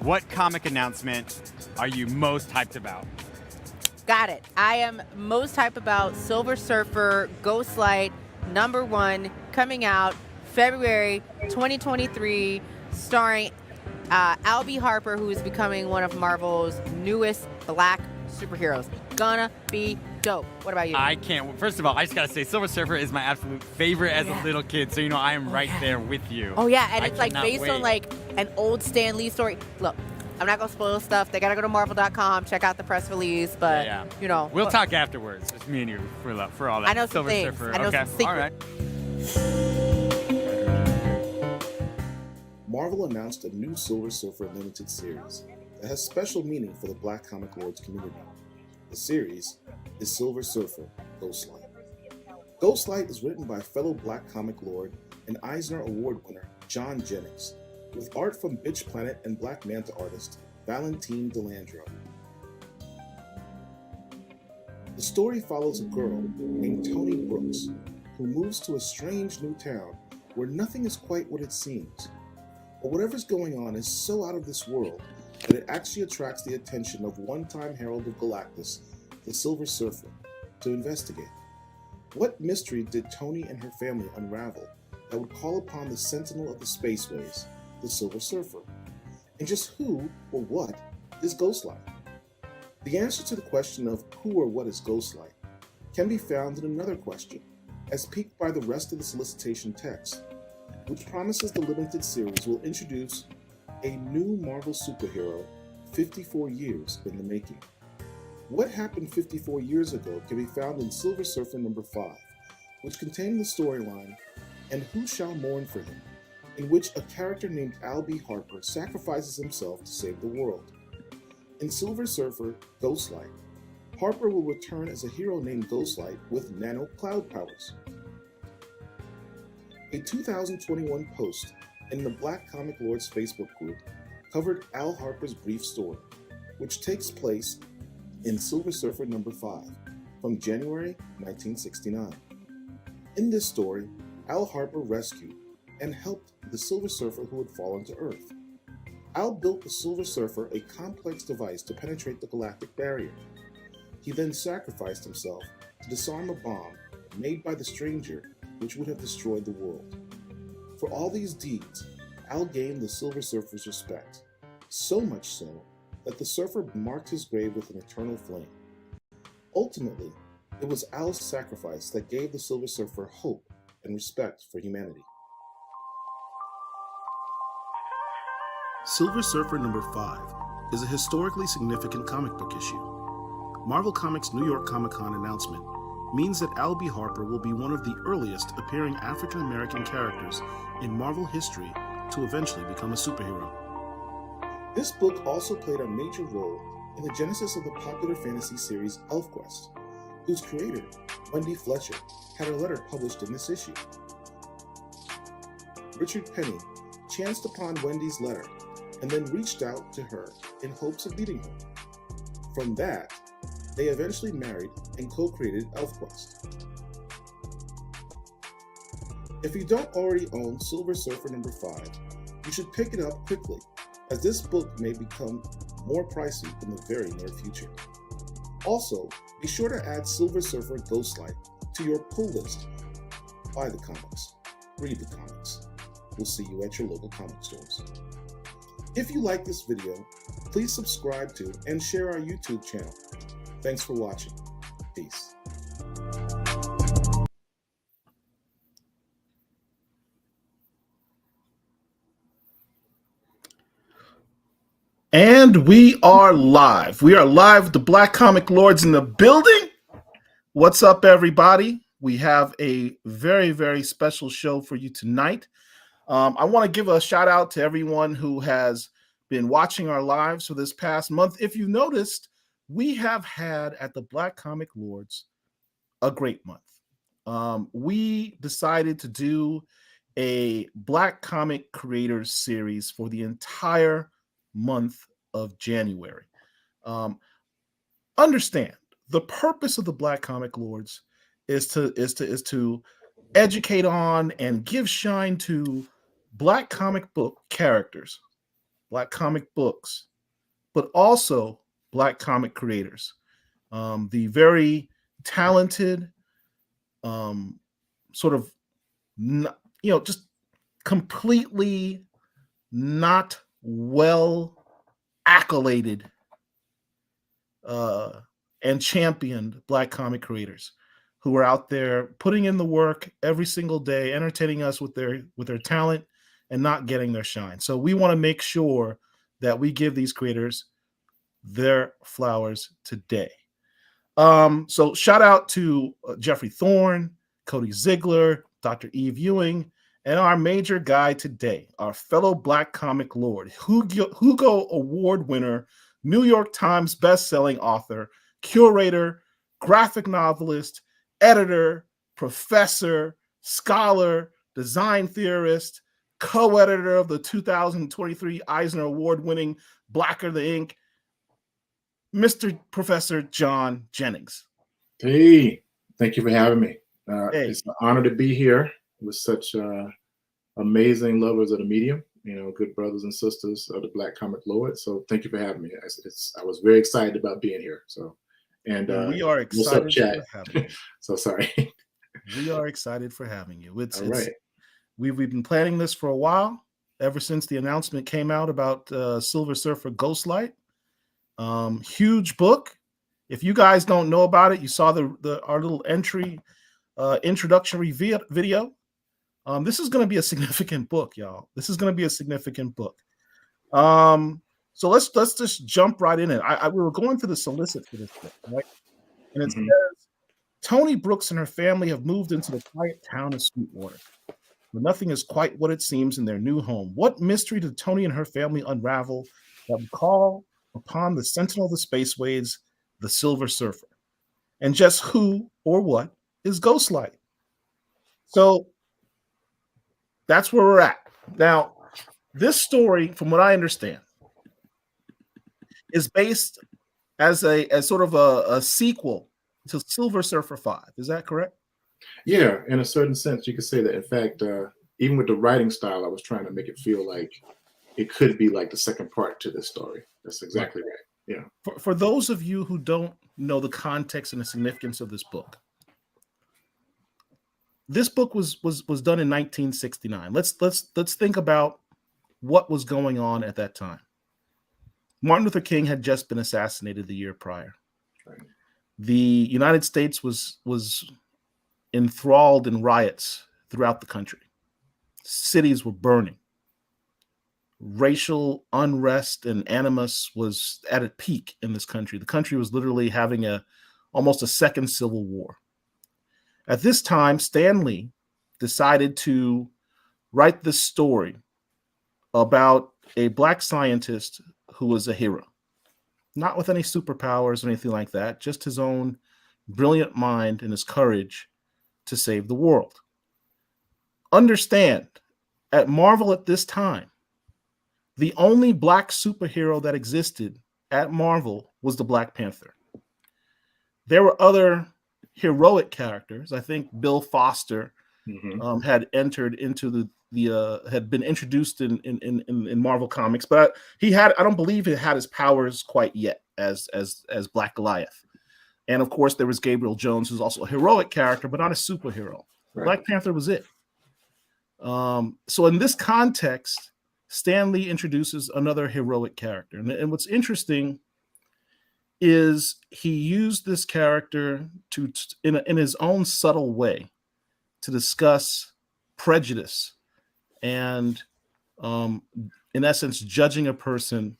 What comic announcement are you most hyped about? Got it. I am most hyped about Silver Surfer Ghostlight #1 coming out February 2023, starring Albie Harper, who is becoming one of Marvel's newest black superheroes. Gonna be dope. What about you? I can't. First of all, I just gotta say, Silver Surfer is my absolute favorite as a little kid, so I am right there with you. Oh yeah, and I it's like cannot based on wait. like an old Stan Lee story. Look, I'm not gonna spoil stuff. They gotta go to Marvel.com, check out the press release. But you know, we'll talk afterwards. Just me and you for all that. I know some Silver things. Surfer. I know okay. some secrets. All right. Marvel announced a new Silver Surfer limited series that has special meaning for the Black Comic Lords community. The series is Silver Surfer Ghostlight. Ghostlight is written by fellow Black Comic Lord and Eisner Award winner John Jennings, with art from Bitch Planet and Black Manta artist Valentine Delandro. The story follows a girl named Toni Brooks, who moves to a strange new town where nothing is quite what it seems. But whatever's going on is so out of this world that it actually attracts the attention of one-time Herald of Galactus, the Silver Surfer, to investigate. What mystery did Toni and her family unravel that would call upon the sentinel of the spaceways, the Silver Surfer? And just who or what is Ghostlight? The answer to the question of who or what is Ghostlight can be found in another question, as piqued by the rest of the solicitation text, which promises the limited series will introduce a new Marvel superhero 54 years in the making. What happened 54 years ago can be found in Silver Surfer #5, which contained the storyline And Who Shall Mourn for Him, in which a character named Albie Harper sacrifices himself to save the world. In Silver Surfer Ghostlight, Harper will return as a hero named Ghostlight with nano cloud powers. A 2021 post in the Black Comic Lords Facebook group covered Al Harper's brief story, which takes place in Silver Surfer #5 from January 1969. In this story, Al Harper rescued and helped the Silver Surfer who had fallen to Earth. Al built the Silver Surfer a complex device to penetrate the galactic barrier. He then sacrificed himself to disarm a bomb made by the stranger which would have destroyed the world. For all these deeds, Al gained the Silver Surfer's respect, so much so that the Surfer marked his grave with an eternal flame. Ultimately, it was Al's sacrifice that gave the Silver Surfer hope and respect for humanity. Silver Surfer #5 is a historically significant comic book issue. Marvel Comics' New York Comic Con announcement means that Albie Harper will be one of the earliest appearing African American characters in Marvel history to eventually become a superhero. This book also played a major role in the genesis of the popular fantasy series ElfQuest, whose creator, Wendy Fletcher, had her letter published in this issue. Richard Penny chanced upon Wendy's letter and then reached out to her in hopes of meeting her. From that, they eventually married and co-created ElfQuest. If you don't already own Silver Surfer #5, you should pick it up quickly, as this book may become more pricey in the very near future. Also, be sure to add Silver Surfer Ghostlight to your pull list. Buy the comics. Read the comics. We'll see you at your local comic stores. If you like this video, please subscribe to and share our YouTube channel. Thanks for watching. Peace. And we are live. We are live with the Black Comic Lords in the building. What's up, everybody? We have a very, very special show for you tonight. I want to give a shout out to everyone who has been watching our lives for this past month. If you noticed, we have had at the Black Comic Lords a great month. We decided to do a Black Comic Creators series for the entire month of January. Understand, the purpose of the Black Comic Lords is to educate on and give shine to Black comic book characters, Black comic books, but also Black comic creators. The very talented, sort of, just completely not well accoladed and championed Black comic creators who are out there putting in the work every single day, entertaining us with their talent and not getting their shine. So we want to make sure that we give these creators their flowers today. So shout out to Jeffrey Thorne, Cody Ziegler, Dr. Eve Ewing, and our major guy today, our fellow Black comic lord, Hugo Award winner, New York Times bestselling author, curator, graphic novelist, editor, professor, scholar, design theorist, co-editor of the 2023 Eisner Award-winning Blacker the Ink, Mr. Professor John Jennings. Hey, thank you for having me. Hey. It's an honor to be here with such amazing lovers of the medium, good brothers and sisters of the Black comic lord. So thank you for having me. I was very excited about being here. So, and we are excited what's up, chat? for having you. So sorry. We are excited for having you. All right. We've been planning this for a while, ever since the announcement came out about Silver Surfer Ghostlight. Huge book. If you guys don't know about it, you saw our little introductory video. This is going to be a significant book, y'all. This is going to be a significant book. So let's just jump right in it. We were going through the solicit for this book, right? And it says, Tony Brooks and her family have moved into the quiet town of Sweetwater, but nothing is quite what it seems in their new home. What mystery did Tony and her family unravel that would call upon the sentinel of the spaceways, the Silver Surfer? And just who or what is Ghostlight? So that's where we're at. Now, this story, from what I understand, is based as sort of a sequel to Silver Surfer 5. Is that correct? Yeah, in a certain sense, you could say that. In fact, even with the writing style, I was trying to make it feel like it could be like the second part to this story. That's exactly right. Yeah. For those of you who don't know the context and the significance of this book, this book was done in 1969. Let's think about what was going on at that time. Martin Luther King had just been assassinated the year prior. Right. The United States was enthralled in riots throughout the country. Cities were burning. Racial unrest and animus was at a peak in this country. The country was literally having almost a second civil war. At this time, Stan Lee decided to write this story about a Black scientist who was a hero, not with any superpowers or anything like that, just his own brilliant mind and his courage to save the world. Understand, at Marvel at this time, the only Black superhero that existed at Marvel was the Black Panther. There were other heroic characters. I think Bill Foster had entered into had been introduced in Marvel Comics, but I don't believe he had his powers quite yet as Black Goliath. And of course, there was Gabriel Jones, who's also a heroic character, but not a superhero. Right. Black Panther was it. So in this context, Stan Lee introduces another heroic character. And what's interesting is he used this character in his own subtle way to discuss prejudice and, in essence, judging a person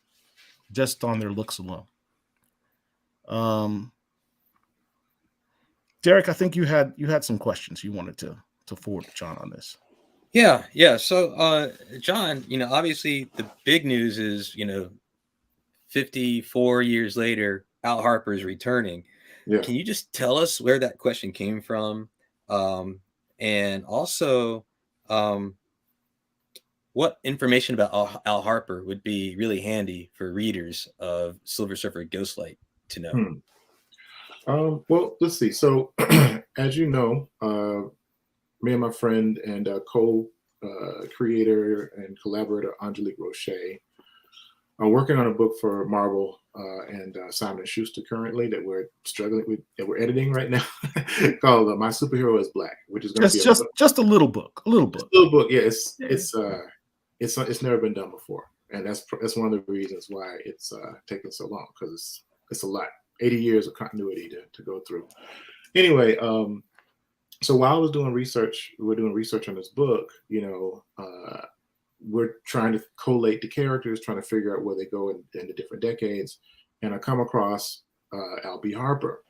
just on their looks alone. Derek, I think you had some questions you wanted to forward to John on this. Yeah. So, John, obviously the big news is, 54 years later, Al Harper's returning. Yeah. Can you just tell us where that question came from? And also, what information about Al Harper would be really handy for readers of Silver Surfer Ghostlight to know? Well, let's see. So, as you know, me and my friend and co-creator and collaborator Angelique Roche working on a book for Marvel and Simon and Schuster currently that we're struggling with, that we're editing right now, called "My Superhero Is Black," which is going to be just a little book, a little book. Yeah, it's never been done before, and that's one of the reasons why it's taking so long, because it's a lot, 80 years of continuity to go through. Anyway, so while I was doing research, we're doing research on this book, we're trying to collate the characters, trying to figure out where they go in the different decades. And I come across Al B. Harper,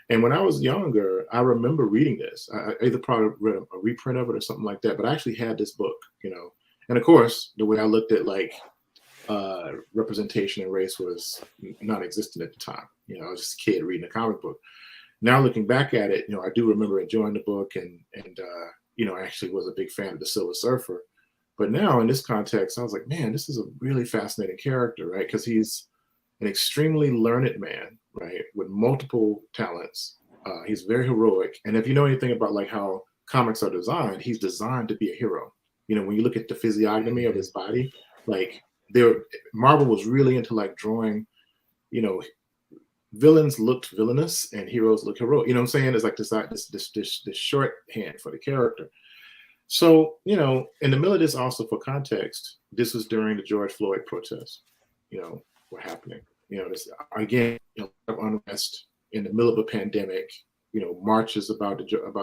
And when I was younger, I remember reading this. I either probably read a reprint of it or something like that, but I actually had this book, And of course, the way I looked at representation and race was non-existent at the time. I was just a kid reading a comic book. Now looking back at it, I do remember enjoying the book and I actually was a big fan of the Silver Surfer. But now in this context, I was like, man, this is a really fascinating character, right? Because he's an extremely learned man, right? With multiple talents. He's very heroic. And if you know anything about how comics are designed, he's designed to be a hero. When you look at the physiognomy of his body, Marvel was really into drawing, villains looked villainous and heroes look heroic. You know what I'm saying? It's like this shorthand for the character. So, in the middle of this, also for context, this was during the George Floyd protests, were happening. This again, unrest in the middle of a pandemic, marches about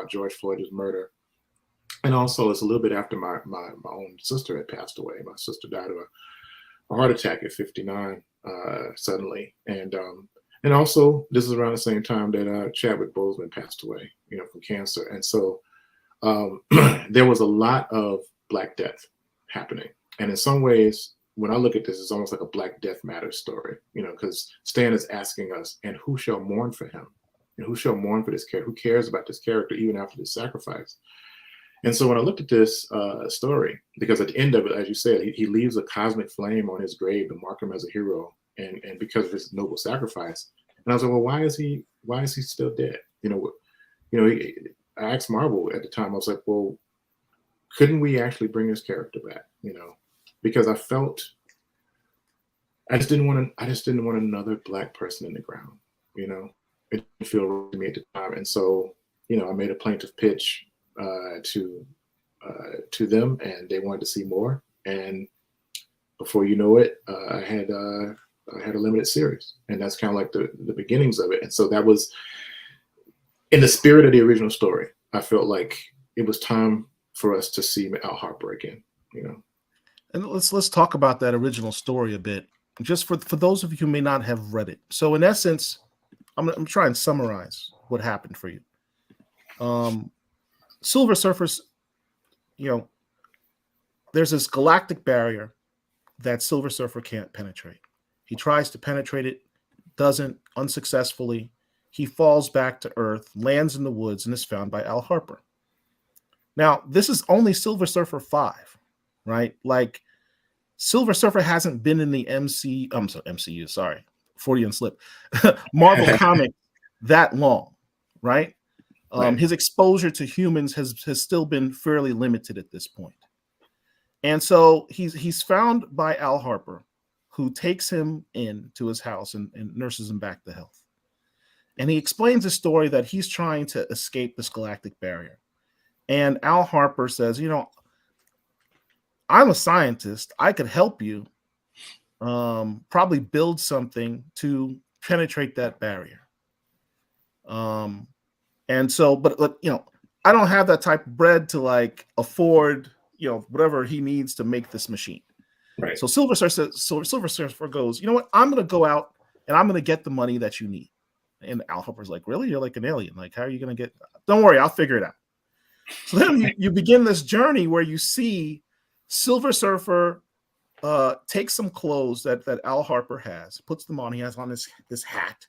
George Floyd's murder. And also it's a little bit after my own sister had passed away. My sister died of a heart attack at 59 suddenly. And also this is around the same time that Chadwick Boseman passed away, from cancer. And so there was a lot of Black death happening. And in some ways, when I look at this, it's almost like a Black Death Matter story, because Stan is asking us, and who shall mourn for him? And who shall mourn for this character? Who cares about this character even after this sacrifice? And so when I looked at this story, because at the end of it, as you said, he leaves a cosmic flame on his grave to mark him as a hero, and because of his noble sacrifice. And I was like, well, why is he still dead? I asked Marvel at the time. I was like, well, couldn't we actually bring this character back? Because I felt I just didn't want another Black person in the ground. It didn't feel right to me at the time, and so I made a plaintiff pitch to them, and they wanted to see more. And before you know it, I had a limited series, and that's kind of like the beginnings of it. And so that was in the spirit of the original story. I felt like it was time for us to see Al Harper again. And let's talk about that original story a bit, just for those of you who may not have read it. So in essence, I'm trying to summarize what happened for you. Silver Surfers, there's this galactic barrier that Silver Surfer can't penetrate. He tries to penetrate it, doesn't, unsuccessfully. He falls back to Earth, lands in the woods, and is found by Al Harper. Now, this is only Silver Surfer 5, right? Silver Surfer hasn't been in the MCU, Freudian slip, Marvel comic that long, right? Right. His exposure to humans has still been fairly limited at this point. And so he's found by Al Harper, who takes him into his house and nurses him back to health. And he explains a story that he's trying to escape this galactic barrier. And Al Harper says, I'm a scientist. I could help you probably build something to penetrate that barrier. And so, but I don't have that type of bread to afford, whatever he needs to make this machine. Right. So Silver Surfer goes, you know what? I'm going to go out and I'm going to get the money that you need. And Al Harper's like, really? You're like an alien. How are you going to get? Don't worry, I'll figure it out. So then you begin this journey where you see Silver Surfer take some clothes that Al Harper has, puts them on. He has on this hat.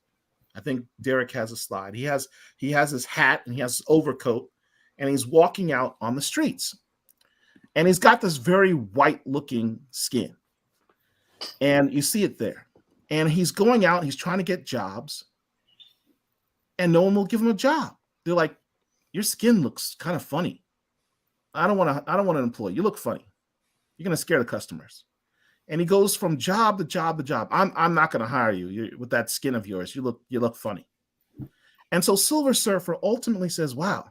I think Derek has a slide. He has his hat and he has his overcoat, and he's walking out on the streets. And he's got this very white-looking skin. And you see it there. And he's going out, he's trying to get jobs, and no one will give him a job. They're like, your skin looks kind of funny. I don't want to employ you. You look funny. You're going to scare the customers. And he goes from job to job to job. I'm not going to hire you with that skin of yours. You look funny. And so Silver Surfer ultimately says, wow,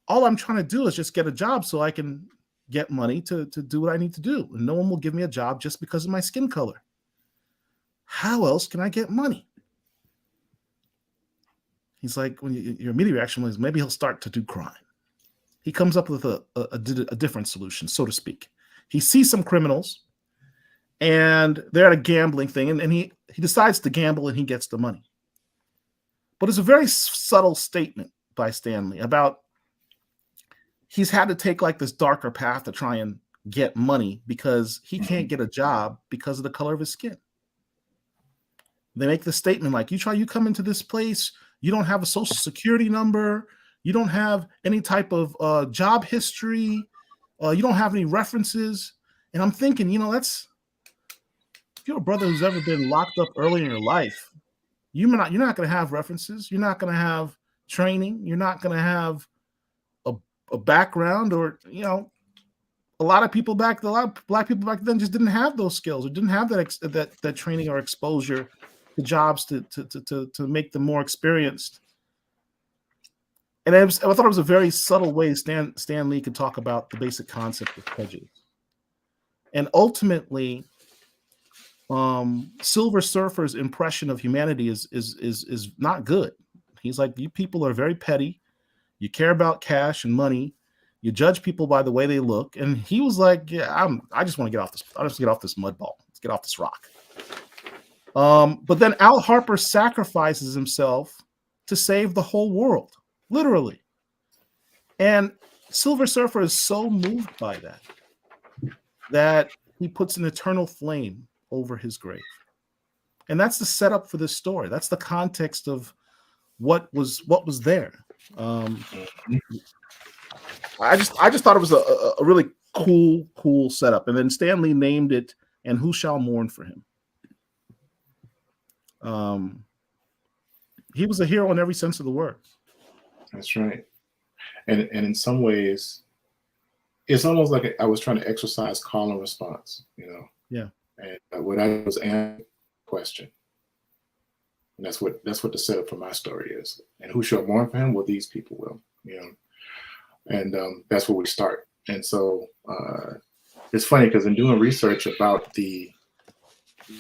all I'm trying to do is just get a job so I can get money to do what I need to do. And no one will give me a job just because of my skin color. How else can I get money? He's like, when your immediate reaction was maybe he'll start to do crime. He comes up with a different solution, so to speak. He sees some criminals and they're at a gambling thing, and he decides to gamble and he gets the money. But it's a very subtle statement by Stan Lee about he's had to take like this darker path to try and get money because he can't get a job because of the color of his skin. They make the statement like, you come into this place, you don't have a social security number, you don't have any type of job history, you don't have any references. And I'm thinking, if you're a brother who's ever been locked up early in your life, you're not going to have references. You're not going to have training. You're not going to have a background, or a lot of black people back then just didn't have those skills, or didn't have that training or exposure to jobs to make them more experienced. And I thought it was a very subtle way Stan Lee could talk about the basic concept of prejudice. And ultimately, Silver Surfer's impression of humanity is not good. He's like, you people are very petty. You care about cash and money. You judge people by the way they look. And he was like, yeah, I just want to get off this. I just get off this mud ball. Let's get off this rock. But then Al Harper sacrifices himself to save the whole world, literally. And Silver Surfer is so moved by that he puts an eternal flame over his grave. And that's the setup for this story. That's the context of what was there. I just thought it was a really cool setup. And then Stan Lee named it "And Who Shall Mourn for Him." He was a hero in every sense of the word. That's right. And in some ways, it's almost like I was trying to exercise call and response, Yeah. And what I was answering the question. And that's what the setup for my story is. And who shall mourn for him? Well, these people will, And that's where we start. And so it's funny because in doing research about the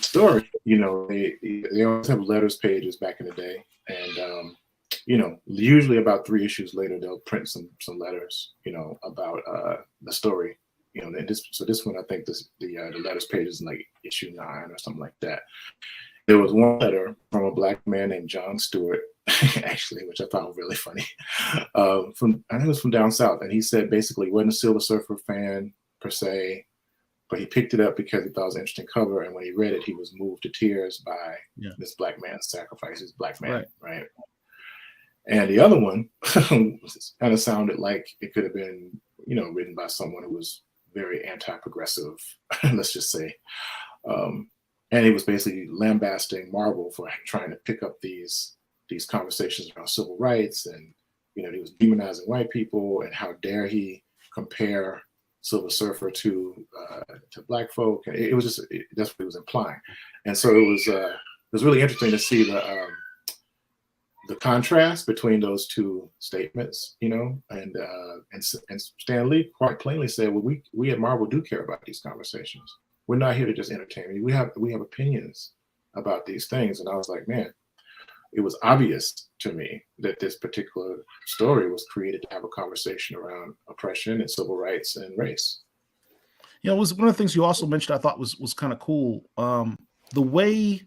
story, they always have letters pages back in the day. And, usually about 3 issues later, they'll print some letters, about the story. This one, I think the letters page is like issue 9 or something like that. There was one letter from a black man named John Stewart, actually, which I thought was really funny. I think it was from down south, and he said basically he wasn't a Silver Surfer fan per se, but he picked it up because he thought it was an interesting cover, and when he read it, he was moved to tears by this black man's sacrifice, this black man, right? And the other one kind of sounded like it could have been, written by someone who was very anti-progressive, let's just say. And he was basically lambasting Marvel for trying to pick up these conversations around civil rights, and he was demonizing white people, and how dare he compare Silver Surfer to black folk. And it was just that's what he was implying. And so it was really interesting to see the contrast between those two statements, and Stan Lee quite plainly said, well, we at Marvel do care about these conversations. We're not here to just entertain you. We have opinions about these things. And I was like, man, it was obvious to me that this particular story was created to have a conversation around oppression and civil rights and race. It was one of the things you also mentioned I thought was kind of cool. The way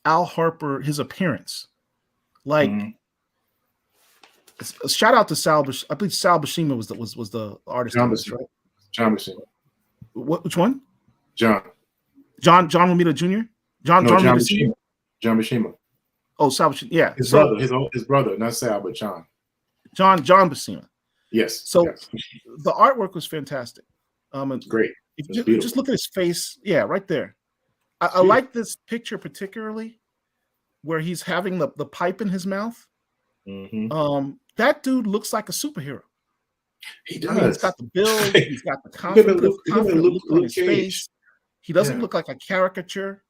Al Harper, his appearance, like a shout out to Sal. I believe Sal Buscema was the artist. John Buscema, right? John Buscema. Which one? John Romita Jr. John Buscema. John Buscema. Oh, Sal Buscema. Yeah, his brother, not Sal, but John. John Buscema. Yes. So yes. The artwork was fantastic. Great. If you just look at his face, yeah, right there. I like this picture particularly, where he's having the pipe in his mouth. Mm-hmm. That dude looks like a superhero. He does. He's got the build. He's got the confident look on his face. He doesn't Yeah. look like a caricature.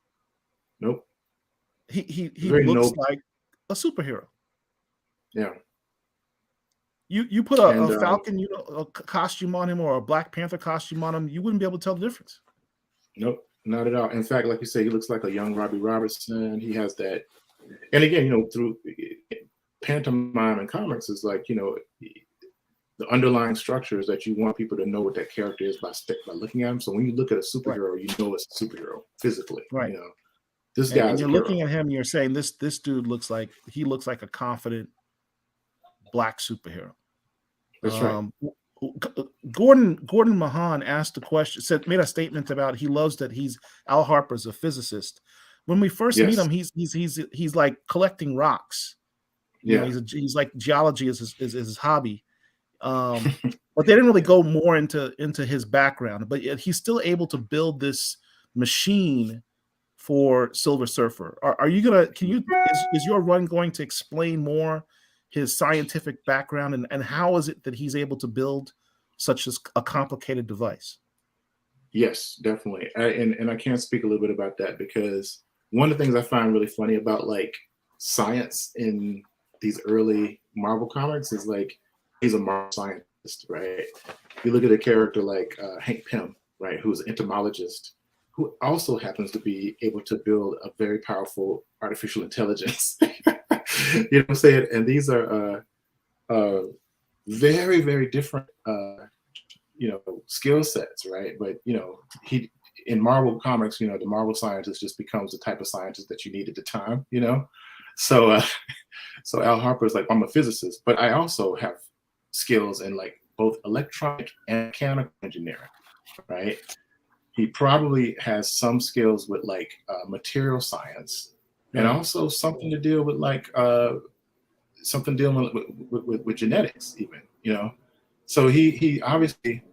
Nope. He Very looks noble. like a superhero. Yeah. You put And a Falcon, a costume on him or a Black Panther costume on him, you wouldn't be able to tell the difference. nope, not at all. In fact, like you say, he looks like a young Robbie Robertson. He has that, and again, through pantomime and comics is like, the underlying structure is that you want people to know what that character is by looking at him. So when you look at a superhero, Right. you know it's a superhero physically. Right. This And guy's you're a hero. looking at him and you're saying this dude looks like a confident Black superhero. That's right. Gordon Mahan asked the question, made a statement about he loves that Al Harper's a physicist. When we first meet Yes. him, he's like collecting rocks. Yeah. He's like geology is his hobby. But they didn't really go more into his background. But yet he's still able to build this machine for Silver Surfer. Is your run going to explain more his scientific background and how is it that he's able to build such a complicated device? Yes, definitely. And I can speak a little bit about that because one of the things I find really funny about like science in these early Marvel comics is like he's a Marvel scientist, right? You look at a character like Hank Pym, right, who's an entomologist, who also happens to be able to build a very powerful artificial intelligence. You know what I'm saying? And these are very, very different, skill sets, right? But, he in Marvel comics, the Marvel scientist just becomes the type of scientist that you need at the time, So, so Al Harper is like, I'm a physicist, but I also have skills in like both electronic and mechanical engineering, right? He probably has some skills with like material science and also something to deal with like something dealing with genetics even, So he obviously,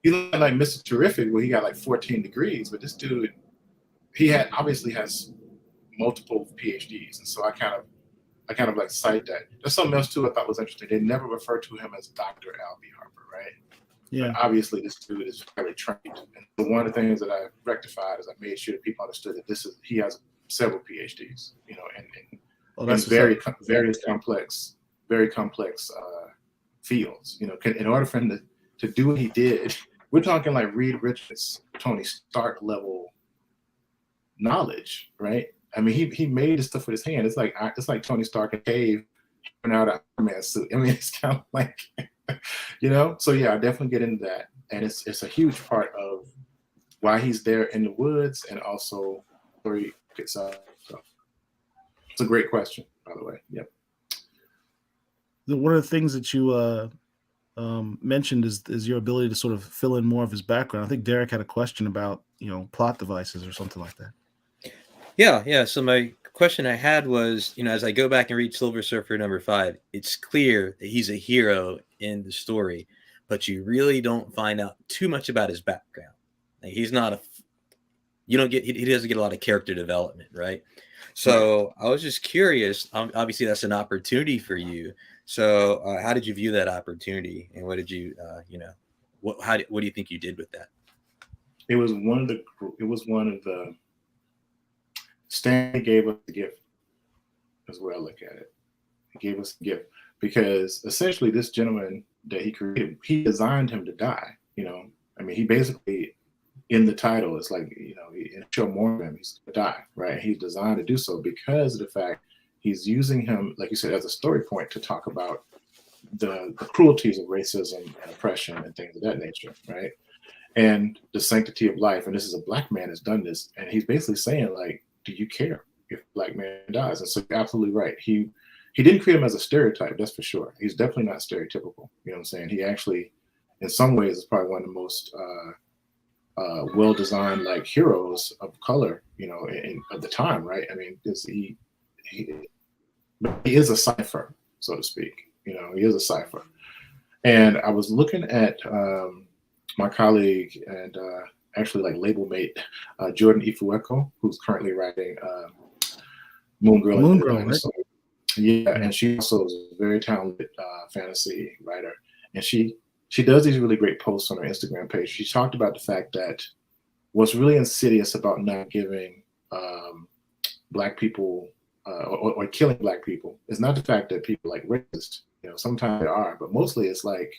he looked like Mr. Terrific where he got like 14 degrees, but this dude, he obviously has multiple PhDs. And so I kind of like cite that. There's something else too I thought was interesting. They never refer to him as Dr. Al B. Harper, right? Yeah. But obviously this dude is highly trained. And one of the things that I rectified is I made sure that people understood that he has several PhDs, and various complex fields. In order for him to do what he did, we're talking like Reed Richards, Tony Stark level knowledge, right? I mean, he made this stuff with his hand. It's like Tony Stark in a cave out an Iron Man suit. I mean, it's kind of like, So yeah, I definitely get into that, and it's a huge part of why he's there in the woods, and also where he gets up. So it's a great question, by the way. Yep. One of the things that you mentioned is your ability to sort of fill in more of his background. I think Derek had a question about plot devices or something like that. Yeah. So my question I had was, as I go back and read Silver Surfer #5, it's clear that he's a hero in the story, but you really don't find out too much about his background. Like he doesn't get a lot of character development, right? So I was just curious. Obviously, that's an opportunity for you. So how did you view that opportunity, and what did you, what do you think you did with that? It was one of the. Stan gave us a gift. That's where I look at it. He gave us a gift because essentially this gentleman that he created, he designed him to die. I mean, he basically in the title, it's like, in show more of him, he's gonna die, right? He's designed to do so because of the fact he's using him, like you said, as a story point to talk about the cruelties of racism and oppression and things of that nature, right? And the sanctity of life. And this is a Black man has done this, and he's basically saying like, do you care if a Black man dies? And so you're absolutely right. He didn't create him as a stereotype, that's for sure. He's definitely not stereotypical. You know what I'm saying? He actually, in some ways, is probably one of the most well-designed like heroes of color, of the time, right? I mean, he is a cipher, so to speak. He is a cipher. And I was looking at my colleague and actually like label mate Jordan Ifueko, who's currently writing Moon Girl. Right? Yeah, and she also is a very talented fantasy writer, and she does these really great posts on her Instagram page. She talked about the fact that what's really insidious about not giving Black people or killing Black people is not the fact that people like racist. You know, sometimes they are, but mostly it's like,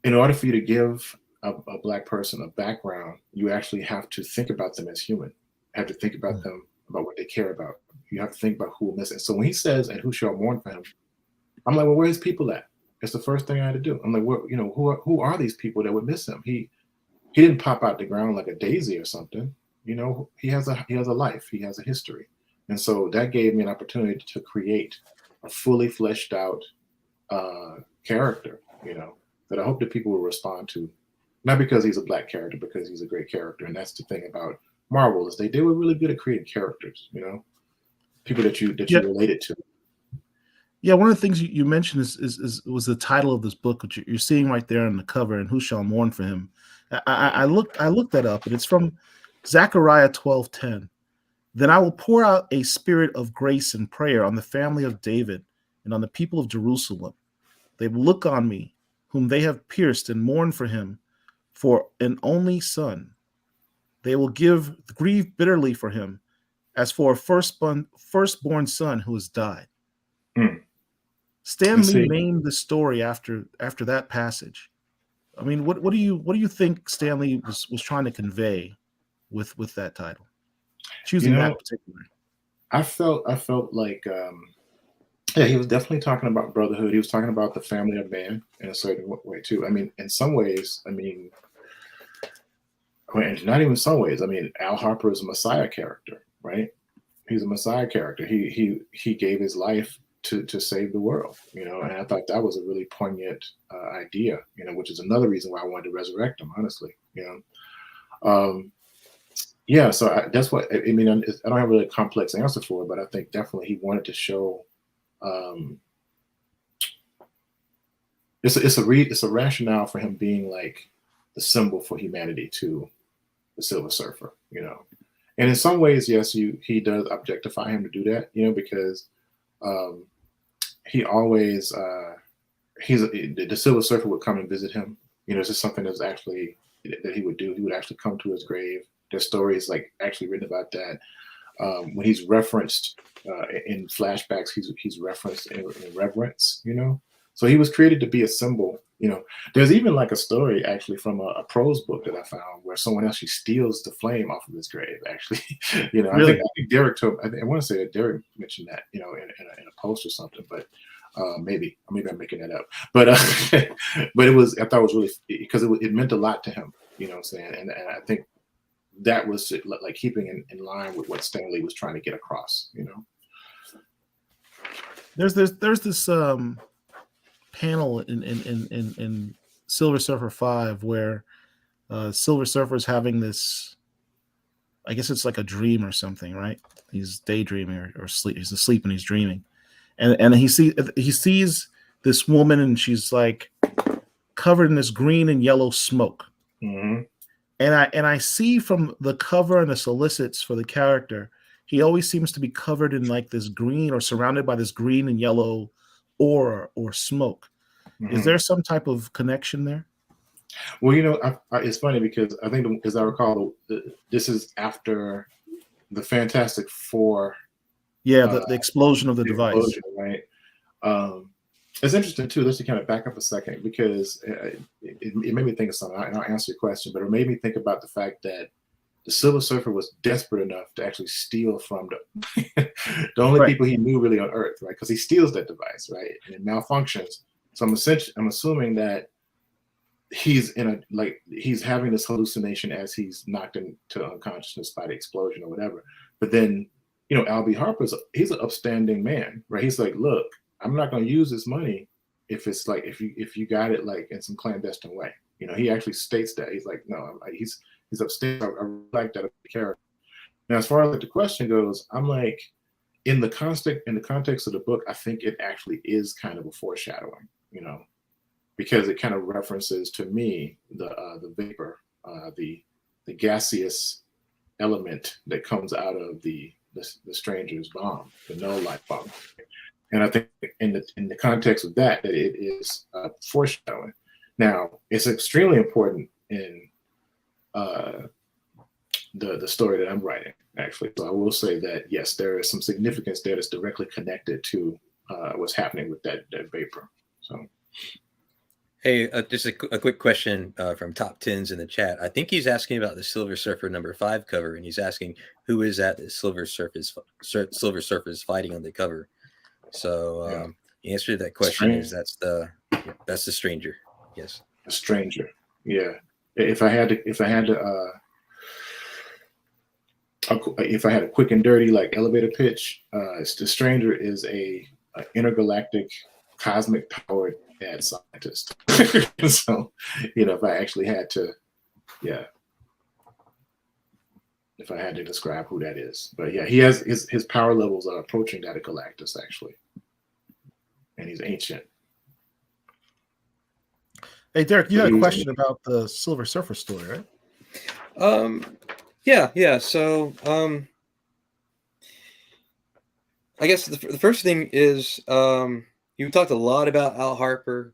in order for you to give a Black person a background, you actually have to think about them as human. You have to think about them, about what they care about. You have to think about who will miss it. So when he says, "And who shall mourn for him," I'm like, well, where's people at? It's the first thing I had to do. I'm like, what, you know, who are these people that would miss him? He didn't pop out the ground like a daisy or something. You know, he has a life. He has a history. And so that gave me an opportunity to create a fully fleshed out character, you know, that I hope that people will respond to. Not because he's a Black character, because he's a great character. And that's the thing about Marvel, is they were really good at creating characters, you know, people that you related to. Yeah, one of the things you mentioned was the title of this book, which you're seeing right there on the cover, "And who shall mourn for him." I looked that up, and it's from Zechariah 12:10. "Then I will pour out a spirit of grace and prayer on the family of David and on the people of Jerusalem. They will look on me, whom they have pierced, and mourn for him, for an only son. They will grieve bitterly for him, as for a firstborn son who has died." Mm. Stan Lee named the story after that passage. I mean, what do you think Stan Lee was trying to convey with that title, choosing that particular? I felt like yeah, he was definitely talking about brotherhood. He was talking about the family of man in a certain way too. I mean, in some ways, not even some ways. I mean, Al Harper is a Messiah character, right? He's a Messiah character. He gave his life to save the world, you know, and I thought that was a really poignant idea, you know, which is another reason why I wanted to resurrect him, honestly, you know. Yeah, so that's what I mean. I don't have a really complex answer for it, but I think definitely he wanted to show. It's a rationale for him being like the symbol for humanity to the Silver Surfer, you know. And in some ways, yes, he does objectify him to do that, you know, because he always the Silver Surfer would come and visit him. You know, it's just something that's actually that he would do. He would actually come to his grave. There's stories like actually written about that. When he's referenced in flashbacks, he's referenced in reverence, you know. So he was created to be a symbol, you know. There's even like a story actually from a prose book that I found where someone actually steals the flame off of his grave. Actually, you know, Really? I think Derek told. I want to say that Derek mentioned that, you know, in a post or something, but. Maybe I'm making that up, but but it was, I thought it was really, because it meant a lot to him, you know what I'm saying, and I think that was like keeping in line with what Stan Lee was trying to get across, you know. There's this panel in Silver Surfer 5 where Silver Surfer is having this, I guess it's like a dream or something, right? He's daydreaming or sleep. He's asleep and he's dreaming. And he sees this woman, and she's like covered in this green and yellow smoke. Mm-hmm. And I see from the cover and the solicits for the character, he always seems to be covered in like this green or surrounded by this green and yellow aura or smoke. Mm-hmm. Is there some type of connection there? Well, you know, it's funny because I think, as I recall, this is after the Fantastic Four. Yeah, the explosion of the device. Explosion, right. It's interesting too, just to kind of back up a second, because it made me think of something, and I'll answer your question, but it made me think about the fact that the Silver Surfer was desperate enough to actually steal from the only people he knew really on Earth, right? Because he steals that device, right, and it malfunctions. So I'm assuming that he's he's having this hallucination as he's knocked into unconsciousness by the explosion or whatever. But then, you know, Albie Harper's, he's an upstanding man, right? He's like, look, I'm not going to use this money if it's like, if you got it like in some clandestine way. You know, he actually states that. He's like, no, he's upstanding. I really like that character. Now, as far as like the question goes, I'm like, in the context of the book, I think it actually is kind of a foreshadowing, you know, because it kind of references to me the vapor, the gaseous element that comes out of the stranger's bomb, the null light bomb. And I think in the context of that it is foreshadowing. Now, it's extremely important in the story that I'm writing, actually. So I will say that, yes, there is some significance there that's directly connected to what's happening with that vapor. So. Hey, just a quick question from Top Tens in the chat. I think he's asking about the Silver Surfer #5 cover, and he's asking who is that the Silver Surfer is fighting on the cover. So the answer to that question is that's the stranger. Yes, the stranger. Yeah. If I had a quick and dirty like elevator pitch, the stranger is a intergalactic, cosmic powered mad scientist. So, if I actually had to, if I had to describe who that is, but yeah, he has his power levels are approaching that of Galactus actually, and he's ancient. Hey, Derek, you had a question about the Silver Surfer story, right? Yeah. So, I guess the first thing is, you talked a lot about Al Harper,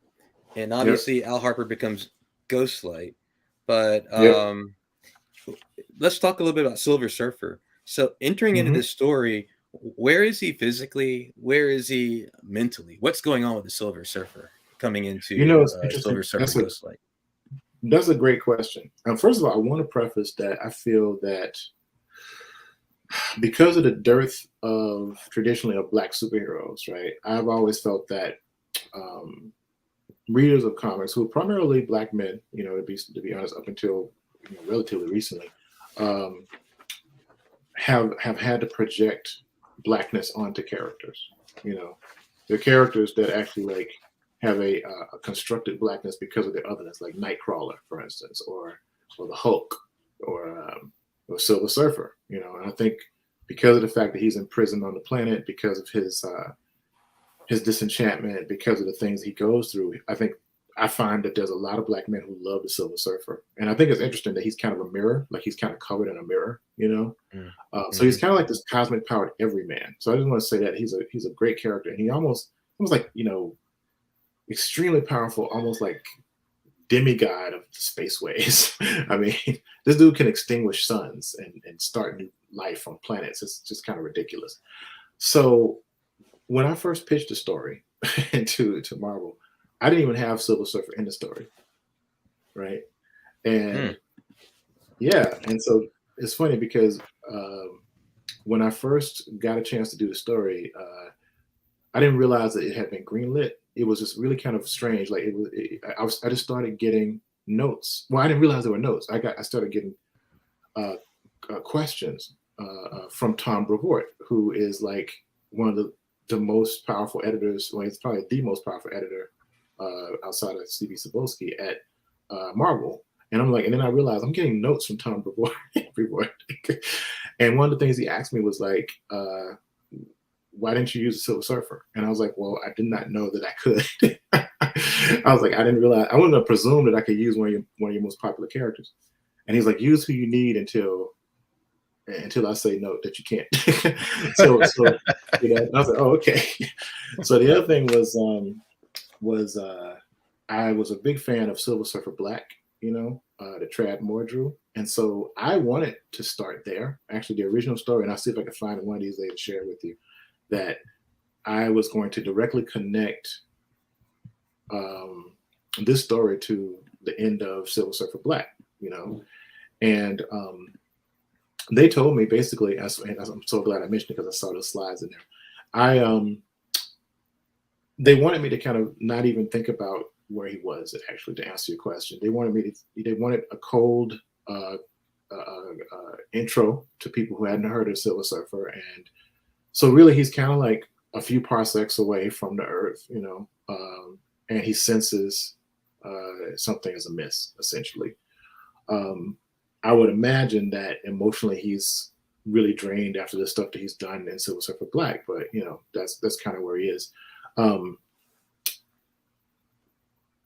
and obviously Al Harper becomes Ghostlight, but let's talk a little bit about Silver Surfer. So, entering into this story, where is he physically? Where is he mentally? What's going on with the Silver Surfer coming into Silver Surfer Ghostlight? That's a great question. First of all, I want to preface that I feel that because of the dearth of traditionally of Black superheroes, right? I've always felt that readers of comics, who are primarily Black men, to be honest, up until relatively recently, have had to project Blackness onto characters. They're characters that actually have a constructed Blackness because of their otherness, like Nightcrawler, for instance, or the Hulk, or Silver Surfer. And I think because of the fact that he's imprisoned on the planet, because of his disenchantment, because of the things he goes through, I find that there's a lot of Black men who love the Silver Surfer, and I think it's interesting that he's kind of a mirror, like he's kind of covered in a mirror, So he's kind of like this cosmic powered everyman. So I just want to say that he's a great character, and he almost like extremely powerful, almost like demigod of spaceways. I mean, this dude can extinguish suns and start new life on planets. It's just kind of ridiculous. So when I first pitched the story to Marvel, I didn't even have Silver Surfer in the story, right? And and so it's funny because when I first got a chance to do the story, I didn't realize that it had been greenlit. It was just really kind of strange. Like I just started getting notes. Well, I didn't realize there were notes. I started getting questions from Tom Brevoort, who is like one of the most powerful editors. Well, he's probably the most powerful editor outside of C.B. Cebulski at Marvel. And I'm like, and then I realized I'm getting notes from Tom Brevoort. And one of the things he asked me was like, why didn't you use the Silver Surfer? And I was like, well, I did not know that I could. I was like, I didn't realize, I wouldn't have presumed that I could use one of your most popular characters. And he's like, use who you need until I say no, that you can't. so I was like, oh, okay. So the other thing was I was a big fan of Silver Surfer Black, that Tradd Moore drew. And so I wanted to start there, actually the original story, and I'll see if I can find one of these days to share with you, that I was going to directly connect this story to the end of Silver Surfer Black, and they told me basically, and I'm so glad I mentioned it because I saw the slides in there. They wanted me to kind of not even think about where he was, actually, to answer your question. They wanted a cold intro to people who hadn't heard of Silver Surfer, and so really he's kind of like a few parsecs away from the Earth, and he senses something is amiss, essentially. I would imagine that emotionally he's really drained after the stuff that he's done in Silver Surfer Black, but that's kind of where he is.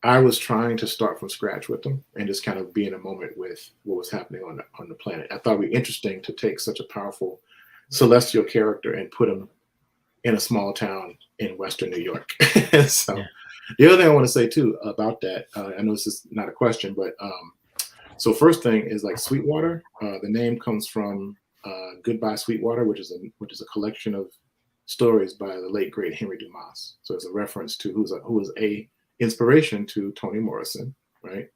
I was trying to start from scratch with him and just kind of be in a moment with what was happening on the planet. I thought it'd be interesting to take such a powerful celestial character and put him in a small town in Western New York. The other thing I want to say too about that, I know this is not a question, but So first thing is like Sweetwater. The name comes from Goodbye Sweetwater, which is a collection of stories by the late great Henry Dumas. So it's a reference to who was a inspiration to Toni Morrison, right?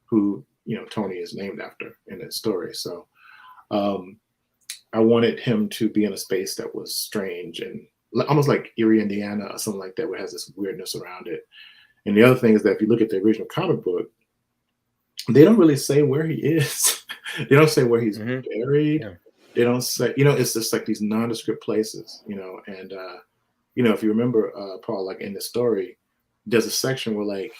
Who Toni is named after in that story. So I wanted him to be in a space that was strange and almost like Erie, Indiana, or something like that, where it has this weirdness around it. And the other thing is that if you look at the original comic book, they don't really say where he is. They don't say where he's buried. Yeah. They don't say, it's just like these nondescript places, and, if you remember, Paul, like in the story, there's a section where like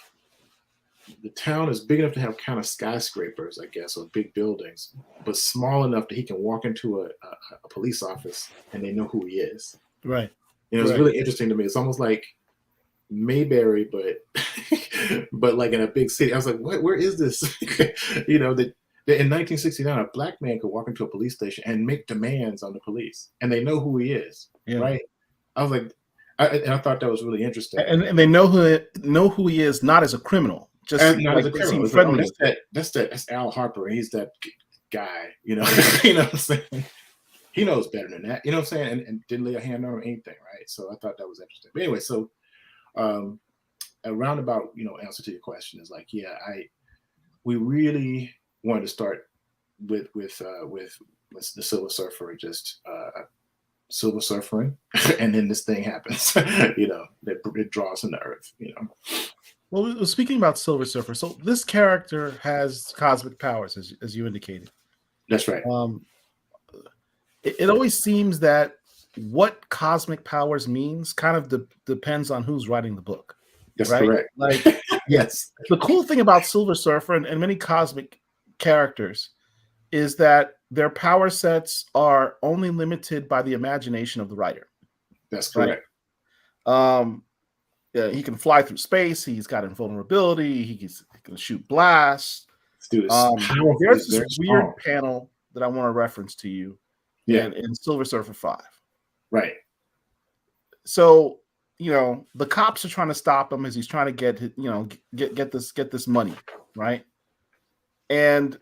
the town is big enough to have kind of skyscrapers, I guess, or big buildings, but small enough that he can walk into a police office and they know who he is. Right. It's really interesting to me. It's almost like Mayberry, but like in a big city. I was like, what? Where is this? That in 1969, a black man could walk into a police station and make demands on the police, and they know who he is, right? I was like, I thought that was really interesting, and they know who he is, not as a criminal, just not as a criminal. Friendly. That's Al Harper, and he's that guy, you know what I'm saying? He knows better than that, you know what I'm saying? And didn't lay a hand on him or anything, right? So I thought that was interesting. But anyway, so a roundabout, answer to your question is like, we really wanted to start with the Silver Surfer, just Silver Surfering, and then this thing happens, it draws from the earth, Well, speaking about Silver Surfer, so this character has cosmic powers, as you indicated. That's right. It always seems that what cosmic powers means kind of depends on who's writing the book. That's right? Correct. Like, yes. The cool thing about Silver Surfer and many cosmic characters is that their power sets are only limited by the imagination of the writer. That's correct. Right? He can fly through space. He's got invulnerability. He can shoot blasts. There's this weird panel that I want to reference to you. In Silver Surfer 5. Right. So, the cops are trying to stop him as he's trying to get this money, right? And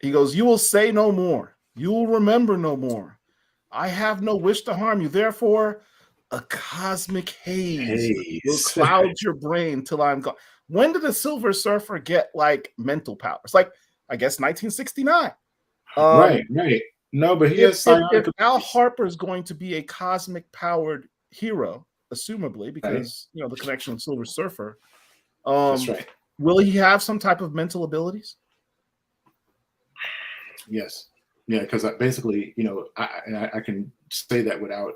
he goes, "You will say no more. You will remember no more. I have no wish to harm you. Therefore, a cosmic haze will cloud your brain till I'm gone." When did the Silver Surfer get like mental powers? Like, I guess 1969. Right. No, but if Al Harper is going to be a cosmic powered hero, assumably, because the connection with Silver Surfer. That's right. Will he have some type of mental abilities? Yes. Yeah, because basically, I can say that without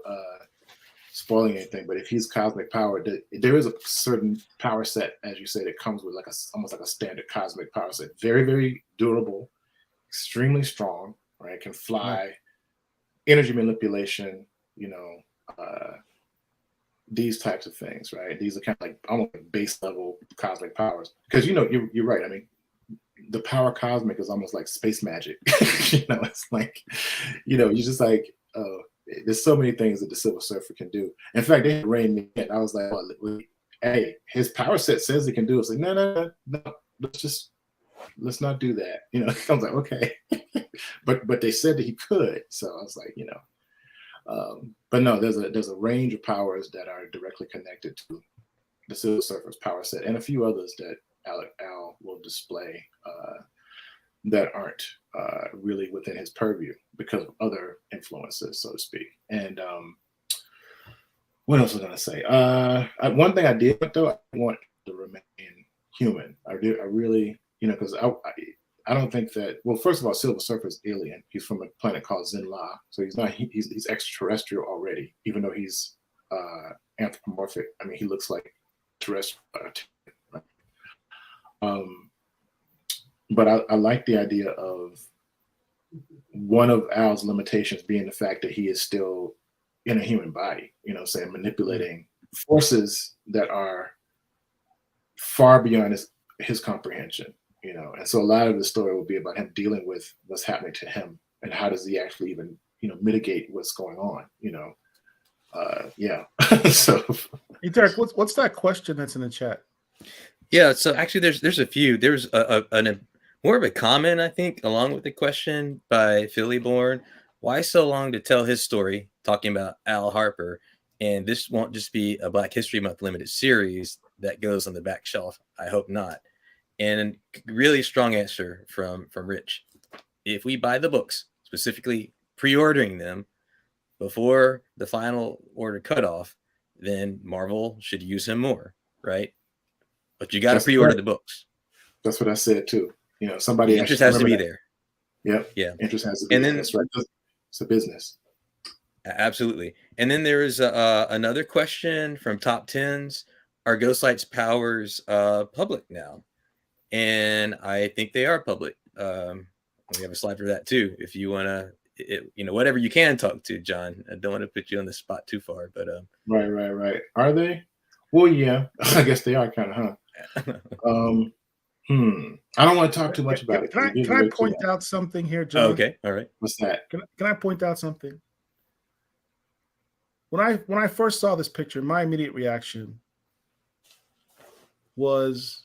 spoiling anything. But if he's cosmic powered, there is a certain power set, as you say, that comes with almost like a standard cosmic power set. Very, very durable, extremely strong. Right, can fly, energy manipulation, these types of things, right? These are kind of like almost like base level cosmic powers. Because you're right. I mean, the power cosmic is almost like space magic. It's like, you're just like, there's so many things that the Silver Surfer can do. In fact, they reined me in. I was like, hey, his power set says he can do it. It's like, no, let's not do that. I was like, okay. But they said that he could, so I was like, but no, there's a range of powers that are directly connected to the Silver Surfer's power set, and a few others that Al will display that aren't really within his purview because of other influences, so to speak. And what else was I gonna say? One thing I did though, I want to remain human. I really, because I don't think that. Well, first of all, Silver Surfer is alien. He's from a planet called Zenla, so he's not. He's extraterrestrial already, even though he's anthropomorphic. I mean, he looks like terrestrial. But I like the idea of one of Al's limitations being the fact that he is still in a human body. Saying manipulating forces that are far beyond his comprehension. And so a lot of the story will be about him dealing with what's happening to him and how does he actually even, mitigate what's going on, So, hey, Derek, what's that question that's in the chat? Yeah, so actually there's a few. There's More of a comment, I think, along with the question by Philly Born. Why so long to tell his story, talking about Al Harper? And this won't just be a Black History Month limited series that goes on the back shelf. I hope not. And really strong answer from Rich. If we buy the books, specifically pre-ordering them before the final order cutoff, then Marvel should use him more, right? But you got to pre-order the books. That's what I said too. You know, somebody interest has to be there. Yep. Yeah. Interest has to be there. That's right. It's a business. Absolutely. And then there's another question from Top Tens. Are Ghostlight's powers public now? And I think they are public. We have a slide for that too. If you want to, whatever you can talk to, John. I don't want to put you on the spot too far, but Right. Are they? Well, yeah. I guess they are kind of, huh? I don't want to talk too much about it. Can I point out something here, John? Oh, okay, all right. What's that? Can I point out something? When I first saw this picture, my immediate reaction was,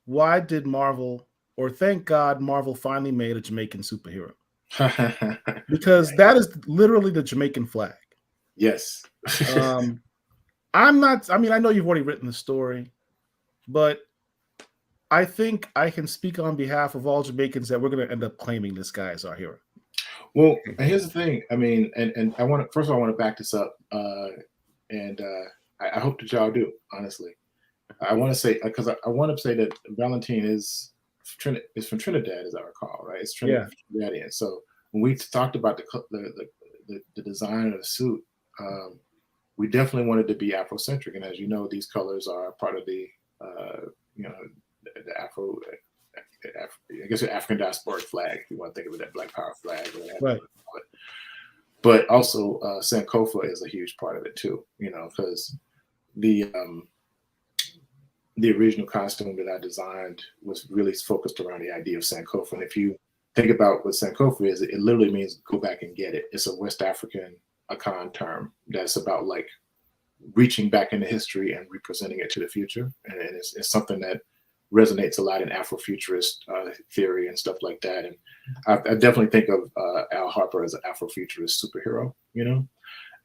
why did Marvel, or thank God Marvel finally made a Jamaican superhero? Because that is literally the Jamaican flag. Yes. I know you've already written the story, but I think I can speak on behalf of all Jamaicans that we're going to end up claiming this guy as our hero. Well, here's the thing. I mean, and I want to, first of all, I want to back this up. And I hope that y'all do, honestly. I want to say, because I want to say that Valentine is from Trinidad, as I recall, right? It's Trinidadian. So when we talked about the design of the suit, we definitely wanted to be Afrocentric. And as you know, these colors are part of the, the Afro, I guess the African diasporic flag, if you want to think of it, that Black Power flag. Right. But also Sankofa is a huge part of it too, because the original costume that I designed was really focused around the idea of Sankofa. And if you think about what Sankofa is, it literally means go back and get it. It's a West African Akan term that's about like reaching back into history and representing it to the future. And it's something that resonates a lot in Afrofuturist theory and stuff like that. And I definitely think of Al Harper as an Afrofuturist superhero,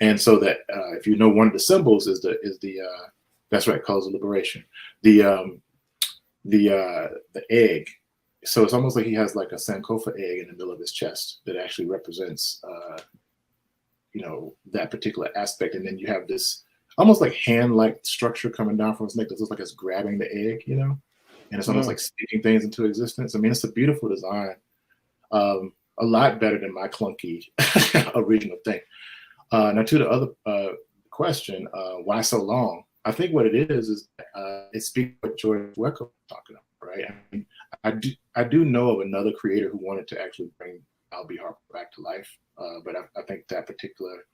And so that if you know, one of the symbols is the that's right, Colors of Liberation, the egg. So it's almost like he has like a Sankofa egg in the middle of his chest that actually represents that particular aspect. And then you have this almost like hand-like structure coming down from his neck that looks like it's grabbing the egg, and it's almost like speaking things into existence. I mean, it's a beautiful design, a lot better than my clunky original thing. Now to the other question, why so long? I think what it is it speaks what George Wecker was talking about, right? I mean, I do know of another creator who wanted to actually bring Al B. Harper back to life, but I think that particular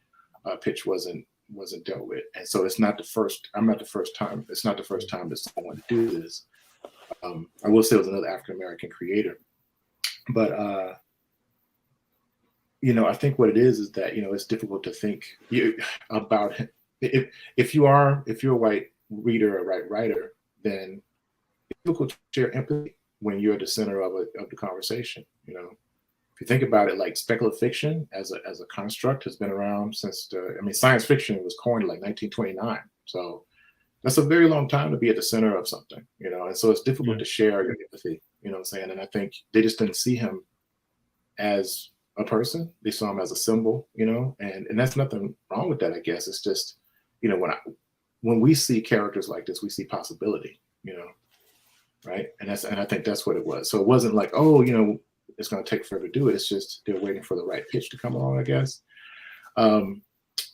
pitch wasn't dealt with, and so it's not the first. It's not the first time that someone wanted to do this. I will say it was another African American creator, but I think what it is that it's difficult to think about if you're a white reader or white writer, then it's difficult to share empathy when you're at the center of the conversation. If you think about it, like speculative fiction as a construct has been around since science fiction was coined like 1929. So that's a very long time to be at the center of something, and so it's difficult to share your empathy, what I'm saying? And I think they just didn't see him as a person. They saw him as a symbol, and that's nothing wrong with that, I guess. It's just, when we see characters like this, we see possibility, right? And I think that's what it was. So it wasn't like, it's going to take forever to do it. It's just they're waiting for the right pitch to come along, I guess.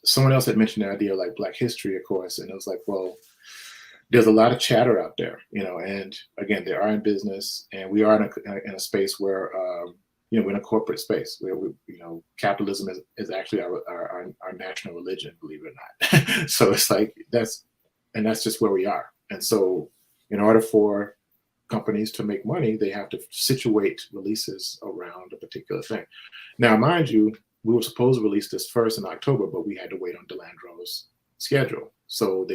Someone else had mentioned the idea of like Black history, of course, and it was like, well, there's a lot of chatter out there, and again, they are in business, and we are in a space where, we're in a corporate space where capitalism is actually our national religion, believe it or not. So it's like that's just where we are. And so in order for companies to make money, they have to situate releases around a particular thing. Now, mind you, we were supposed to release this first in October, but we had to wait on Delandro's schedule. So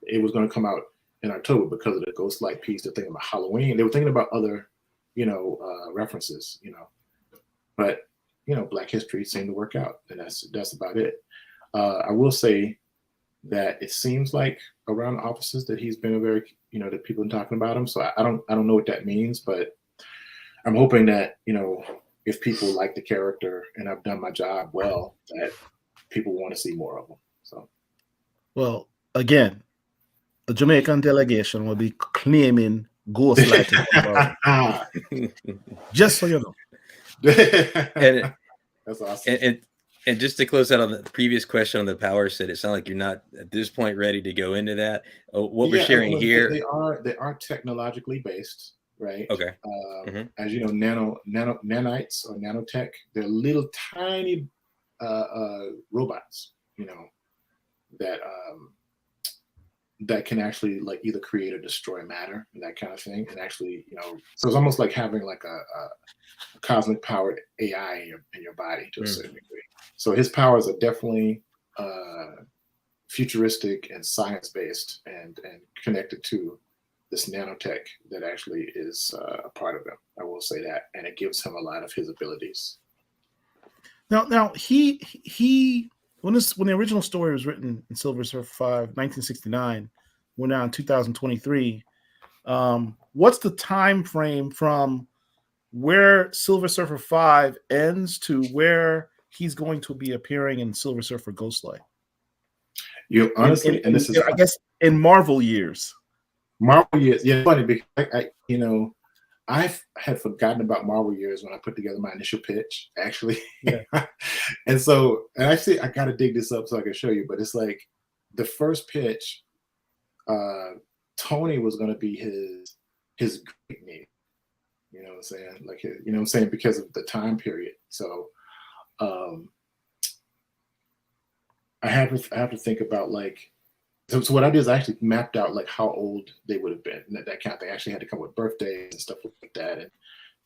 it was going to come out in October because of the Ghostlight piece. They're thinking about Halloween. They were thinking about other references, but Black history seemed to work out, and that's about it. I will say that it seems like around the offices that he's been a very, that people are talking about him. So I don't know what that means, but I'm hoping that, if people like the character and I've done my job well, that people want to see more of him. So, well, again, the Jamaican delegation will be claiming ghostlighting. Just so you know. And that's awesome. And just to close out on the previous question on the power set, it sounds like you're not at this point ready to go into that. What we're sharing here, they are technologically based, right? Okay. As you know, nanites or nanotech, they're little tiny robots, that can actually like either create or destroy matter and that kind of thing. And actually, so it's almost like having like a cosmic powered AI in your body to a certain degree. So his powers are definitely futuristic and science based and connected to this nanotech that actually is a part of him. I will say that, and it gives him a lot of his abilities. Now he when the original story was written in Silver Surfer 5, 1969, we're now in 2023. What's the time frame from where Silver Surfer 5 ends to where he's going to be appearing in Silver Surfer Ghostlight? Honestly, this is, I guess, in Marvel years. Marvel years, yeah, funny because I had forgotten about Marvel years when I put together my initial pitch, actually. Yeah. and actually, I got to dig this up so I can show you. But it's like the first pitch, Tony was going to be his great name. You know what I'm saying? Like, because of the time period. So, I have to think about like. So what I did is I actually mapped out like how old they would have been, and that kind of thing. I actually had to come up with birthdays and stuff like that, and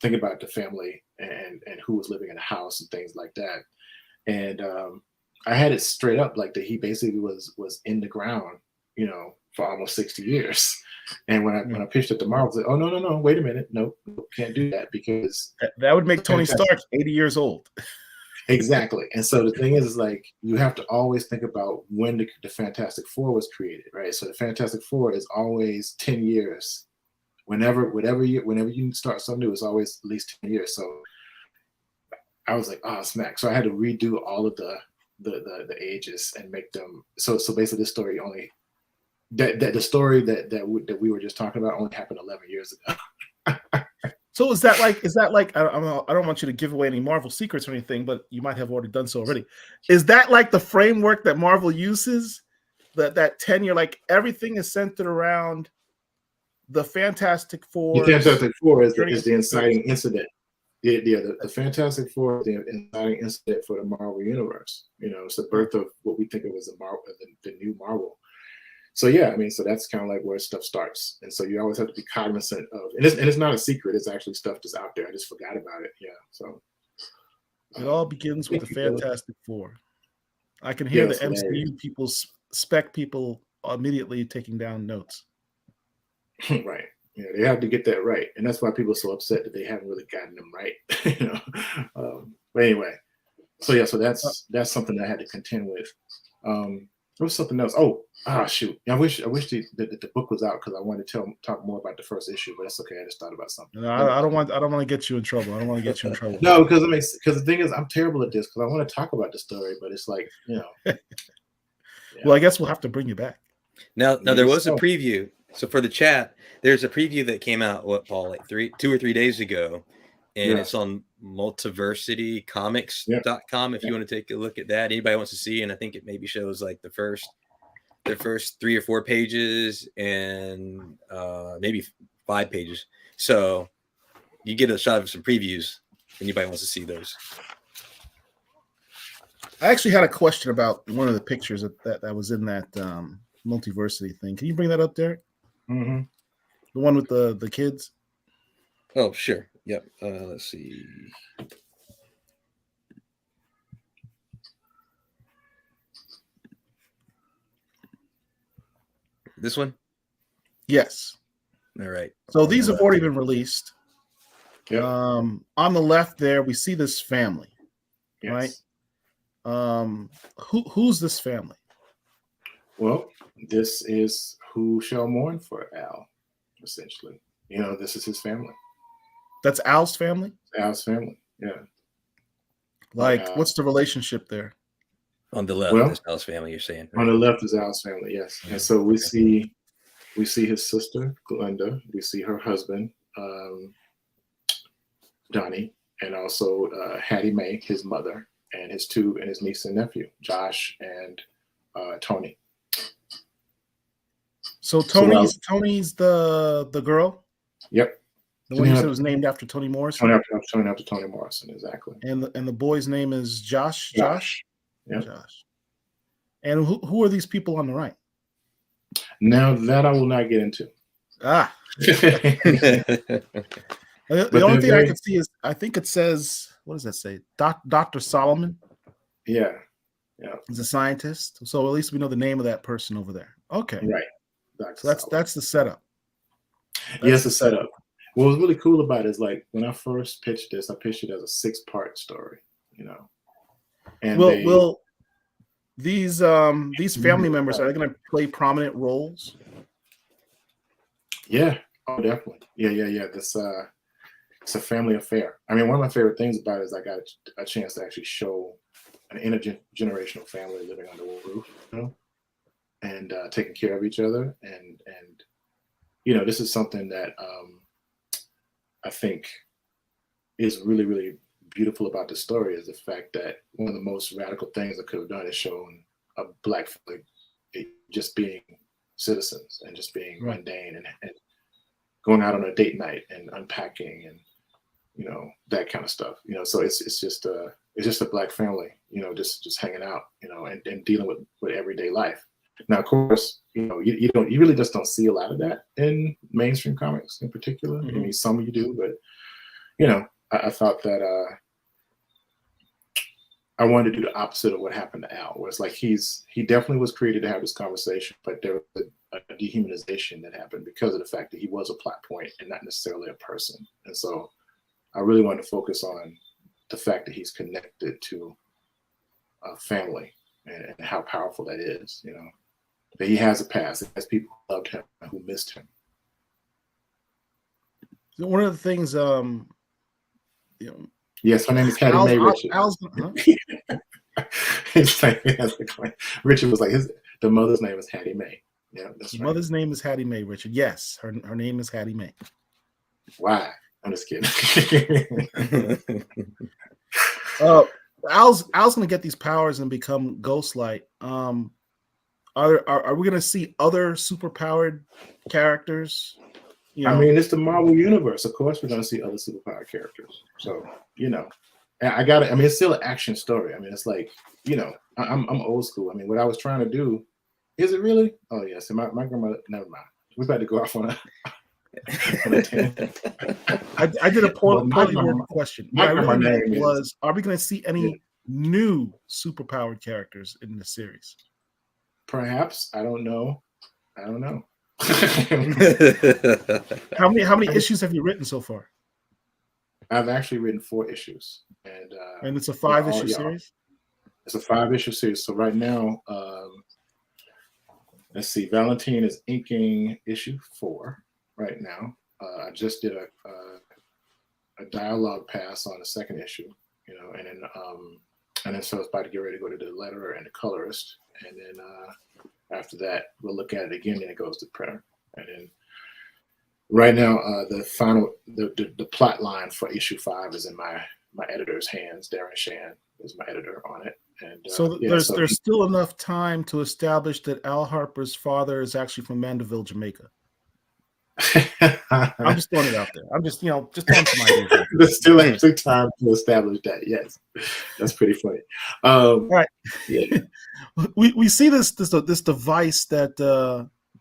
think about the family and who was living in the house and things like that. And I had it straight up like that he basically was in the ground, for almost 60 years. And when I pitched it to Marvel, I said, "Oh no, wait a minute, nope, can't do that because that would make Tony Stark 80 years old." Exactly. And so the thing is like you have to always think about when the Fantastic Four was created, right? So the Fantastic Four is always 10 years. Whenever you start something new, it's always at least 10 years. So I was like, oh smack. So I had to redo all of the ages and make them so basically this story only the story that we were just talking about only happened 11 years ago. So is that like I don't want you to give away any Marvel secrets or anything, but you might have already done so already. Is that like the framework that Marvel uses? That 10-year, like everything is centered around the Fantastic Four. The Fantastic Four is the inciting incident. The Fantastic Four is the inciting incident for the Marvel universe. It's the birth of what we think of as the new Marvel. So yeah, so that's kind of like where stuff starts, and so you always have to be cognizant of, and it's not a secret. It's actually stuff that's out there. I just forgot about it. Yeah, so it all begins with the Fantastic Four. I can hear the MCU people, spec people immediately taking down notes. Right. Yeah, they have to get that right, and that's why people are so upset that they haven't really gotten them right. But anyway, so that's something I had to contend with. There was something else. Shoot! I wish the book was out because I wanted to talk more about the first issue, but that's okay. I just thought about something. No, I don't want to get you in trouble. I don't want to get you in trouble. No, because the thing is, I'm terrible at this because I want to talk about the story, but it's like Yeah. Well, I guess we'll have to bring you back. Now there was a preview. So for the chat, there's a preview that came out, Paul, like 2 or 3 days ago, and it's on multiversitycomics.com if you want to take a look at that. Anybody wants to see, and I think it maybe shows like the first 3 or 4 pages and maybe 5 pages. So you get a shot of some previews. If anybody wants to see those. I actually had a question about one of the pictures that was in that multiversity thing. Can you bring that up, Derek? Mm-hmm. The one with the kids? Oh, sure. Yep. Let's see. This one? Yes. All right. So these have already been released. Yep. On the left there, we see this family, Yes. right? Who's this family? Well, this is who shall mourn for Al, essentially. You know, this is his family. That's Al's family? Al's family, yeah. Like, what's the relationship there? On the left, Well, that's Al's family, you're saying. On the left is Al's family, yes. And so we see his sister, Glenda. We see her husband, Donnie, and also Hattie Mae, his mother, and his niece and nephew, Josh and Tony. So Tony's the girl? Yep. The one you said was named after Toni Morrison? After Toni Morrison, exactly. And the boy's name is Josh? Josh. Yep. Josh. And who are these people on the right? Now that I will not get into. Ah. The only thing I can see is, I think it says, what does that say? Dr. Solomon? Yeah. He's a scientist. So at least we know the name of that person over there. Okay. Right. So that's the setup. Yes, the setup. What was really cool about it is, like, when I first pitched this, I pitched it as a 6-part story, you know. And will these family members, are they going to play prominent roles? Yeah. Oh, definitely. Yeah. This it's a family affair. I mean, one of my favorite things about it is I got a chance to actually show an intergenerational family living under one roof, you know, and taking care of each other. And you know, this is something that I think is really, really beautiful about the story, is the fact that one of the most radical things I could have done is shown a Black family just being citizens and just being mundane and going out on a date night and unpacking and, you know, that kind of stuff. You know, so it's just a Black family, you know, just hanging out, you know, and dealing with everyday life. Now, of course, you know, you really just don't see a lot of that in mainstream comics in particular. I mean, some you do, but, you know, I thought that I wanted to do the opposite of what happened to Al, where it's like he definitely was created to have this conversation, but there was a dehumanization that happened because of the fact that he was a plot point and not necessarily a person. And so I really wanted to focus on the fact that he's connected to a family and how powerful that is, you know. That he has a past, he has people who loved him, who missed him. One of the things, you know, yes, her name is Hattie Mae Richard. Richard was like the mother's name is Hattie Mae. Yeah, that's his right. mother's name is Hattie Mae Richard. Yes, her name is Hattie Mae. Why? I'm just kidding. Al's gonna get these powers and become Ghostlight. Are we gonna see other superpowered characters? You know? I mean, it's the Marvel universe. Of course, we're gonna see other superpowered characters. So, you know, I mean, it's still an action story. I mean, it's like, you know, I'm old school. I mean, what I was trying to do, is it really? Oh yes, my grandmother. Never mind. We're about to go off on a. I did a poorly worded question. My name was: are we going to see any new superpowered characters in the series? Perhaps. I don't know. How many issues have you written so far? I've actually written 4 issues, and it's a 5-issue series. It's a 5-issue series. So right now, let's see. Valentine is inking issue 4 right now. I just did a dialogue pass on the 2nd issue, you know, and then so it's about to get ready to go to the letterer and the colorist, and then after that we'll look at it again, and it goes to printer, and then right now the plot line for issue 5 is in my editor's hands. Darren Shan is my editor on it, and there's still enough time to establish that Al Harper's father is actually from Mandeville, Jamaica. I'm just throwing it out there. I'm just throwing some ideas. There's still actually time to establish that. Yes, that's pretty funny. All right. Yeah. We see this device that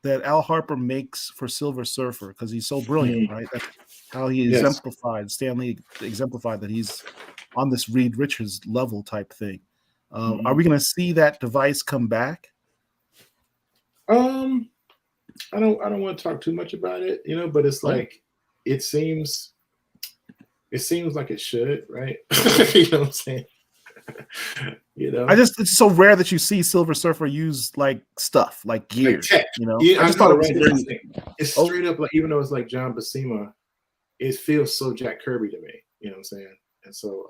Al Harper makes for Silver Surfer because he's so brilliant, right? That's how he exemplified. Stanley exemplified that he's on this Reed Richards level type thing. Are we going to see that device come back? I don't want to talk too much about it, you know, but it's like, it seems it seems like it should, right? You know what I'm saying? You know, it's so rare that you see Silver Surfer use like stuff like gear. like tech. You know, Yeah, I just know, thought it was right? very. It's straight up like, even though it's like John Buscema, it feels so Jack Kirby to me. You know what I'm saying? And so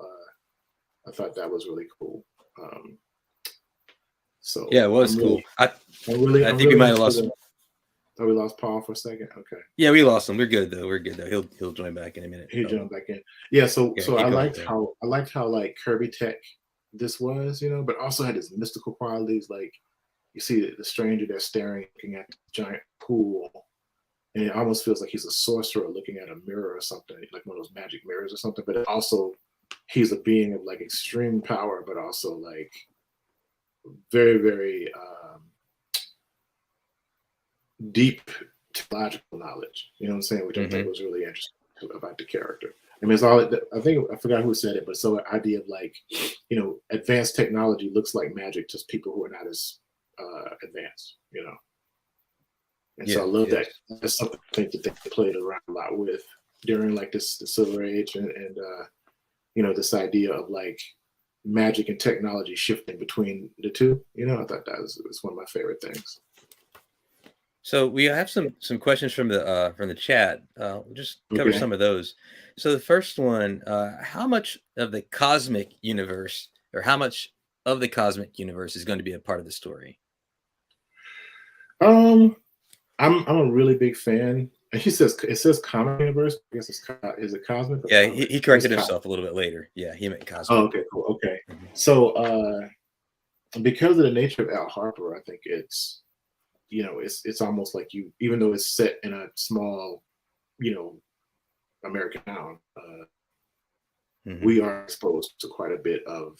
I thought that was really cool. So Yeah, it was cool. I think we might have lost him. Oh, we lost Paul for a second. Okay. Yeah, we lost him. We're good though. We're good though. He'll join back in a minute. He'll join back in. Yeah. So Yeah, I liked how like Kirby tech this was, you know, but also had its mystical qualities. Like you see the stranger there staring, looking at the giant pool, and it almost feels like he's a sorcerer looking at a mirror or something, like one of those magic mirrors or something. But also, he's a being of like extreme power, but also like very, very deep theological knowledge. You know what I'm saying? Which I think was really interesting about the character. I mean, it's all. I think I forgot who said it, but so the idea of like, you know, advanced technology looks like magic to people who are not as advanced. You know. And so I love that. That's something I think that they played around a lot with during like the Silver Age and you know, this idea of like magic and technology shifting between the two. You know, I thought that was one of my favorite things. So we have some questions from the chat. We'll just cover some of those. So the first one, how much of the cosmic universe is going to be a part of the story? I'm a really big fan. It says comic universe. I guess is it cosmic? Yeah, he corrected himself a little bit later. Yeah, he meant cosmic. Oh, okay, cool. Okay. So because of the nature of Al Harper, I think it's, you know, it's almost like you, even though it's set in a small, you know, American town, we are exposed to quite a bit of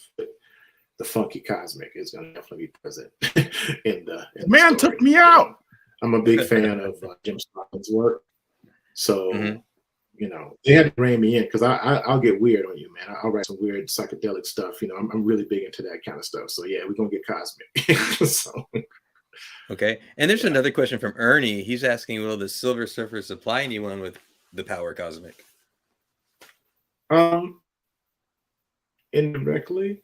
the funky cosmic is going to definitely be present in the Man story. took me out. I'm a big fan of Jim Stockin's work, so you know, they had to rein me in because I'll get weird on you, man. I'll write some weird psychedelic stuff. You know, I'm really big into that kind of stuff. So yeah, we're gonna get cosmic. So. Okay, and there's another question from Ernie. He's asking, will the Silver Surfer supply anyone with the power cosmic? Indirectly.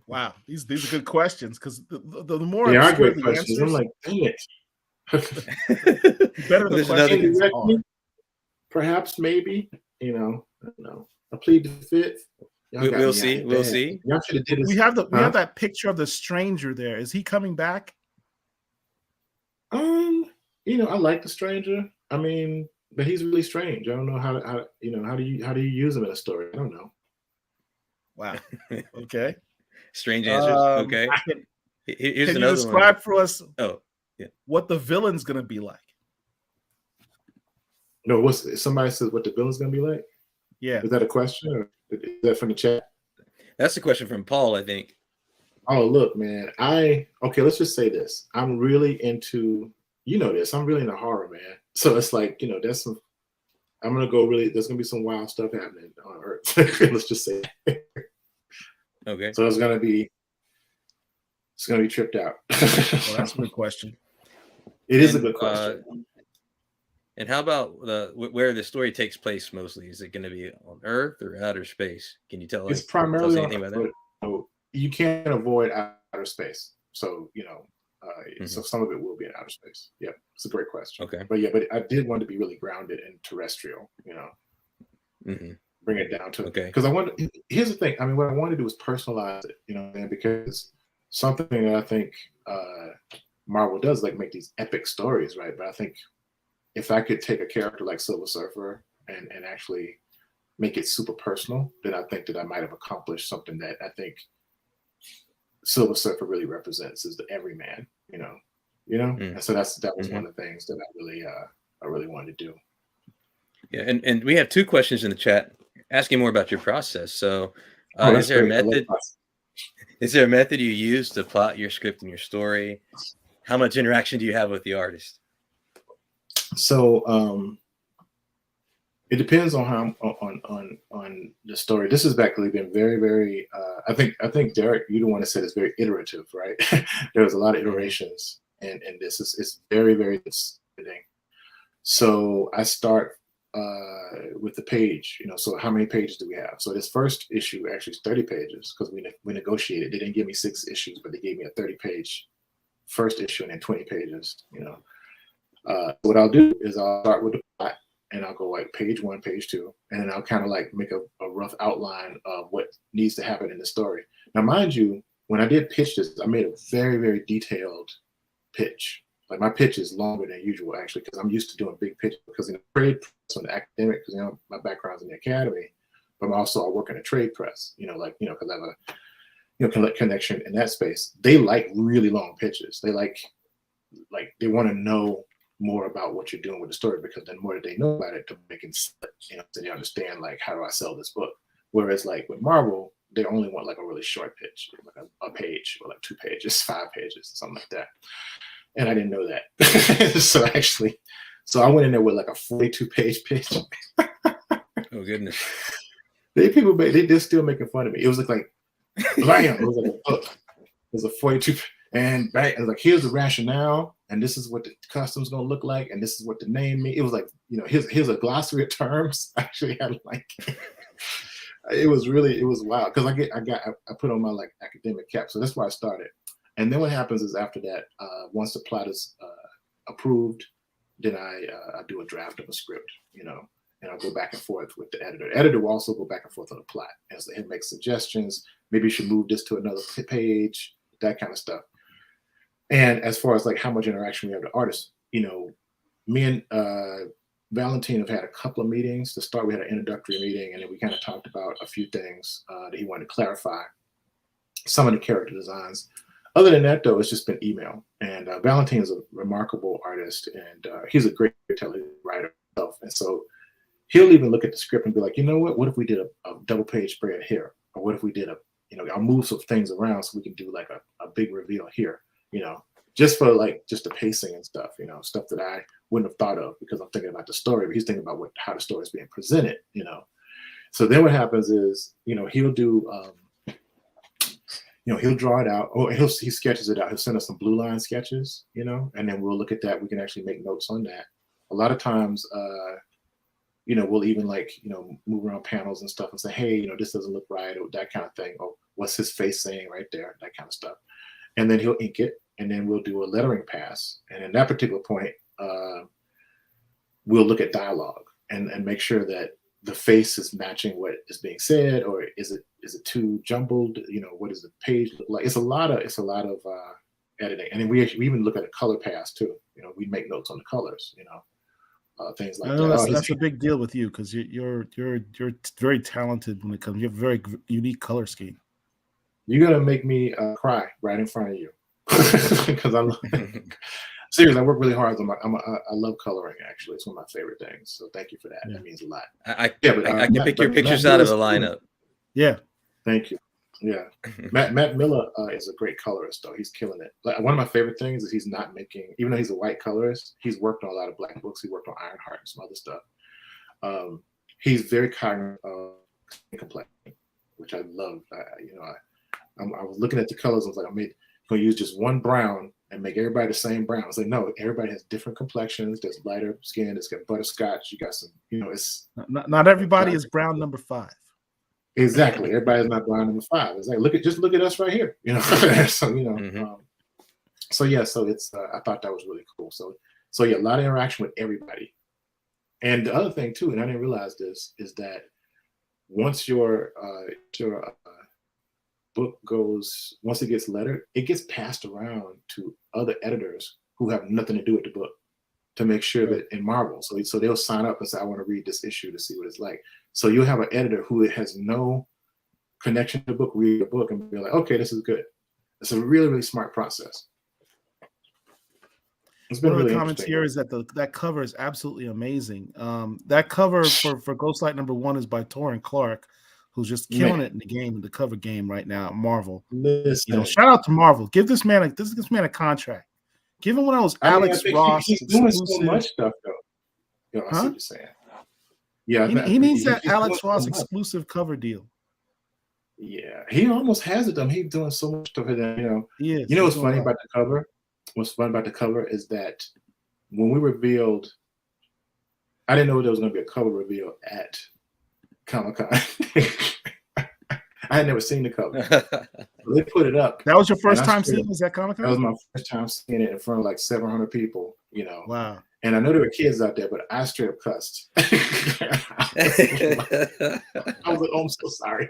Wow, these are good questions because the more they are obscure great the questions. answers, I'm like, dang it. better the questions are. Perhaps, maybe, you know, I don't know. I plead the fifth. We'll see. We'll see. Y'all should have did this. We have that picture of the stranger there. Is he coming back? You know, I like the stranger. I mean, but he's really strange. I don't know how do you use him in a story? I don't know. Wow. Okay. Strange answers. Okay. Here's can another you describe one. for us? Oh, yeah. What the villain's gonna be like? No, somebody says what the villain's gonna be like? Yeah. Is that a question or is that from the chat? That's a question from Paul, I think. Oh, look, man. Let's just say this. I'm really into, you know this, I'm really into horror, man. So it's like, you know, there's gonna be some wild stuff happening on Earth. Let's just say that. Okay. So it's gonna be tripped out. Well, that's a good question. It is a good question. And how about where the story takes place mostly? Is it going to be on Earth or outer space? Can you tell us? It's primarily anything about that? So you can't avoid outer space. So, you know, so some of it will be in outer space. Yeah, it's a great question. Okay. But I did want to be really grounded and terrestrial, you know, bring it down to, because here's the thing. I mean, what I wanted to do was personalize it, you know, because something that I think Marvel does, like, make these epic stories, right? But I think if I could take a character like Silver Surfer and actually make it super personal, then I think that I might have accomplished something that I think Silver Surfer really represents, is the everyman, you know. And so that was one of the things that I really wanted to do. Yeah, and we have two questions in the chat asking more about your process. So, is there a method? Is there a method you use to plot your script and your story? How much interaction do you have with the artist? So it depends on how on the story. This has actually been very, very. I think Derek, you the one that said it's very iterative, right? There was a lot of iterations, and this is very, very fascinating. So I start with the page, so how many pages do we have? So this first issue actually is 30 pages because we negotiated. They didn't give me 6 issues, but they gave me a 30-page first issue and then 20 pages. What I'll do is I'll start with the plot and I'll go like page 1, page 2, and then I'll kind of like make a rough outline of what needs to happen in the story. Now, mind you, when I did pitch this, I made a very, very detailed pitch. Like my pitch is longer than usual, actually, because I'm used to doing big pitches. Because in the trade press, on the academic, because my background's in the academy, but I work in a trade press. Because I have a connection in that space. They like really long pitches. They like they want to know more about what you're doing with the story, because the more that they know about it, the more they can, so they understand like, how do I sell this book? Whereas like with Marvel, they only want like a really short pitch, like a page or like 2 pages, 5 pages, something like that. And I didn't know that. So I went in there with like a 42-page pitch. Oh goodness. They're still making fun of me. It was like bam, it was like a book. It was a 42, and bang, it was like, here's the rationale, and this is what the costume's gonna look like, and this is what the name means. It was like, here's a glossary of terms. I actually had like it was wild, because I put on my like academic cap. So that's why I started. And then what happens is after that, once the plot is approved, then I do a draft of a script, and I'll go back and forth with the editor. The editor will also go back and forth on the plot, and so he'll make suggestions. Maybe you should move this to another page, that kind of stuff. And as far as like how much interaction we have with the artists, me and Valentine have had a couple of meetings. To start, we had an introductory meeting, and then we kind of talked about a few things that he wanted to clarify, some of the character designs. Other than that, though, it's just been email. And Valentine is a remarkable artist, and he's a great writer himself. And so he'll even look at the script and be like, you know what if we did a double-page spread here? Or what if we did I'll move some things around so we can do like a big reveal here, just for like just the pacing and stuff, stuff that I wouldn't have thought of because I'm thinking about the story, but he's thinking about how the story is being presented, So then what happens is, he'll do, he'll draw it out, or he sketches it out. He'll send us some blue line sketches, and then we'll look at that. We can actually make notes on that. A lot of times, we'll even like, move around panels and stuff and say, hey, this doesn't look right, or that kind of thing. Or what's his face saying right there, that kind of stuff. And then he'll ink it, and then we'll do a lettering pass. And at that particular point, we'll look at dialogue and make sure that the face is matching what is being said, or is it too jumbled? What does the page look like? It's a lot of editing, and then we even look at a color pass too. We make notes on the colors. Things like that. That's a big deal with you, because you're very talented when it comes. You have a very unique color scheme. You're gonna make me cry right in front of you, because I love. Seriously, I work really hard. I love coloring. Actually, it's one of my favorite things. So thank you for that. Yeah. That means a lot. I can pick your pictures out of the lineup. Yeah. Thank you. Yeah. Matt Miller is a great colorist, though. He's killing it. Like, one of my favorite things is he's not making, even though he's a white colorist, he's worked on a lot of Black books. He worked on Ironheart and some other stuff. He's very cognizant of complexion, which I love. I was looking at the colors. I was like, I'm going to use just one brown and make everybody the same brown. It's like, no, everybody has different complexions. There's lighter skin. There's got butterscotch. You got some, it's not everybody is brown number 5. Exactly. Everybody's not brown number 5. It's like, just look at us right here. So so yeah. So it's I thought that was really cool. So yeah, a lot of interaction with everybody. And the other thing too, and I didn't realize this, is that once your book once it gets lettered, it gets passed around to other editors who have nothing to do with the book, to make sure that in Marvel. So they'll sign up and say, I want to read this issue to see what it's like. So you'll have an editor who has no connection to the book, read the book and be like, okay, this is good. It's a really, really smart process. It's been One of really the comments here is that that cover is absolutely amazing. That cover for Ghostlight #1 is by Torrin Clark, who's just killing it in the game, in the cover game right now at Marvel. Listen. Shout out to Marvel. Give this man a contract. Give him one of those Alex Ross he's doing so much stuff though. I see what you're saying. Yeah, he needs that Alex Ross exclusive cover deal. Yeah, he almost has it. He's doing so much stuff that He is. What's funny about the cover? What's fun about the cover is that when we revealed, I didn't know there was going to be a cover reveal at Comic-Con. I had never seen the cover. They put it up. That was your first time seeing this at Comic-Con? That was my first time seeing it in front of like 700 people, you know. Wow. And I know there were kids out there, but I straight up cussed. I was like, oh, I'm so sorry.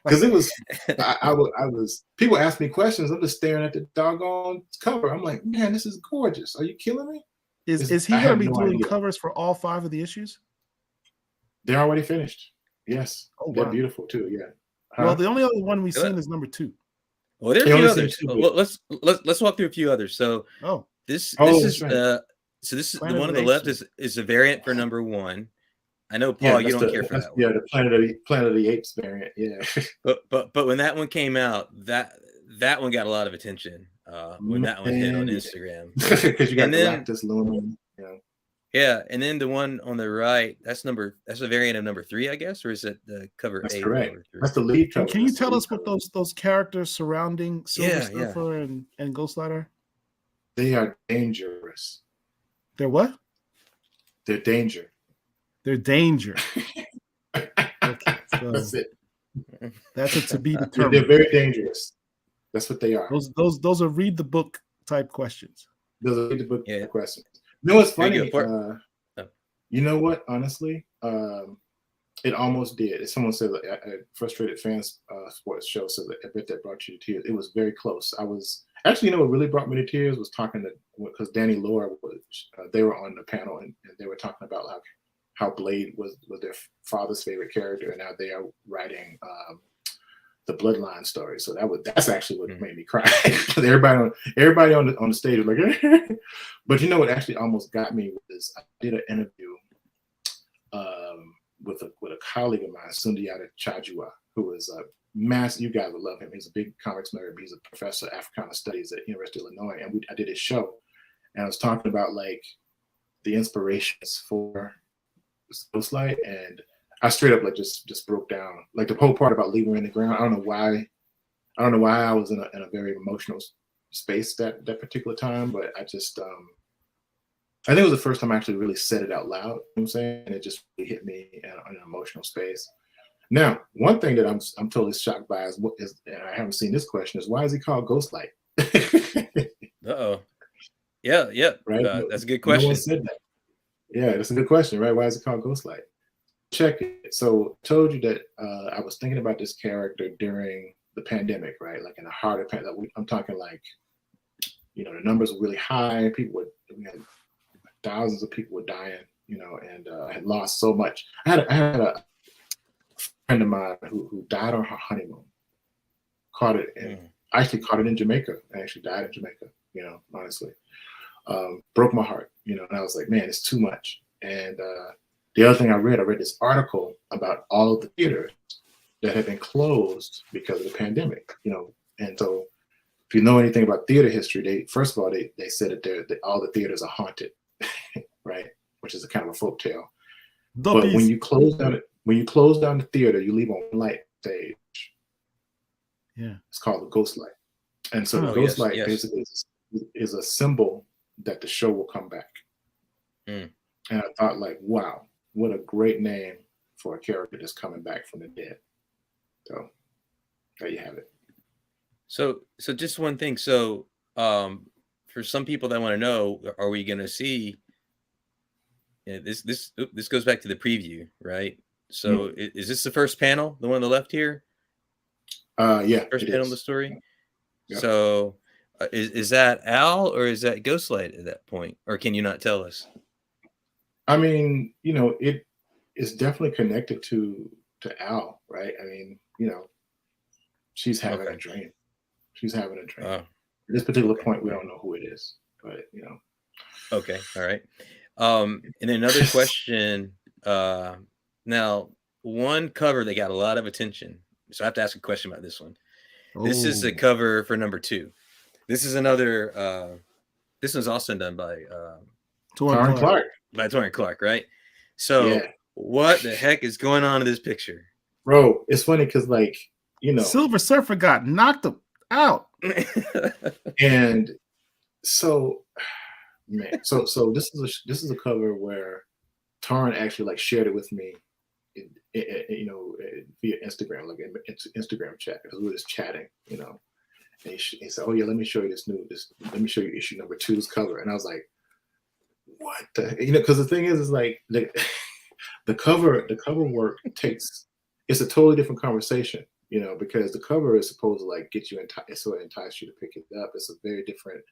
Because it was, I was, people ask me questions. I'm just staring at the doggone cover. I'm like, man, this is gorgeous. Are you killing me? Is he going to be doing covers for all 5 of the issues? They're already finished. Yes. Oh, they're wow. beautiful too. Yeah. Well, the only other one we've seen is number 2. Well, there's a few others. Well, let's walk through a few others. So this is right. So this is the one on the left is a variant for number 1. I know, Paul, you don't care for that one. Yeah, the Planet of the Apes variant. Yeah. But when that one came out, that one got a lot of attention when that one hit on Instagram. Because you got Galactus looming. Yeah, and then the one on the right, that's a variant of number 3, I guess, or is it the cover? That's A? Correct. That's the lead cover. Can you tell us what those characters surrounding Silver Surfer and Ghost Rider? They are dangerous. They're what? They're danger. They're danger. Okay, so that's it. That's it to be determined. They're very dangerous. That's what they are. Those are read the book type questions. Those are read the book type questions. You know what's funny? You know what? Honestly, it almost did. Someone said a frustrated fans sports show said that I bet that brought you to tears. It was very close. I was actually, you know, what really brought me to tears was talking to because Danny Laura was. They were on the panel and they were talking about how Blade was their father's favorite character, and now they are writing the Bloodline story. So that's actually what made me cry. everybody on the stage was like, but you know what actually almost got me was I did an interview with a colleague of mine, Sundiata Chajua, who is a massive. You guys would love him. He's a big comics nerd. He's a professor of Africana Studies at University of Illinois, and I did his show, and I was talking about like the inspirations for Ghostlight, and I straight up like just broke down. Like the whole part about leaving her in the ground. I don't know why I was in a very emotional space that particular time, but I just I think it was the first time I actually really said it out loud. You know what I'm saying? And it just really hit me in an emotional space. Now, one thing that I'm totally shocked by is and I haven't seen this question, is why is he called Ghostlight? Uh-oh. Yeah. Right? That's a good question. No one said that. Yeah, that's a good question, right? Why is it called Ghostlight? Check it. So I told you that I was thinking about this character during the pandemic, right? Like in a harder pandemic. I'm talking like, you know, the numbers were really high. We had thousands of people were dying, you know, and I had lost so much. I had a friend of mine who died on her honeymoon. Caught it in Jamaica. I actually died in Jamaica, you know, honestly. Broke my heart, you know, and I was like, man, it's too much. And the other thing I read this article about all of the theaters that had been closed because of the pandemic, you know. And so if you know anything about theater history, they said that all the theaters are haunted, right? Which is a kind of a folk tale. But when you close down the theater, you leave on one light stage. Yeah. It's called the ghost light. And so the ghost light basically is a symbol that the show will come back. And I thought, like, wow, what a great name for a character that's coming back from the dead. So there you have it. So just one thing. So for some people that want to know, are we going to see this goes back to the preview, right? So is this the first panel, the one on the left here? Yeah. First panel of the story. Yep. So is that Al or is that Ghostlight at that point? Or can you not tell us? I mean, you know, it is definitely connected to Al, right? I mean, you know, she's having a dream. She's having a dream. At this particular point, we don't know who it is, but you know. Okay. All right. And then another question. Now, one cover that got a lot of attention. So I have to ask a question about this one. This is the cover for number 2. This is another. This one's also done by Torrin Clark. By Torrin Clark, right? So what the heck is going on in this picture? Bro, it's funny because, like, you know, Silver Surfer got knocked out. And so Man, so this is a cover where Tarn actually like shared it with me, via Instagram, like in Instagram chat, because we were just chatting, And he said, "Oh yeah, let me show you let me show you issue number 2's cover." And I was like, "What the?" Because the thing is like the cover work it's a totally different conversation, because the cover is supposed to like get you it's sort of entice you to pick it up. It's a very different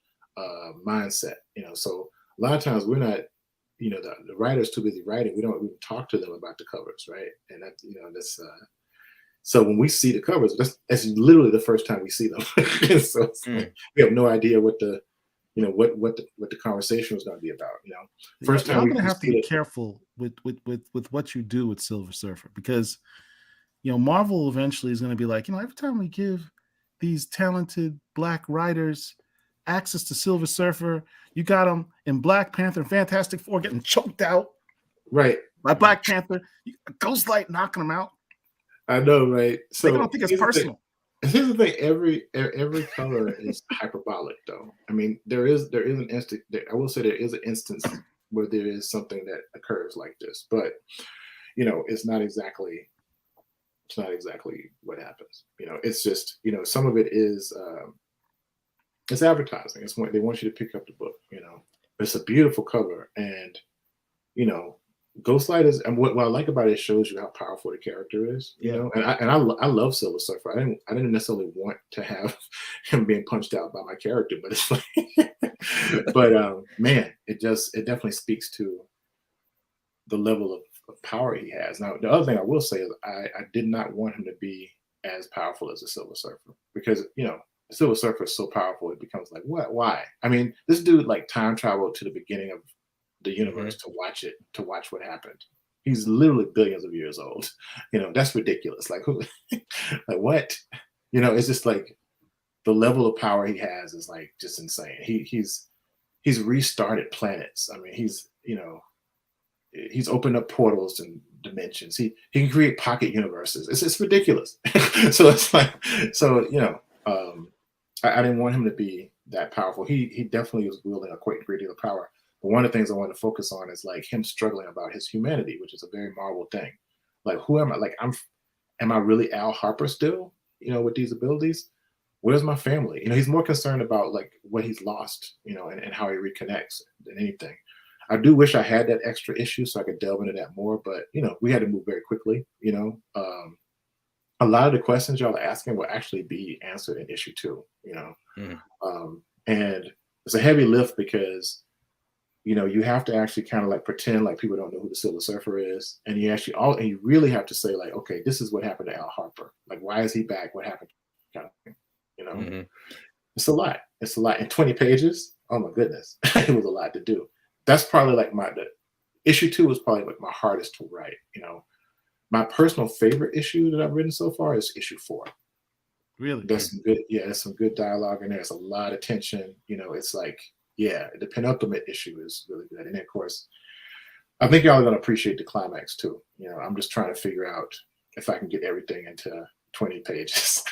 mindset, So a lot of times we're not, the writer's too busy writing. We don't even talk to them about the covers, right? And that, that's so when we see the covers, that's literally the first time we see them. So it's like, we have no idea what the what the conversation was going to be about. First time I'm we going to have to see be it. careful with what you do with Silver Surfer, because Marvel eventually is going to be like, every time we give these talented Black writers access to Silver Surfer, you got them in Black Panther and Fantastic Four getting choked out Right by Black Panther, Ghostlight knocking them out. I know, right? So They don't think it's personal. Here's the thing: every color is hyperbolic, though. I mean, there is an instant. I will say there is an instance where there is something that occurs like this, but it's not exactly what happens. It's just some of it is it's advertising. It's when they want you to pick up the book. It's a beautiful cover, and Ghostlight is, and what I like about it shows you how powerful the character is, And I love Silver Surfer. I didn't necessarily want to have him being punched out by my character, but it's like, man, it definitely speaks to the level of power he has. Now, the other thing I will say is I did not want him to be as powerful as the Silver Surfer, because the Silver Surfer is so powerful it becomes like, what? Why? I mean, this dude like time traveled to the beginning of the universe to watch what happened. He's literally billions of years old. That's ridiculous. Like who? Like what? It's just like the level of power he has is like just insane. He's restarted planets. I mean, he's opened up portals and dimensions. He can create pocket universes. It's ridiculous. So it's like, I didn't want him to be that powerful. He definitely was wielding a quite great deal of power. But one of the things I want to focus on is like him struggling about his humanity, which is a very Marvel thing. Like, who am I? Like, am I really Al Harper still? With these abilities, where's my family? He's more concerned about like what he's lost, and how he reconnects than anything. I do wish I had that extra issue so I could delve into that more, but we had to move very quickly. A lot of the questions y'all are asking will actually be answered in issue 2. And it's a heavy lift because you have to actually kind of like pretend like people don't know who the Silver Surfer is, and you really have to say like, okay, this is what happened to Al Harper. Like, why is he back? What happened? Kind of thing. It's a lot. It's a lot in 20 pages. Oh my goodness, it was a lot to do. That's probably like the issue 2 was probably like my hardest to write. My personal favorite issue that I've written so far is issue 4. Really? There's some good dialogue in there. There's a lot of tension. It's like, the penultimate issue is really good. And of course, I think y'all are going to appreciate the climax too. I'm just trying to figure out if I can get everything into 20 pages.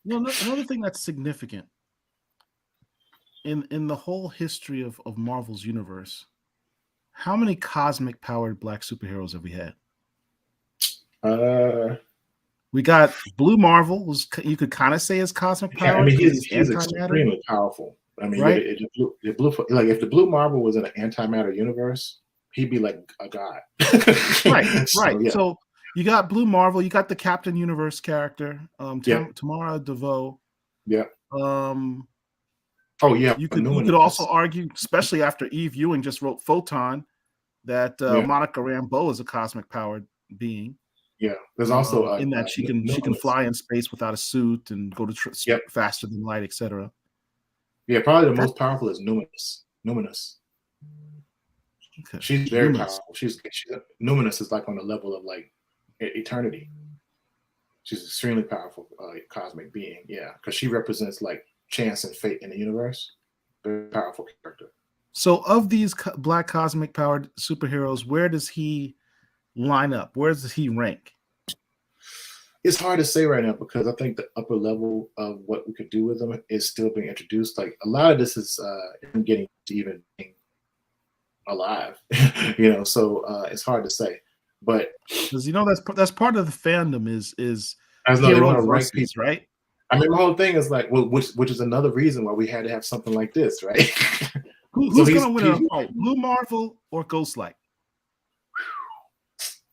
Another thing that's significant in the whole history of Marvel's universe, how many cosmic powered Black superheroes have we had? We got Blue Marvel, you could kind of say is cosmic powered. I mean, he's extremely powerful. I mean, right? Like if the Blue Marvel was in an antimatter universe, he'd be like a god. Right. So, So you got Blue Marvel, you got the Captain Universe character, Tamara DeVoe. Yeah. You could also argue, especially after Eve Ewing just wrote Photon, that Monica Rambeau is a cosmic powered being. Yeah, there's also in that she can fly in space without a suit and go to faster than light, etc. Yeah, probably the most powerful is Numinous. Okay. She's very powerful. She's Numinous is like on the level of like eternity. She's an extremely powerful cosmic being. Yeah, because she represents like chance and fate in the universe. Very powerful character. So, of these Black cosmic powered superheroes, where does he line up? Where does he rank? It's hard to say right now because I think the upper level of what we could do with them is still being introduced. Like a lot of this is him getting to even being alive, so it's hard to say. But Because that's part of the fandom is as though they want hero to rank versus, people, right? I mean, the whole thing is like, well, which is another reason why we had to have something like this, right? Who's going to win in a fight, Blue Marvel or Ghostlight?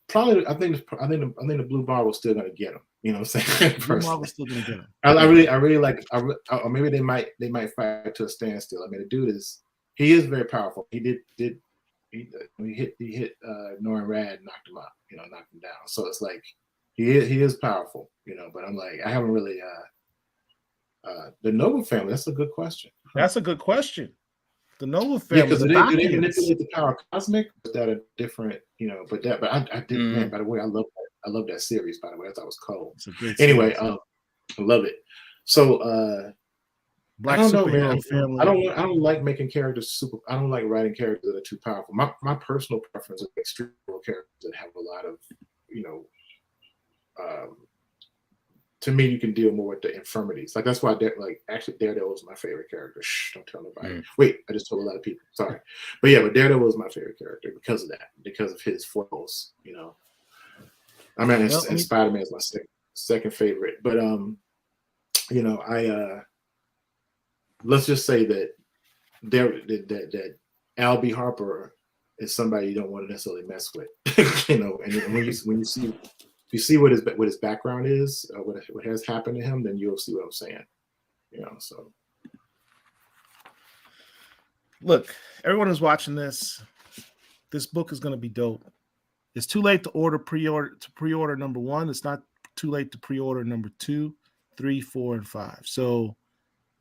Probably, I think the Blue Marvel's still going to get him. You know what I'm saying? Blue Marvel's still going to get him. I really like. Or maybe they might fight to a standstill. I mean, the dude he is very powerful. He hit Norrin Rad, knocked him out. Knocked him down. So it's like he is powerful. But I'm like, I haven't really. The Nova family. That's a good question. That's a good question. The Nova family. Because do they manipulate the power cosmic? Is that a different? But I did. Man, by the way, I love that series. By the way, I thought it was cold. Anyway, I love it. So Black I don't know, man. family. I don't like making characters super. I don't like writing characters that are too powerful. My personal preference is extreme characters that have a lot of, to me, you can deal more with the infirmities. Like that's why, actually, Daredevil was my favorite character. Shh, don't tell nobody. Wait, I just told a lot of people. Sorry, but Daredevil was my favorite character because of that, because of his foibles. I mean, and Spider-Man is my second favorite. But let's just say that that Albie Harper is somebody you don't want to necessarily mess with. And when you see what his background is, what has happened to him, then you'll see what I'm saying. So look, everyone who's watching this book is going to be dope. It's too late to pre-order number 1. It's not too late to pre-order number 2, 3, 4, and 5. So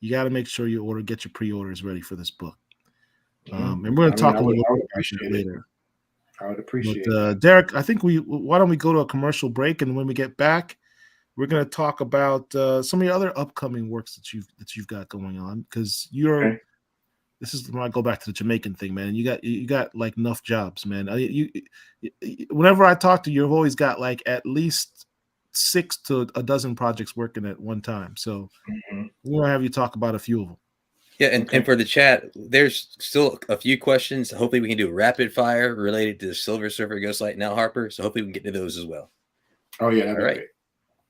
you got to make sure you get your pre-orders ready for this book. And we're going to talk a little bit about it later. I would appreciate it. Derek, I think why don't we go to a commercial break, and when we get back, we're going to talk about some of the other upcoming works that you've got going on, because you're. Okay. This is when I go back to the Jamaican thing, man. You got like enough jobs, man. Whenever I talk to you, you've always got like at least 6 to a dozen projects working at one time. So we're gonna have you talk about a few of them. Yeah, and for the chat, there's still a few questions. Hopefully we can do a rapid fire related to the Silver Surfer, Ghostlight, and Al Harper. So hopefully we can get to those as well. Oh yeah, all right.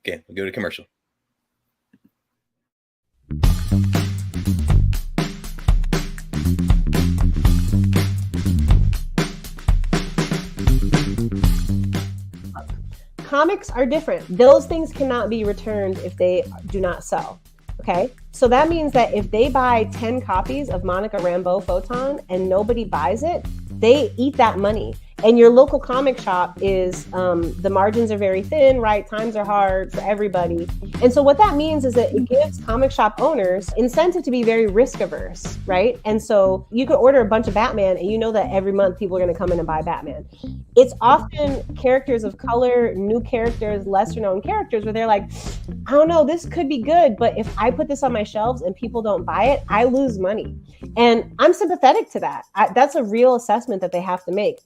Okay, we'll go to commercial. Comics are different. Those things cannot be returned if they do not sell. Okay, so that means that if they buy 10 copies of Monica Rambeau Photon and nobody buys it, they eat that money. And your local comic shop is, the margins are very thin, right? Times are hard for everybody. And so what that means is that it gives comic shop owners incentive to be very risk averse, right? And so you could order a bunch of Batman and you know that every month people are going to come in and buy Batman. It's often characters of color, new characters, lesser known characters where they're like, I don't know, this could be good, but if I put this on my shelves and people don't buy it, I lose money. And I'm sympathetic to that. That's a real assessment that they have to make.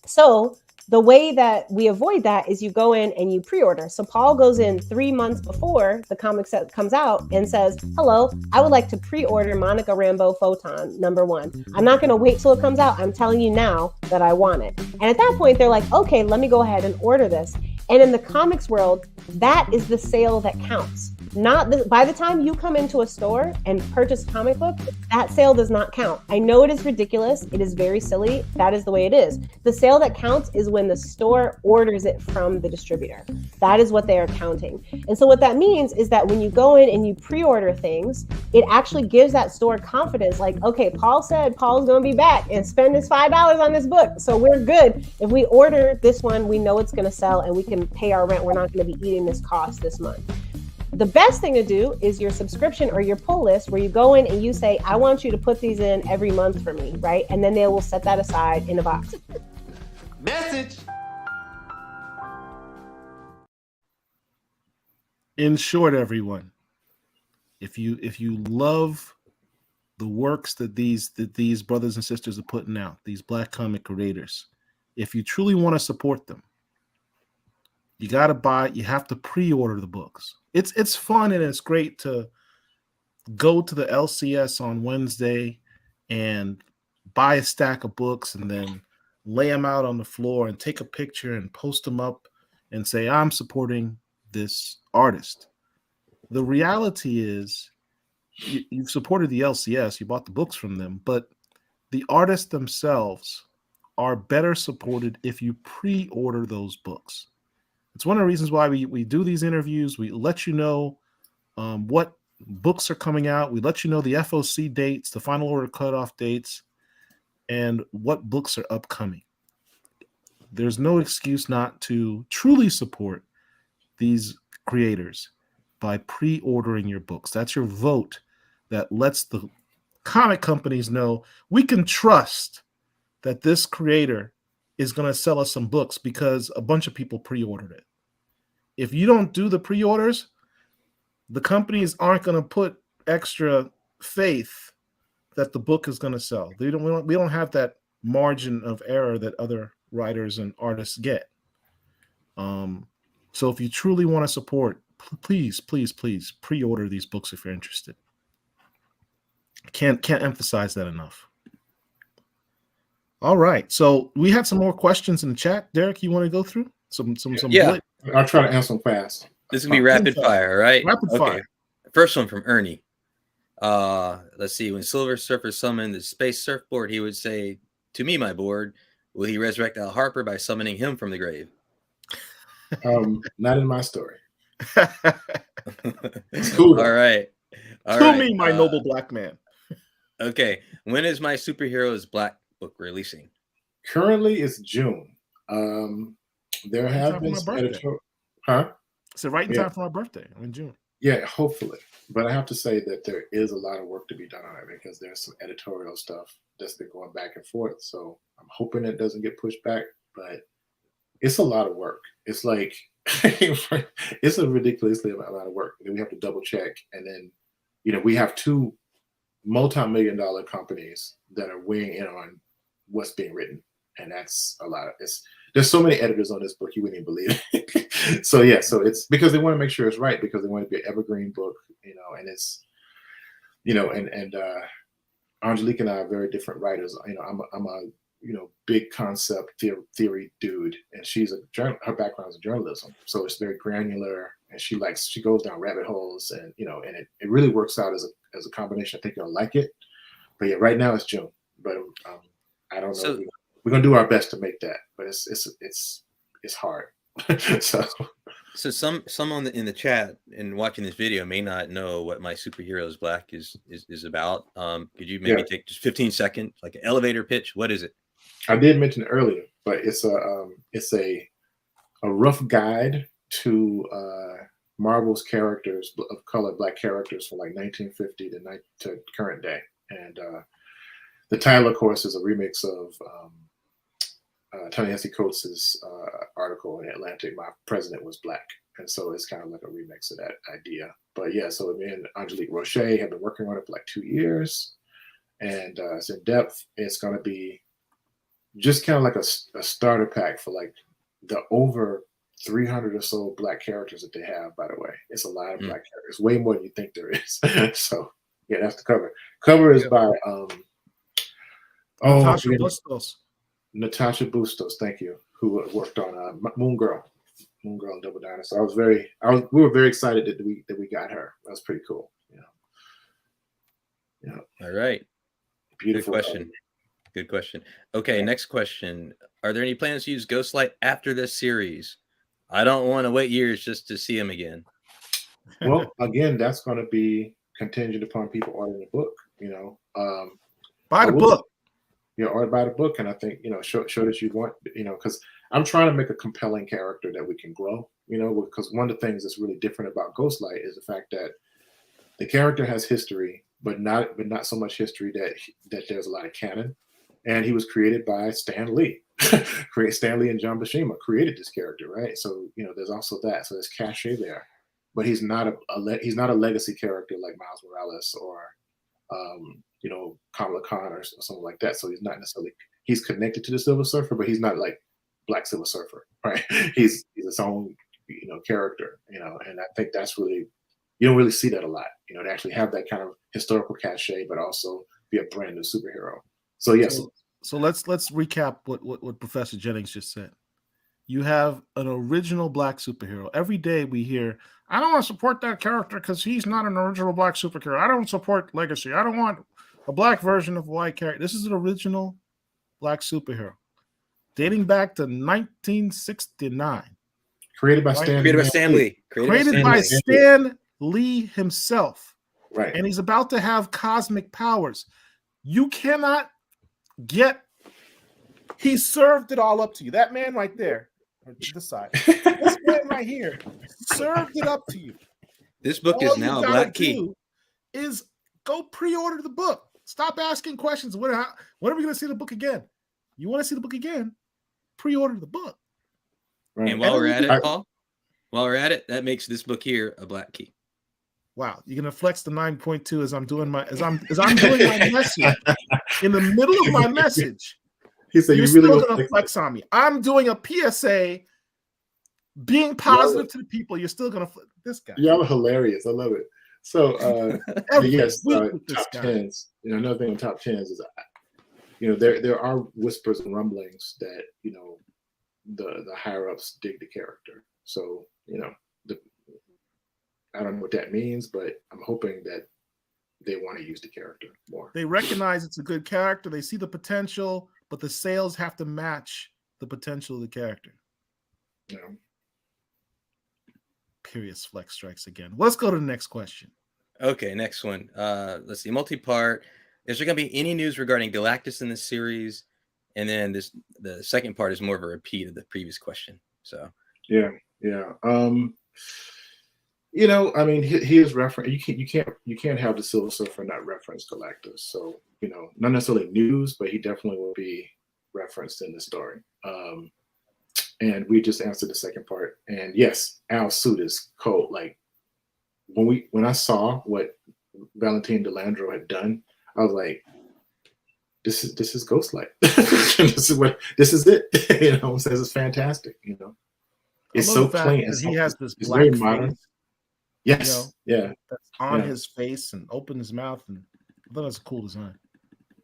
So the way that we avoid that is you go in and you pre-order. So Paul goes in 3 months before the comic set comes out and says, hello, I would like to pre-order Monica Rambeau Photon #1. I'm not going to wait till it comes out. I'm telling you now that I want it. And at that point, they're like, okay, let me go ahead and order this. And in the comics world, that is the sale that counts. By the time you come into a store and purchase a comic book, that sale does not count. I know it is ridiculous. It is very silly. That is the way it is. The sale that counts is when the store orders it from the distributor. That is what they are counting. And so what that means is that when you go in and you pre-order things, it actually gives that store confidence. Like, okay, Paul said Paul's going to be back and spend his $5 on this book. So we're good. If we order this one, we know it's going to sell and we can pay our rent. We're not going to be eating this cost this month. The best thing to do is your subscription or your pull list where you go in and you say, I want you to put these in every month for me, right? And then they will set that aside in a box. Message. In short, everyone, if you love the works that these brothers and sisters are putting out, these Black comic creators, if you truly want to support them, You got to buy. You have to pre-order the books. It's fun and it's great to go to the LCS on Wednesday and buy a stack of books and then lay them out on the floor and take a picture and post them up and say, I'm supporting this artist. The reality is you've supported the LCS, you bought the books from them, but the artists themselves are better supported if you pre-order those books. It's one of the reasons why we do these interviews. We let you know what books are coming out. We let you know the FOC dates, the final order cutoff dates, and what books are upcoming. There's no excuse not to truly support these creators by pre-ordering your books. That's your vote that lets the comic companies know we can trust that this creator is going to sell us some books because a bunch of people pre-ordered it. If you don't do the pre-orders, the companies aren't going to put extra faith that the book is going to sell. We don't have that margin of error that other writers and artists get. So if you truly want to support, please pre-order these books if you're interested. Can't emphasize that enough. All right, so we had some more questions in the chat. Derek, you want to go through some? Yeah, I'll try to answer them fast. this is gonna be rapid fire, right? Rapid fire. First one from Ernie. Let's see. When Silver Surfer summoned the space surfboard, he would say, "To me, my board, will he resurrect Al Harper by summoning him from the grave?" Not in my story. It's cool. All right. To me, my noble black man. Okay. When is My Superheroes Black book releasing? Currently, it's June. There have been some editorial. Huh? So right in time for my birthday. I'm in June. Yeah, hopefully. But I have to say that there is a lot of work to be done on it because there's some editorial stuff that's been going back and forth. So I'm hoping it doesn't get pushed back, but it's a lot of work. It's like, it's a ridiculously amount of work. And then we have to double check. And then, we have two multi-million-dollar companies that are weighing in on what's being written. And that's a lot. There's so many editors on this book, you wouldn't even believe it. So it's because they want to make sure it's right, because they want it to be an evergreen book, and it's, and Angelique and I are very different writers. I'm a big concept theory dude, and her background is in journalism, so it's very granular, and she goes down rabbit holes, and and it really works out as a combination. I think you'll like it, but yeah, right now it's June, but I don't know. So, we're gonna do our best to make that, but it's hard. So some in the chat and watching this video may not know what My Superheroes Black is about. Could you maybe take just 15 seconds, like an elevator pitch? What is it? I did mention it earlier, but it's a rough guide to Marvel's characters of color, Black characters from like 1950 to current day. And the title, of course, is a remix of Ta-Nehisi Coates' article in Atlantic, "My President Was Black." And so it's kind of like a remix of that idea. But yeah, so me and Angelique Roche have been working on it for like 2 years. And it's in depth. It's going to be just kind of like a starter pack for like the over 300 or so Black characters that they have, by the way. It's a lot of Black characters, way more than you think there is. So yeah, that's the cover. Cover is by Natasha Bustos, thank you, who worked on Moon Girl and Double Dinosaur. We were very excited that we got her. That was pretty cool. All right. Beautiful question. Good question. Okay, next question. Are there any plans to use Ghostlight after this series? I don't want to wait years just to see him again. Well, again, that's going to be contingent upon people ordering the book. Buy the book. Or buy the book, and I think show that you want, because I'm trying to make a compelling character that we can grow. Because one of the things that's really different about Ghostlight is the fact that the character has history, but not so much history that there's a lot of canon. And he was created by Stan Lee. Stan Lee and John Buscema created this character, right? So there's also that. So there's cachet there, but he's not a legacy character like Miles Morales or Kamala Khan or something like that. So he's not necessarily, he's connected to the Silver Surfer, but he's not like Black Silver Surfer, right? He's his own character, and I think that's really, you don't really see that a lot, to actually have that kind of historical cachet, but also be a brand new superhero. So yes. So let's recap what Professor Jennings just said. You have an original Black superhero. Every day we hear, I don't want to support that character because he's not an original Black superhero. I don't support Legacy. I don't want a Black version of a white character. This is an original Black superhero dating back to 1969. Created by Stan Lee. Created by Stan Lee himself. Right. And he's about to have cosmic powers. You cannot he served it all up to you. That man right there, to the side. This man right here served it up to you. This book is now a Black Key. Is go pre-order the book. Stop asking questions. When are we going to see the book again? You want to see the book again? Pre-order the book. Right. And while we're at it, Paul, that makes this book here a Black Key. Wow, you're gonna flex the 9.2 as I'm doing my message. In the middle of my message, he said, you're really still gonna flex on me. I'm doing a PSA, being positive to the people. You're still gonna flex this guy. Y'all are hilarious. I love it. So yes, top tens. Another thing on top tens is, there are whispers and rumblings that the higher ups dig the character. So I don't know what that means, but I'm hoping that they want to use the character more. They recognize it's a good character. They see the potential, but the sales have to match the potential of the character. Yeah. Curious flex strikes again. Let's go to the next question. Okay, next one. Let's see. Multi-part. Is there going to be any news regarding Galactus in this series? And then the second part is more of a repeat of the previous question. So yeah. I mean, he is referenced. You can't have the Silver Surfer not reference Galactus. So not necessarily news, but he definitely will be referenced in the story. And we just answered the second part. And yes, Al's suit is cold. Like when I saw what Valentine DeLandro had done, I was like, this is Ghostlight. this is it. It says it's fantastic. It's so clean. He has this black face. Modern. Yes. Yeah. That's on his face and open his mouth, and I thought that's a cool design.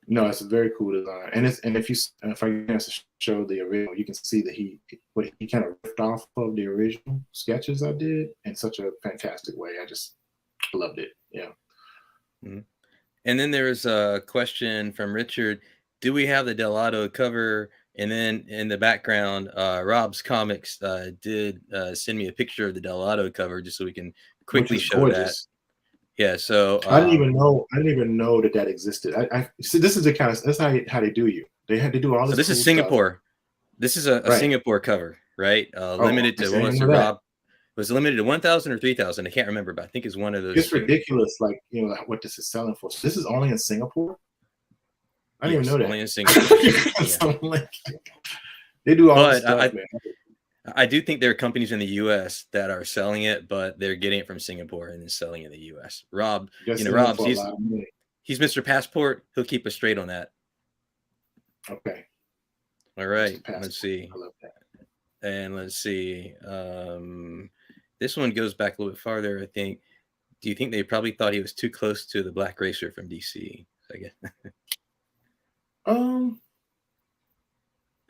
No, it's a very cool design, and if I can show the original, you can see that he kind of ripped off of the original sketches I did in such a fantastic way. I just loved it. Yeah. Mm-hmm. And then there's a question from Richard: do we have the Delgado cover? And then in the background, Rob's Comics did send me a picture of the Delgado cover just so we can quickly show gorgeous. That. Yeah, so I didn't even know that existed. I see. This is that's how they do you. They had to do all this. So this is Singapore. Stuff. This is a Singapore cover, right? Limited to what was it, Rob? Was it limited to 1,000 or 3,000? I can't remember, but I think it's one of those. It's ridiculous, like what this is selling for. So this is only in Singapore. I didn't even know that. Only in Singapore. They do all this stuff, man. I do think there are companies in the U.S. that are selling it, but they're getting it from Singapore and then selling it in the U.S. Rob, Rob, he's Mr. Passport. He'll keep us straight on that. Okay. All right. Let's see. I love that. And let's see. This one goes back a little bit farther, I think. Do you think they probably thought he was too close to the Black Racer from DC? I guess. You're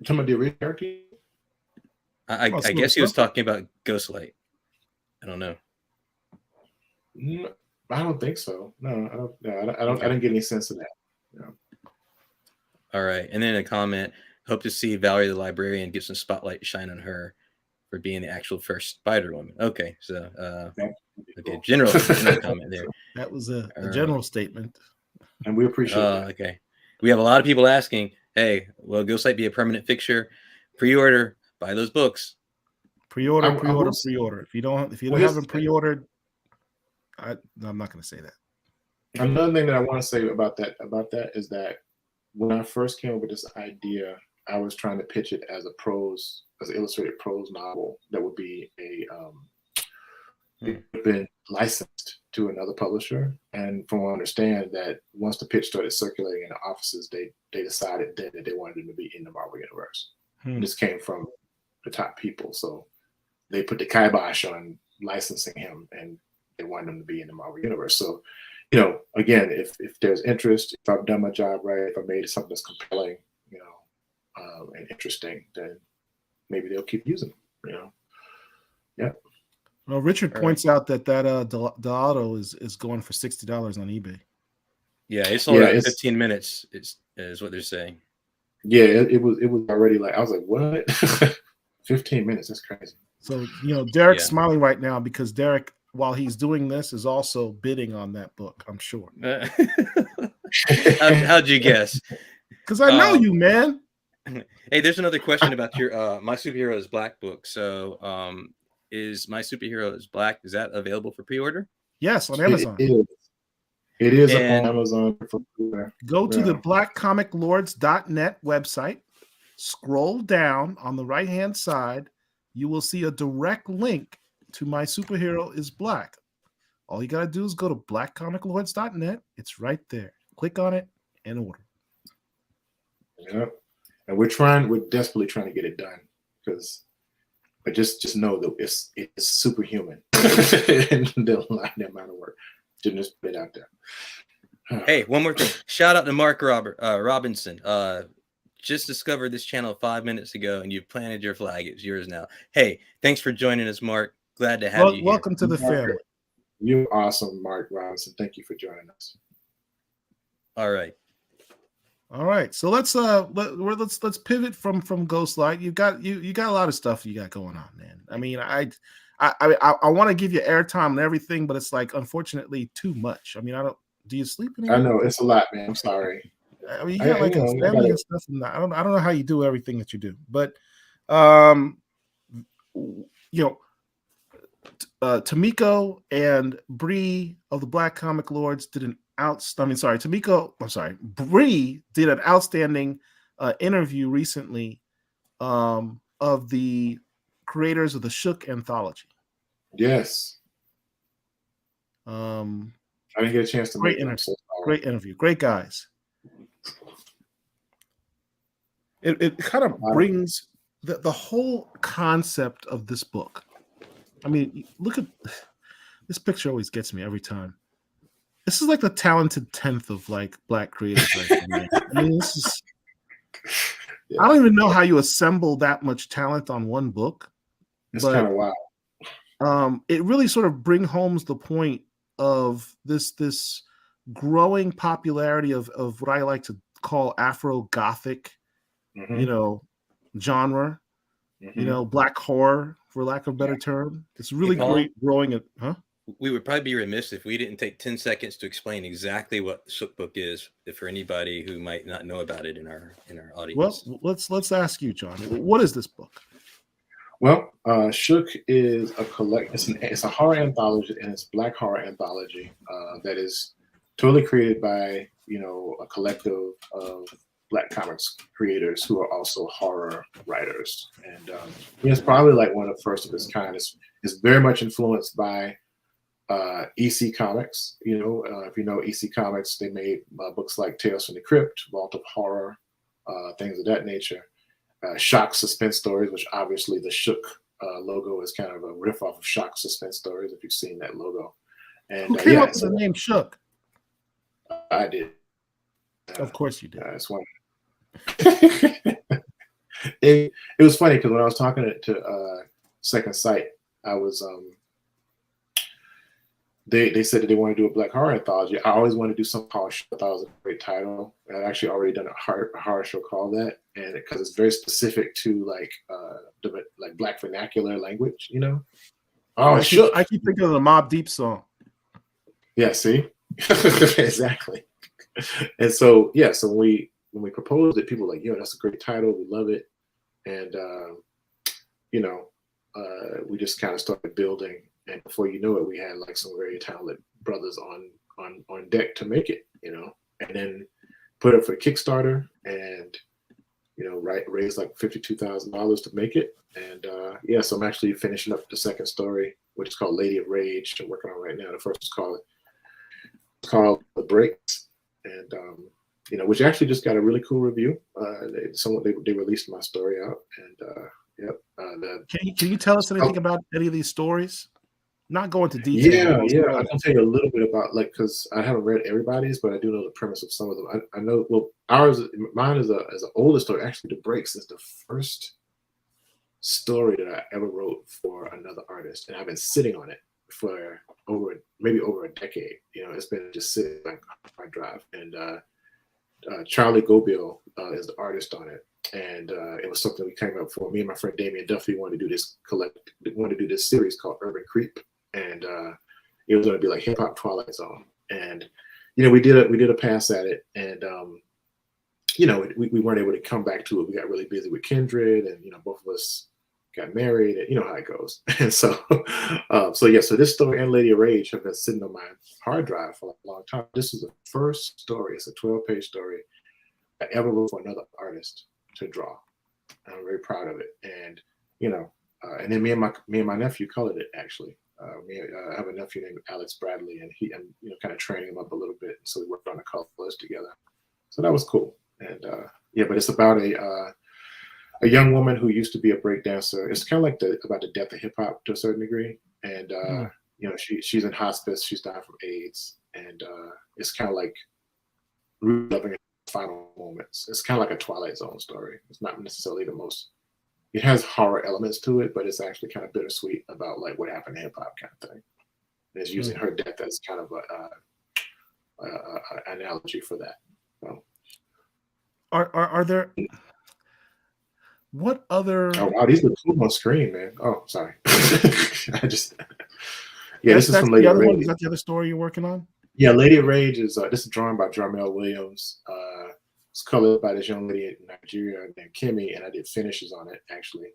talking about the original character? I guess he was talking about Ghostlight. I don't know. No, I don't think so. No, I don't. No, I don't. I didn't get any sense of that. No. All right, and then a comment. Hope to see Valerie the Librarian get some spotlight shine on her for being the actual first Spider-Woman. Okay, so okay, general comment there. That was a general statement, and we appreciate that. Okay, we have a lot of people asking, "Hey, will Ghostlight be a permanent fixture? Pre-order." Buy those books. Pre-order. If you haven't pre-ordered, I'm not going to say that. Another thing that I want to say about that is that when I first came up with this idea, I was trying to pitch it as an illustrated prose novel that would be been licensed to another publisher. And from what I understand, that once the pitch started circulating in the offices, they decided then that they wanted it to be in the Marvel universe. This came from the top people, so they put the kibosh on licensing him, and they want him to be in the Marvel universe. So, you know, again, if there's interest, if I've done my job right, if I made something that's compelling, you know, and interesting, then maybe they'll keep using them, you know. Yeah. Well, Richard All points out that Delato is going for $60 on eBay. Yeah, it sold out in 15 minutes. Is what they're saying. Yeah, it was already like, I was like, what? 15 minutes? That's crazy. So, you know, Derek's smiling right now because Derek, while he's doing this, is also bidding on that book, I'm sure. How'd you guess? Because I know you, man. Hey, there's another question about your My Superhero is Black book. So is My Superhero is Black, is that available for pre-order? Yes, on Amazon. It is on Amazon. Go to the blackcomiclords.net website. Scroll down on the right-hand side. You will see a direct link to My Superhero is Black. All you got to do is go to blackcomiclords.net. It's right there. Click on it and order. Yeah. And we're desperately trying to get it done, but just know that it's superhuman. And the amount of work. Just put it out there. Hey, one more thing. Shout out to Mark Robinson. Just discovered this channel 5 minutes ago, and you've planted your flag. It's yours now. Hey, thanks for joining us, Mark. Glad to have you here. Welcome to the family. You're awesome, Mark Robinson. Thank you for joining us. All right. So let's pivot from Ghostlight. You got a lot of stuff you got going on, man. I mean, I want to give you airtime and everything, but it's like, unfortunately, too much. I mean, do you sleep anymore? I know it's a lot, man. I'm sorry. I mean, you got like a family and stuff. And I don't know how you do everything that you do, but you know, Tomiko and Bree of the Black Comic Lords did an Bree did an outstanding interview recently of the creators of the Shook Anthology. Yes. I didn't get a chance to great interview. Great interview. Great guys. It kind of brings the whole concept of this book. I mean, look at this picture. Always gets me every time. This is like the talented 10th of like Black creators. Right? I mean, this is. Yeah. I don't even know how you assemble that much talent on one book. It's kind of wild. It really sort of brings home the point of this growing popularity of what I like to call Afro-Gothic, you know, genre, you know, Black horror, for lack of a better term. It's really great growing it, huh? We would probably be remiss if we didn't take 10 seconds to explain exactly what the Shook book is for anybody who might not know about it in our audience. Well, let's ask you, John. What is this book? Well, Shook is it's a horror anthology, and it's Black horror anthology that is totally created by, you know, a collective of Black comics creators who are also horror writers. And it's probably like one of the first of its kind. It's very much influenced by EC Comics. You know, if you know EC Comics, they made books like Tales from the Crypt, Vault of Horror, things of that nature. Shock suspense stories, which obviously the Shook logo is kind of a riff off of Shock suspense stories, if you've seen that logo. And who came up with the name Shook? I did. Of course you did. It's one. It was funny because when I was talking to Second Sight, I was they said that they want to do a Black horror anthology. I always wanted to do some horror show. I thought it was a great title. I'd actually already done a horror show called that, and because it's very specific to like Black vernacular language, you know. Oh, I keep thinking of the Mobb Deep song. Yeah, see, exactly. And so when we proposed it, people were like, "Yo, that's a great title. We love it." And we just kind of started building. And before you know it, we had like some very talented brothers on deck to make it, you know, and then put it for Kickstarter and, you know, raised like $52,000 to make it. And so I'm actually finishing up the second story, which is called Lady of Rage. I'm working on right now. The first is called The Breaks, and which actually just got a really cool review. They released my story out, and Yep. Can you tell us anything about any of these stories? Not go into detail. Yeah. I can tell you a little bit about because I haven't read everybody's, but I do know the premise of some of them. I know. Well, mine is an older story. Actually, The Breaks is the first story that I ever wrote for another artist, and I've been sitting on it for maybe over a decade. It's been just sitting on my drive. And Charlie Gobiel is the artist on it, and it was something we came up for. Me and my friend Damian Duffy wanted to do this series called Urban Creep, and it was going to be like hip hop Twilight Zone. And we did a pass at it, and we weren't able to come back to it. We got really busy with Kindred, and both of us got married, and you know how it goes. And so this story and Lady of Rage have been sitting on my hard drive for a long time. This is the first story. It's a 12-page story I ever wrote for another artist to draw. I'm very proud of it. And and then me and my nephew colored it actually. I have a nephew named Alex Bradley, and I'm kind of training him up a little bit. So we worked on the colors together. So that was cool. And but it's about a young woman who used to be a breakdancer. It's kind of like about the death of hip hop to a certain degree. And she's in hospice. She's dying from AIDS, and it's kind of like reliving her final moments. It's kind of like a Twilight Zone story. It's not necessarily the most. It has horror elements to it, but it's actually kind of bittersweet about like what happened to hip hop kind of thing. And it's using her death as kind of an analogy for that. So, are there? What other? Oh wow, these look cool on screen, man. Oh, sorry. This is from Lady of Rage. Is that the other story you're working on? Yeah, Lady of Rage is this is drawn by Jarmel Williams. It's colored by this young lady in Nigeria named Kimmy, and I did finishes on it actually,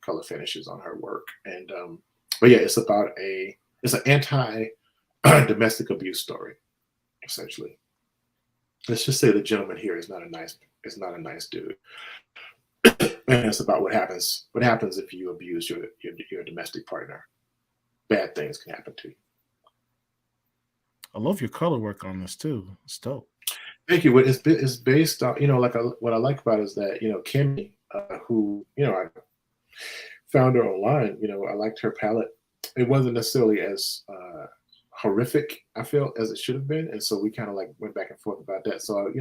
color finishes on her work. And it's about it's an anti-domestic abuse story, essentially. Let's just say the gentleman here is not a nice dude. And it's about what happens if you abuse your domestic partner. Bad things can happen to you. I love your color work on this too. It's dope. Thank you. It's based on what I like about it is that Kimmy, who I found her online. I liked her palette. It wasn't necessarily as horrific, I felt, as it should have been, and so we kind of like went back and forth about that. So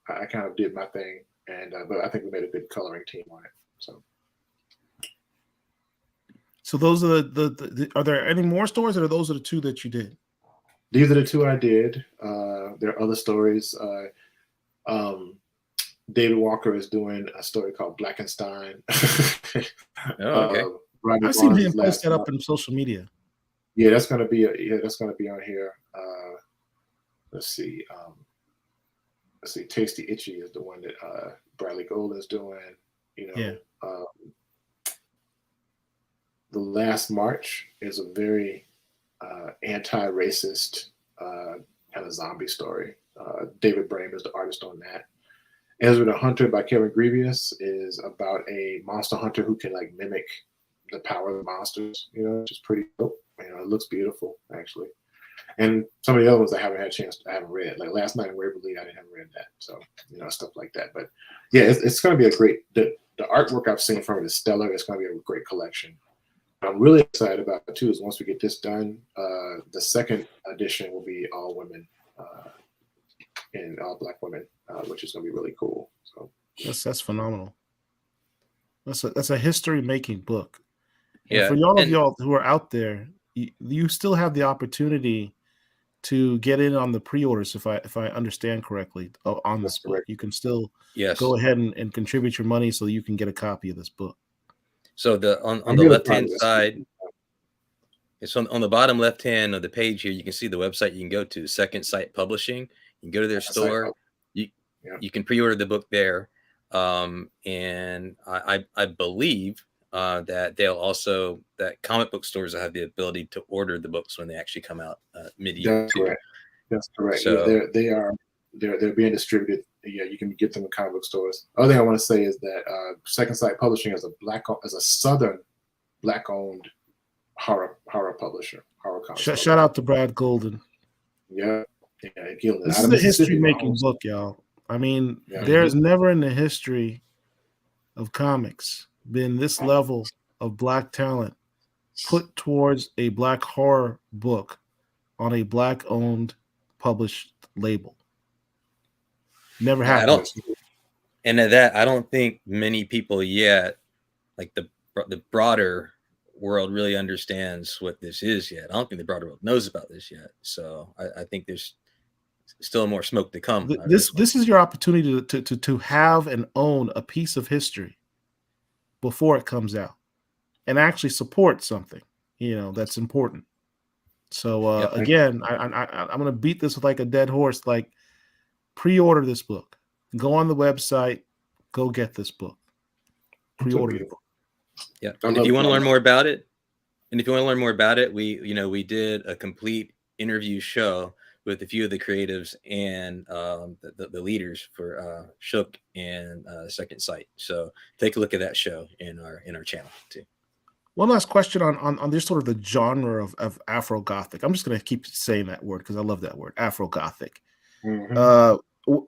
I kind of did my thing. And but I think we made a good coloring team on it. So those are the are there any more stories, or those are the two that you did? These are the two I did. There are other stories. David Walker is doing a story called Blackenstein. Okay. I've seen him post that up in social media. Yeah, that's gonna be on here. Let's see. Tasty Itchy is the one that Bradley Gold is doing. The Last March is a very anti-racist kind of zombie story. David Brame is the artist on that. Ezra the Hunter by Kevin Grevious is about a monster hunter who can like mimic the power of the monsters, which is pretty dope. It looks beautiful actually. And some of the other ones I haven't read. Like Last Night in Waverly, I haven't read that. So, stuff like that. But yeah, it's going to be a great, the artwork I've seen from it is stellar. It's going to be a great collection. I'm really excited about it too, is once we get this done, the second edition will be all women and all Black women, which is going to be really cool. So that's phenomenal. That's a history making book. Yeah. And for y'all of y'all who are out there, you still have the opportunity to get in on the pre-orders, if I understand correctly, on this book. You can still go ahead and contribute your money so you can get a copy of this book. So on the left-hand side, it's on the bottom left-hand of the page here, you can see the website you can go to, Second Sight Publishing. You can go to their store. You can pre-order the book there. And I believe that comic book stores will have the ability to order the books when they actually come out mid-year. That's correct. So, they're being distributed. Yeah, you can get them in comic book stores. Other thing I want to say is that Second Sight Publishing is a Southern Black-owned horror publisher, horror comic. Shout out to Brad Golden. Yeah. This is a history-making book, y'all. I mean, there's never in the history of comics been this level of Black talent put towards a Black horror book on a Black-owned published label. Never Yeah, happened. And at that, I don't think many people yet, like the broader world, really understands what this is yet. I don't think the broader world knows about this yet. So I think there's still more smoke to come. This is your opportunity to have and own a piece of history before it comes out, and actually support something, that's important. So again, I'm going to beat this with like a dead horse. Like, pre-order this book. Go on the website. Go get this book. Pre-order it. Yeah. And if you want to learn more about it, we did a complete interview show with a few of the creatives and the leaders for Shook and Second Sight. So take a look at that show in our channel too. One last question on this sort of the genre of Afro Gothic. I'm just going to keep saying that word because I love that word, Afro Gothic. Mm-hmm.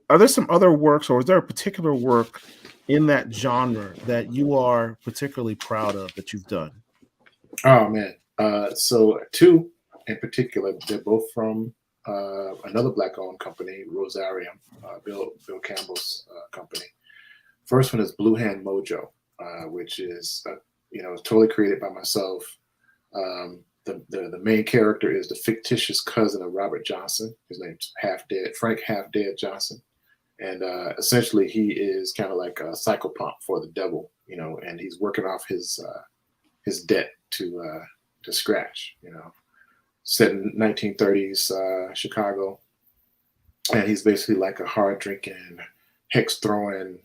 Are there some other works, or is there a particular work in that genre that you are particularly proud of that you've done? Oh man, so two in particular. They're both from another Black-owned company, Rosarium, Bill Campbell's company. First one is Blue Hand Mojo, which is totally created by myself. The main character is the fictitious cousin of Robert Johnson. His name's Frank Half Dead Johnson. And essentially he is kind of like a psychopomp for the devil, and he's working off his debt to Scratch, set in 1930s Chicago. And he's basically like a hard drinking, hex throwing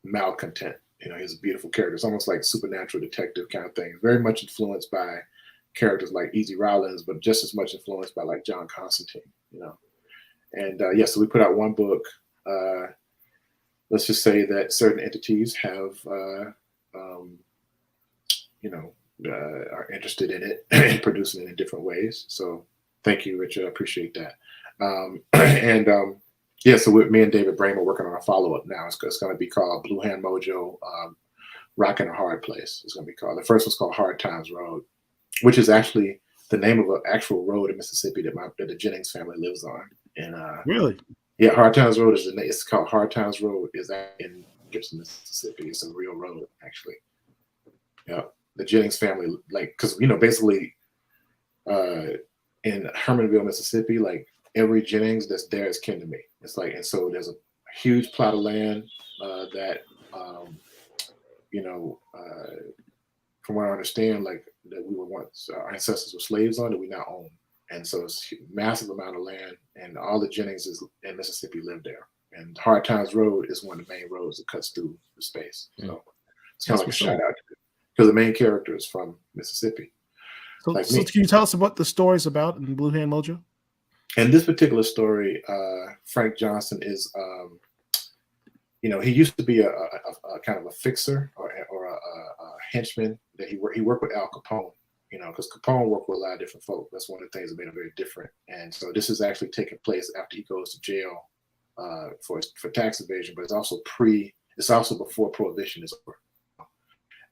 malcontent. He's a beautiful character. It's almost like supernatural detective kind of thing. Very much influenced by characters like Easy Rollins, but just as much influenced by like John Constantine, And so we put out one book. Let's just say that certain entities have, are interested in it and producing it in different ways. So thank you, Richard. I appreciate that. So with me and David Brame are working on a follow-up now. It's going to be called Blue Hand Mojo, Rockin' a Hard Place. It's going to be called. The first one's called Hard Times Road, which is actually the name of an actual road in Mississippi that the Jennings family lives on. And really? Yeah, Hard Times Road is it's called Hard Times Road. Is in Gibson, Mississippi. It's a real road, actually. Yeah, the Jennings family, because basically, in Hermanville, Mississippi, like every Jennings that's there is kin to me. It's like, and so there's a huge plot of land that, from what I understand, like that we were once our ancestors were slaves on that we now own. And so it's a massive amount of land, and all the Jenningses in Mississippi live there. And Hard Times Road is one of the main roads that cuts through the space. So it's kind of like a shout out because the main character is from Mississippi. So can you tell us what the story's about in Blue Hand Mojo? In this particular story, Frank Johnson is, he used to be a kind of a fixer or a henchman that he worked with Al Capone. Because Capone worked with a lot of different folk. That's one of the things that made him very different. And so this is actually taking place after he goes to jail for tax evasion, but it's also before Prohibition is over.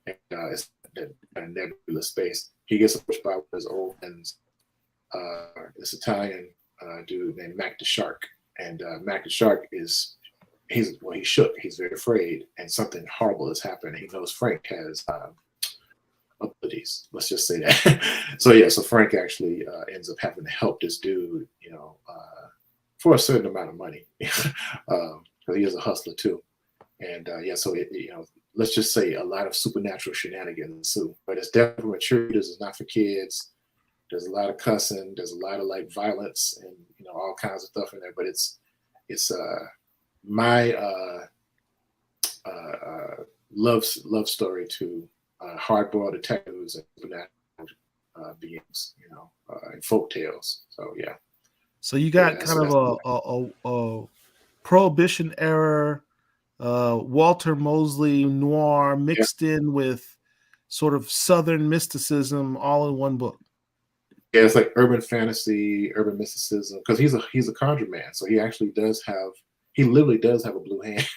And it's a nebulous space. He gets approached by his old friends, this Italian dude named Mac the Shark. And Mac the Shark he's shook. He's very afraid, and something horrible has happened. He knows Frank has abilities. Let's just say that. So Frank actually ends up having to help this dude, for a certain amount of money, because he is a hustler too. And let's just say a lot of supernatural shenanigans ensue. But it's definitely mature. This is not for kids. There's a lot of cussing. There's a lot of like violence and all kinds of stuff in there. But it's my love story to hard-boiled detectives and supernatural beings, and folk tales. So yeah. So you got kind of a Prohibition era, Walter Mosley noir mixed in with sort of Southern mysticism, all in one book. Yeah, it's like urban fantasy, urban mysticism, because he's a conjure man. So he actually literally does have a blue hand.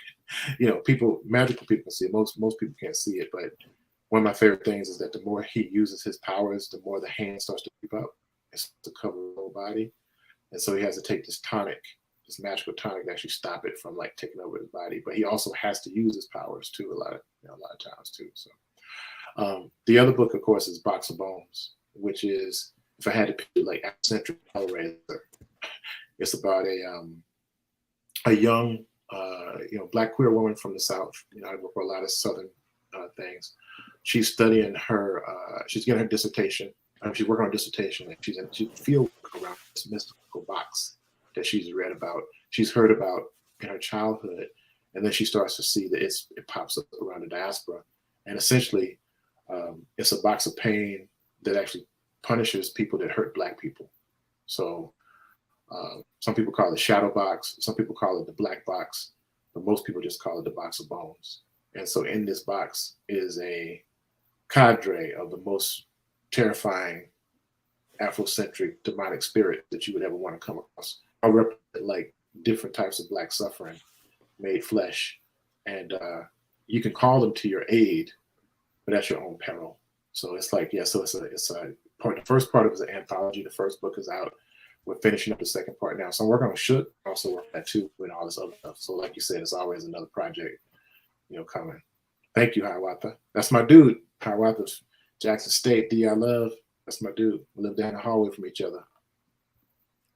you know, magical people can see it. Most people can't see it, but one of my favorite things is that the more he uses his powers, the more the hand starts to keep up. It's to cover the whole body. And so he has to take this tonic, this magical tonic, to actually stop it from like taking over his body. But he also has to use his powers too a lot of times too. So the other book, of course, is Box of Bones, which is, if I had to pick, like Afrocentric Hellraiser. It's about a young Black queer woman from the South. You know, I work for a lot of Southern things. She's studying she's getting her dissertation. She's working on a dissertation, and she's field around this mystical box that she's read about, she's heard about in her childhood, and then she starts to see that it pops up around the diaspora, and essentially, it's a box of pain that actually punishes people that hurt Black people. So some people call it shadow box, some people call it the black box, but most people just call it the box of bones. And so in this box is a cadre of the most terrifying Afrocentric demonic spirit that you would ever want to come across. I represent like different types of Black suffering made flesh, and you can call them to your aid, but at your own peril. So it's like, so it's a part. The first part of it is an anthology. The first book is out. We're finishing up the second part now. So I'm working on Shook. I also work on that too, and all this other stuff. So like you said, it's always another project, coming. Thank you, Hiawatha. That's my dude. Hiawatha's Jackson State, D I love. That's my dude. We live down the hallway from each other.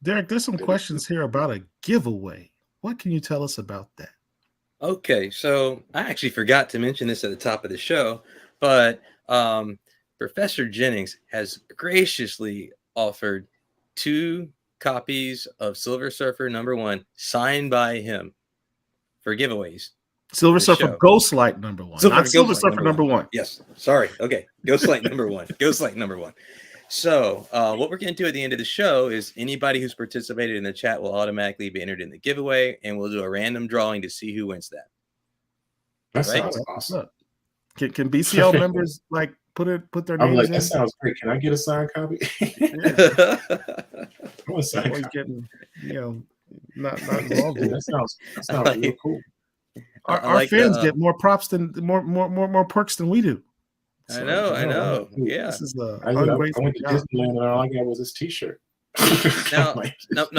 Derek, there's some questions here about a giveaway. What can you tell us about that? Okay, so I actually forgot to mention this at the top of the show, but Professor Jennings has graciously offered 2 copies of Silver Surfer #1 signed by him for giveaways. Silver Surfer Ghostlight #1. Silver Surfer #1. Yes. Sorry. Okay. Ghostlight #1. Ghostlight #1. So what we're going to do at the end of the show is anybody who's participated in the chat will automatically be entered in the giveaway, and we'll do a random drawing to see who wins that. That sounds awesome. Can BCL members like put their names I'm like, in? that sounds great. Can I get a signed copy? I want a signed copy. Getting, not involved. That sounds real cool. Our fans get more props than more perks than we do. So, I know. Yeah. This is I went to Disneyland and all I got was this T-shirt. Now,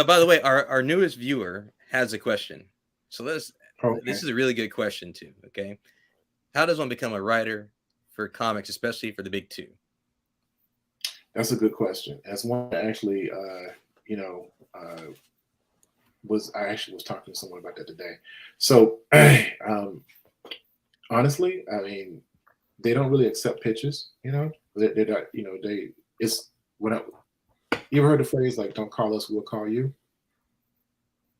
by the way, our newest viewer has a question. So this is a really good question too. Okay, how does one become a writer for comics, especially for the big 2? That's a good question. That's one that actually, I actually was talking to someone about that today. So, honestly, I mean, they don't really accept pitches. They're not. It's when you ever heard the phrase like "Don't call us, we'll call you."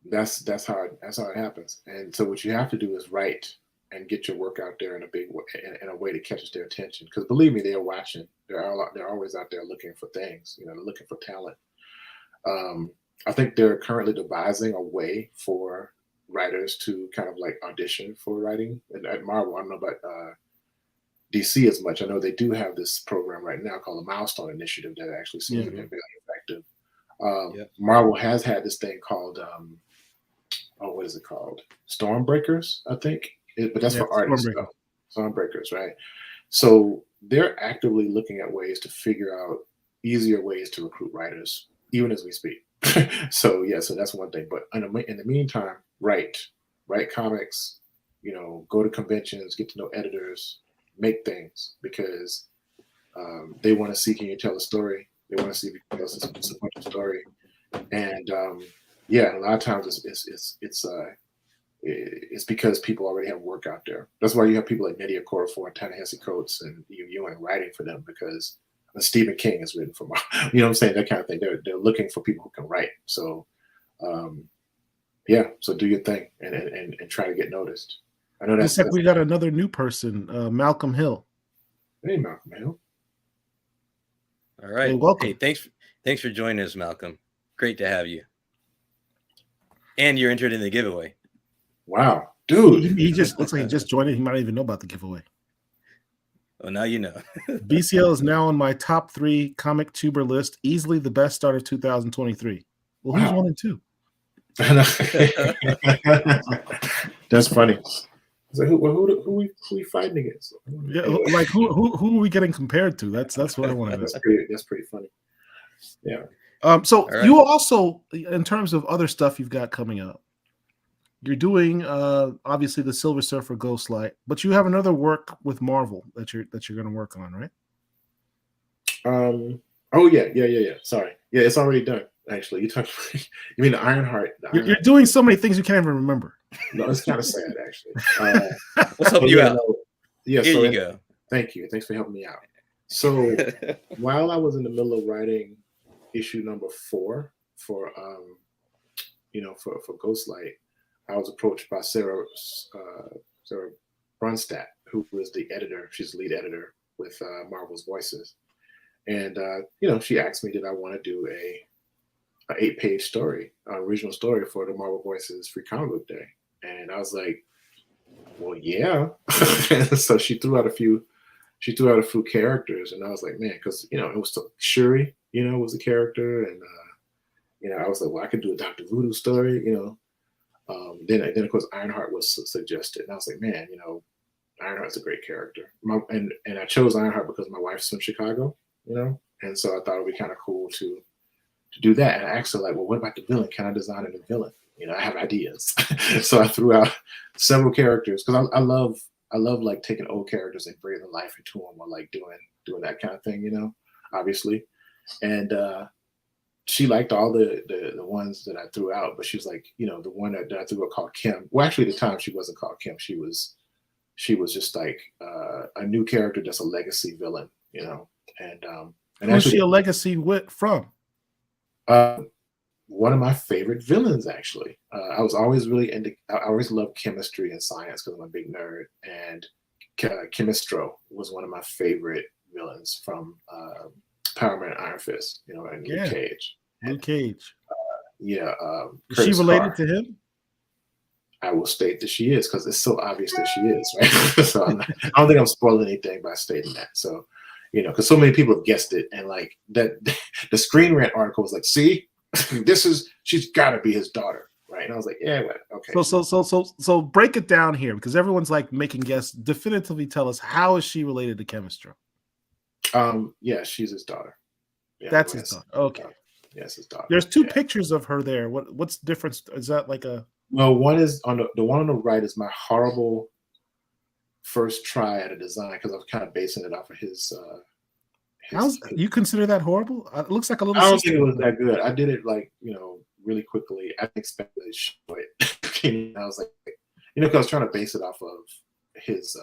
That's how it happens. And so what you have to do is write and get your work out there in a big way, in a way that catches their attention. Because believe me, they're watching. They're always out there looking for things. They're looking for talent. I think they're currently devising a way for writers to kind of like audition for writing. And at Marvel, I don't know about DC as much. I know they do have this program right now called the Milestone Initiative that actually seems to be very effective. Marvel has had this thing called, what is it called? Stormbreakers, I think. But that's for artists. Stormbreakers, right? So they're actively looking at ways to figure out easier ways to recruit writers, even as we speak. So that's one thing. But in the meantime, write comics, go to conventions, get to know editors, make things, because they want to see, can you tell a story? They want to see if you can tell a support story. And a lot of times it's because people already have work out there. That's why you have people like Nydia Okorafor and Ta-Nehisi Coates and Ewing writing for them, because Stephen King has written for them. You know what I'm saying? That kind of thing. They're looking for people who can write. So, so do your thing and try to get noticed. I know that's we got another new person, Malcolm Hill. Hey, Malcolm Hill. All right. Hey, welcome. Hey, thanks for joining us, Malcolm. Great to have you. And you're entered in the giveaway. Wow, dude. He just looks like he just joined it. He might not even know about the giveaway. Well, now you know. BCL is now on my top 3 comic tuber list. Easily the best start of 2023. Well, who's 1 and 2? That's funny. was like, who we fighting against? Yeah, Anyway, like who are we getting compared to? That's what I want to know. that's pretty funny. Yeah. So All right. you also, in terms of other stuff you've got coming up, you're doing obviously the Silver Surfer Ghostlight, but you have another work with Marvel that you're going to work on, right? Oh yeah. Sorry. Yeah, it's already done. Actually, you mean the Ironheart? You're doing so many things you can't even remember. No, it's kind of sad actually. Let's help But you yeah, out. no, yeah. Here So you go. thank you. Thanks for helping me out. So while I was in the middle of writing issue number 4 for for Ghostlight, I was approached by Sarah Brunstadt, who was the editor. She's the lead editor with Marvel's Voices, and she asked me, did I want to do a 8-page story, original story for the Marvel Voices Free Comic Book Day, and I was like, well, yeah. So she threw out a few characters, and I was like, man, because it was Shuri, was the character, and I was like, well, I could do a Dr. Voodoo story, Then of course Ironheart was suggested, and I was like, man, Ironheart's a great character. And I chose Ironheart because my wife's from Chicago, and so I thought it would be kind of cool to do that. And I asked her, like, well, what about the villain? Can I design a new villain? I have ideas. So I threw out several characters because I love like taking old characters and breathing life into them, or like doing that kind of thing, obviously. And she liked all the ones that I threw out, but she was like, the one that I threw out called Kim. Well, actually, at the time she wasn't called Kim. She was just like a new character that's a legacy villain, And Who's actually, she a legacy from? One of my favorite villains, actually. I was always really I always loved chemistry and science because I'm a big nerd, and Chemistro was one of my favorite villains from Power Man and Iron Fist, and Luke Cage. Luke Cage. Yeah. Is she related to him? I will state that she is, because it's so obvious that she is, right? So I don't think I'm spoiling anything by stating that. So, because so many people have guessed it, and like that, the Screen Rant article was like, see, she's got to be his daughter, right? And I was like, yeah, well, okay. So break it down here, because everyone's like making guesses. Definitively tell us, how is she related to Chemistro? Yeah, she's his daughter. Yeah, that's his daughter. Okay. Yes, his daughter. There's two pictures of her there. What's the difference? Is that like a? Well, one is on the one on the right is my horrible first try at a design, because I was kind of basing it off of his. You consider that horrible? It looks like a little. I don't think it was that good. I did it like really quickly. I didn't expect to show it. I was like, because I was trying to base it off of his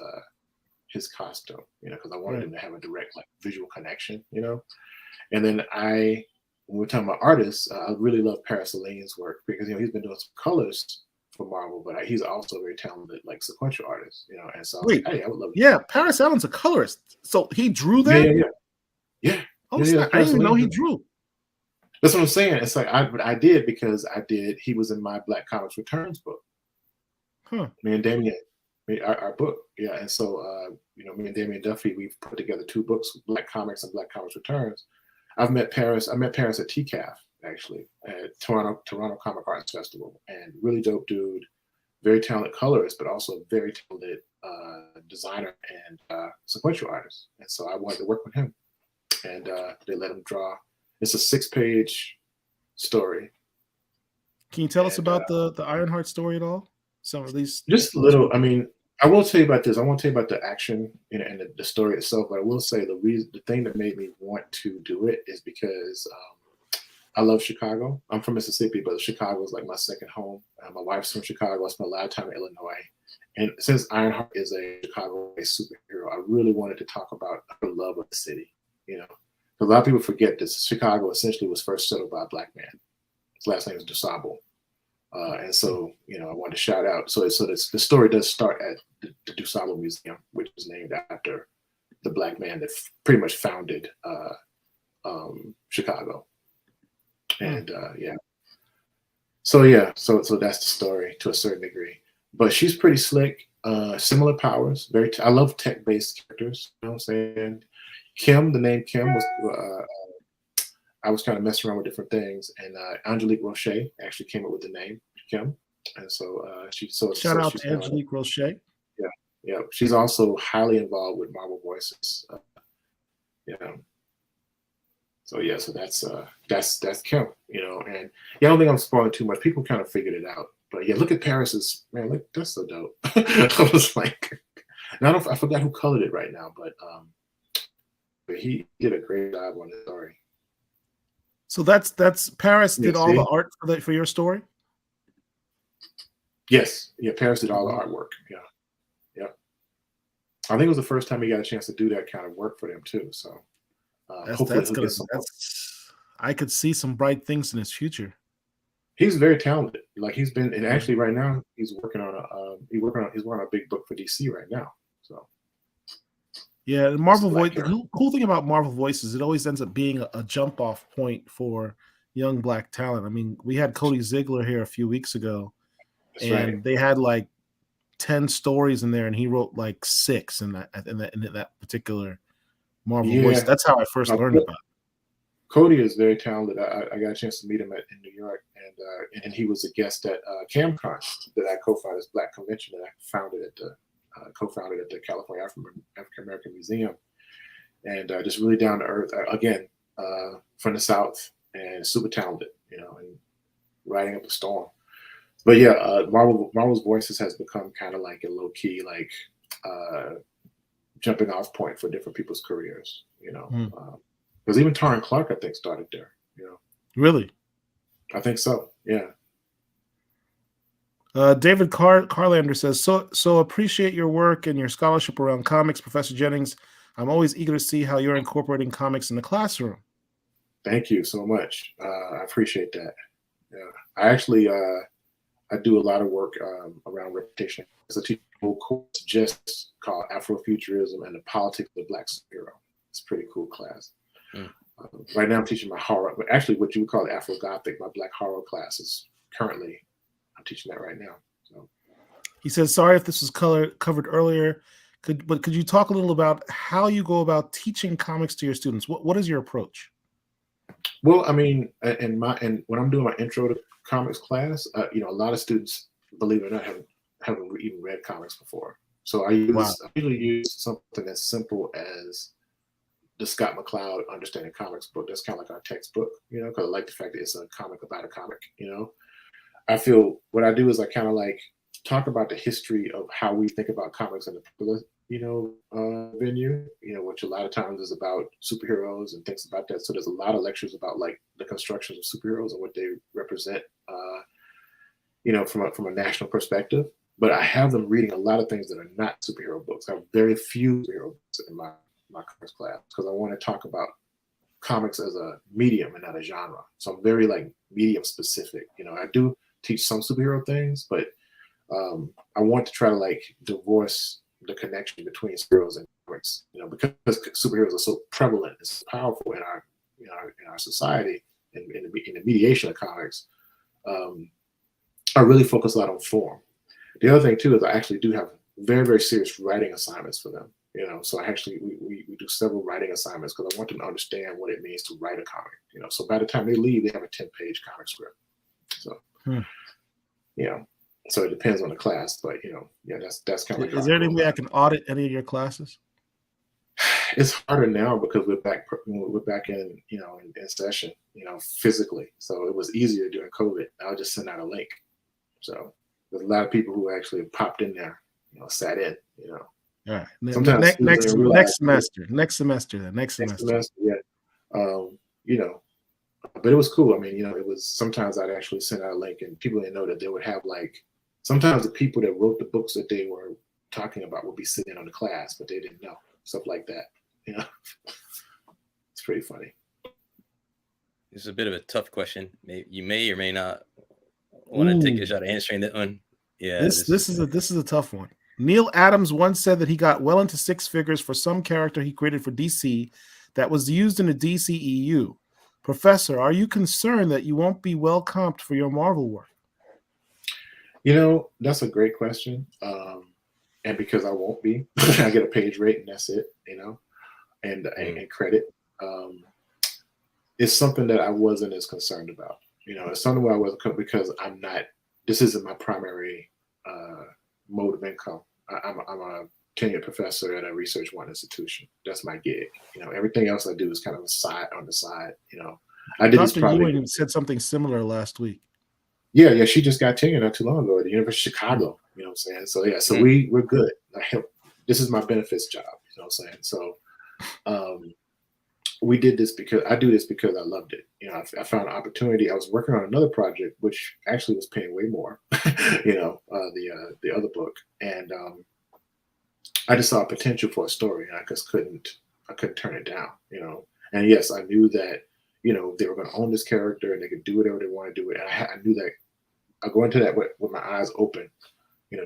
costume, because I wanted him to have a direct like visual connection, And then when we're talking about artists, I really love Paris Alain's work, because he's been doing some colors for Marvel, but he's also a very talented like sequential artist, And so I was like, hey, I would love. Yeah, Paris Allen's a colorist, so he drew that. Yeah. I didn't even know he drew. That's what I'm saying. It's like I did because he was in my Black Comics Returns book. Huh. Me and Damien, our book, yeah. And so me and Damien Duffy, we've put together 2 books, Black Comics and Black Comics Returns. I met Paris at TCAF, actually, at Toronto Comic Arts Festival, and really dope dude, very talented colorist, but also very talented designer and sequential artist. And so I wanted to work with him, and they let him draw. It's a 6-page story. Can you tell us about the Ironheart story at all? Some of these, just a little. I mean, I will tell you about this. I won't tell you about the action, and the story itself, but I will say the thing that made me want to do it is because I love Chicago. I'm from Mississippi, but Chicago is like my second home. My wife's from Chicago. I spent a lot of time in Illinois. And since Ironheart is a Chicago-based superhero, I really wanted to talk about her love of the city. A lot of people forget this. Chicago essentially was first settled by a Black man. His last name is DuSable. And so, I wanted to shout out. So the story does start at the DuSable Museum, which is named after the Black man that pretty much founded Chicago. And so that's the story to a certain degree. But she's pretty slick. Similar powers. I love tech-based characters. You know what I'm saying? Kim, the name Kim was. I was kind of messing around with different things, and Angelique Roche actually came up with the name Kim, and so shout out to Angelique Roche. Yeah, Yeah, she's also highly involved with Marvel Voices. You know, so yeah, so that's Kim. You know, and yeah, I don't think I'm spoiling too much. People kind of figured it out, but yeah, look at Paris's man. Look, that's so dope. I was like, now I forgot who colored it right now, but he did a great job on the story. So that's Paris Yeah, did all see? the art for your story. Yes, yeah, Paris did all the artwork. Yeah, yeah. I think it was the first time he got a chance to do that kind of work for them too. So hopefully That's he'll gonna get some. I could see some bright things in his future. He's very talented. Like he's been, and actually right now he's working on he's working on a big book for DC right now. So Yeah, the it's Marvel Black Voice. The Hero. cool thing about Marvel Voices, it always ends up being a jump off point for young Black talent. I mean, we had Cody Ziegler here a few weeks ago, That's and right. they had like 10 stories in there, and he wrote like 6 in that particular Marvel Voice. Yeah, That's how I first learned about it. Cody is very talented. I got a chance to meet him in New York, and he was a guest at CamCon that I co-founded, this Black convention that I co-founded at the California African American Museum, and just really down to earth. Again, from the South and super talented, you know, and riding up a storm. But yeah, Marvel's Voices has become kind of like a low key like jumping off point for different people's careers, you know. Because even Taryn Clark, I think, started there. You know, Really? I think so. Yeah. David Carlander says, so appreciate your work and your scholarship around comics, Professor Jennings. I'm always eager to see how you're incorporating comics in the classroom. Thank you so much. I appreciate that. Yeah, I actually I do a lot of work around reputation. It's a teachable course just called Afrofuturism and the Politics of the Black Superhero. It's a pretty cool class. Right now I'm teaching my horror, actually what you would call Afro Gothic, my Black horror classes. Currently, I'm teaching that right now. So. He says, sorry if this was covered earlier, but could you talk a little about how you go about teaching comics to your students? What is your approach? Well, I mean, and when I'm doing my intro to comics class, you know, a lot of students, believe it or not, haven't even read comics before. So I usually use something as simple as the Scott McCloud Understanding Comics book. That's kind of like our textbook, you know, because I like the fact that it's a comic about a comic, you know. I feel what I do is I kind of like talk about the history of how we think about comics in the popular, you know, venue, you know, which a lot of times is about superheroes and things about that. So there's a lot of lectures about like the constructions of superheroes and what they represent, you know, from a national perspective. But I have them reading a lot of things that are not superhero books. I have very few superhero books in my comics class because I want to talk about comics as a medium and not a genre. So I'm very like medium specific. You know, I do teach some superhero things, but I want to try to like divorce the connection between superheroes and comics. You know, because superheroes are so prevalent and so powerful in our in our society and in the mediation of comics. I really focus a lot on form. The other thing too is I actually do have very, very serious writing assignments for them. You know, so I actually we do several writing assignments because I want them to understand what it means to write a comic. You know, so by the time they leave, they have a 10-page comic script. So, you know, so it depends on the class, but you know, yeah, that's kind of. Is there any way I can audit any of your classes? It's harder now because we're back in, you know, in session, you know, physically. So it was easier during COVID. I'll just send out a link. So there's a lot of people who actually have popped in there, you know, sat in, you know. All right. Next semester. Yeah. You know, but it was cool. I mean, you know, it was sometimes I'd actually send out a link and people didn't know that they would have like, sometimes the people that wrote the books that they were talking about would be sitting on the class, but they didn't know, stuff like that. You know, it's pretty funny. This is a bit of a tough question. You may or may not want to take a shot at answering that one. Yeah. This is a tough one. Neil Adams once said that he got well into 6 figures for some character he created for DC that was used in the DCEU. Professor, are you concerned that you won't be well comped for your Marvel work? You know, that's a great question. And because I won't be, I get a page rate and that's it, you know, and credit. It's something that I wasn't as concerned about. You know, it's something where I wasn't, because this isn't my primary mode of income. I'm a tenured professor at a research one institution. That's my gig. Everything else I do is kind of on the side. I did this Dr. project. Ewing said something similar last week. Yeah, she just got tenured not too long ago at the University of Chicago. You know what I'm saying? So yeah, so we're good. This is my benefits job. You know what I'm saying? So we did this because I do this because I loved it. I found an opportunity. I was working on another project which actually was paying way more. The other book, and I just saw potential for a story, and I just couldn't turn it down. And yes, I knew that they were going to own this character and they could do whatever they want to do. And I knew that I go into that with my eyes open.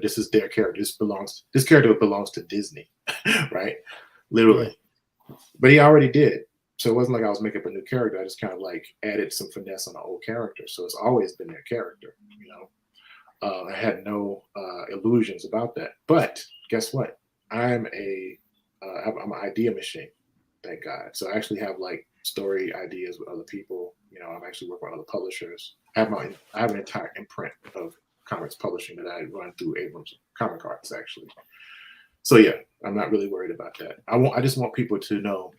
This is their character. This character belongs to Disney, right? Literally. But he already did. So it wasn't like I was making up a new character. I just kind of like added some finesse on the old character. So it's always been their character. I had no illusions about that. But guess what? I'm an idea machine. Thank God. So I actually have like story ideas with other people. I'm actually working with other publishers. I have an entire imprint of comics publishing that I run through Abrams Comic Arts, actually. So yeah, I'm not really worried about that. I just want people to know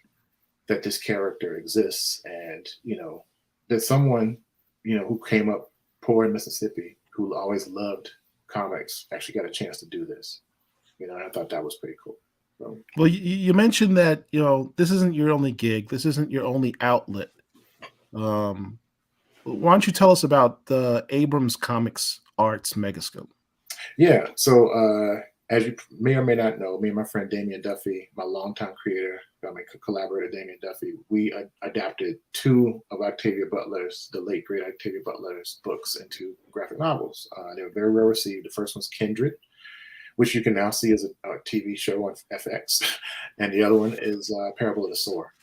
that this character exists, and that someone who came up poor in Mississippi, who always loved comics, actually got a chance to do this. And I thought that was pretty cool. So, well, you mentioned that this isn't your only gig, this isn't your only outlet. Why don't you tell us about the Abrams Comics Arts Megascope? Yeah, so as you may or may not know, me and my friend Damian Duffy, my longtime creator, my collaborator Damian Duffy, we adapted 2 of Octavia Butler's, the late great Octavia Butler's books, into graphic novels. They were very well received. The first one's Kindred, which you can now see as a TV show on FX, and the other one is Parable of the Sower.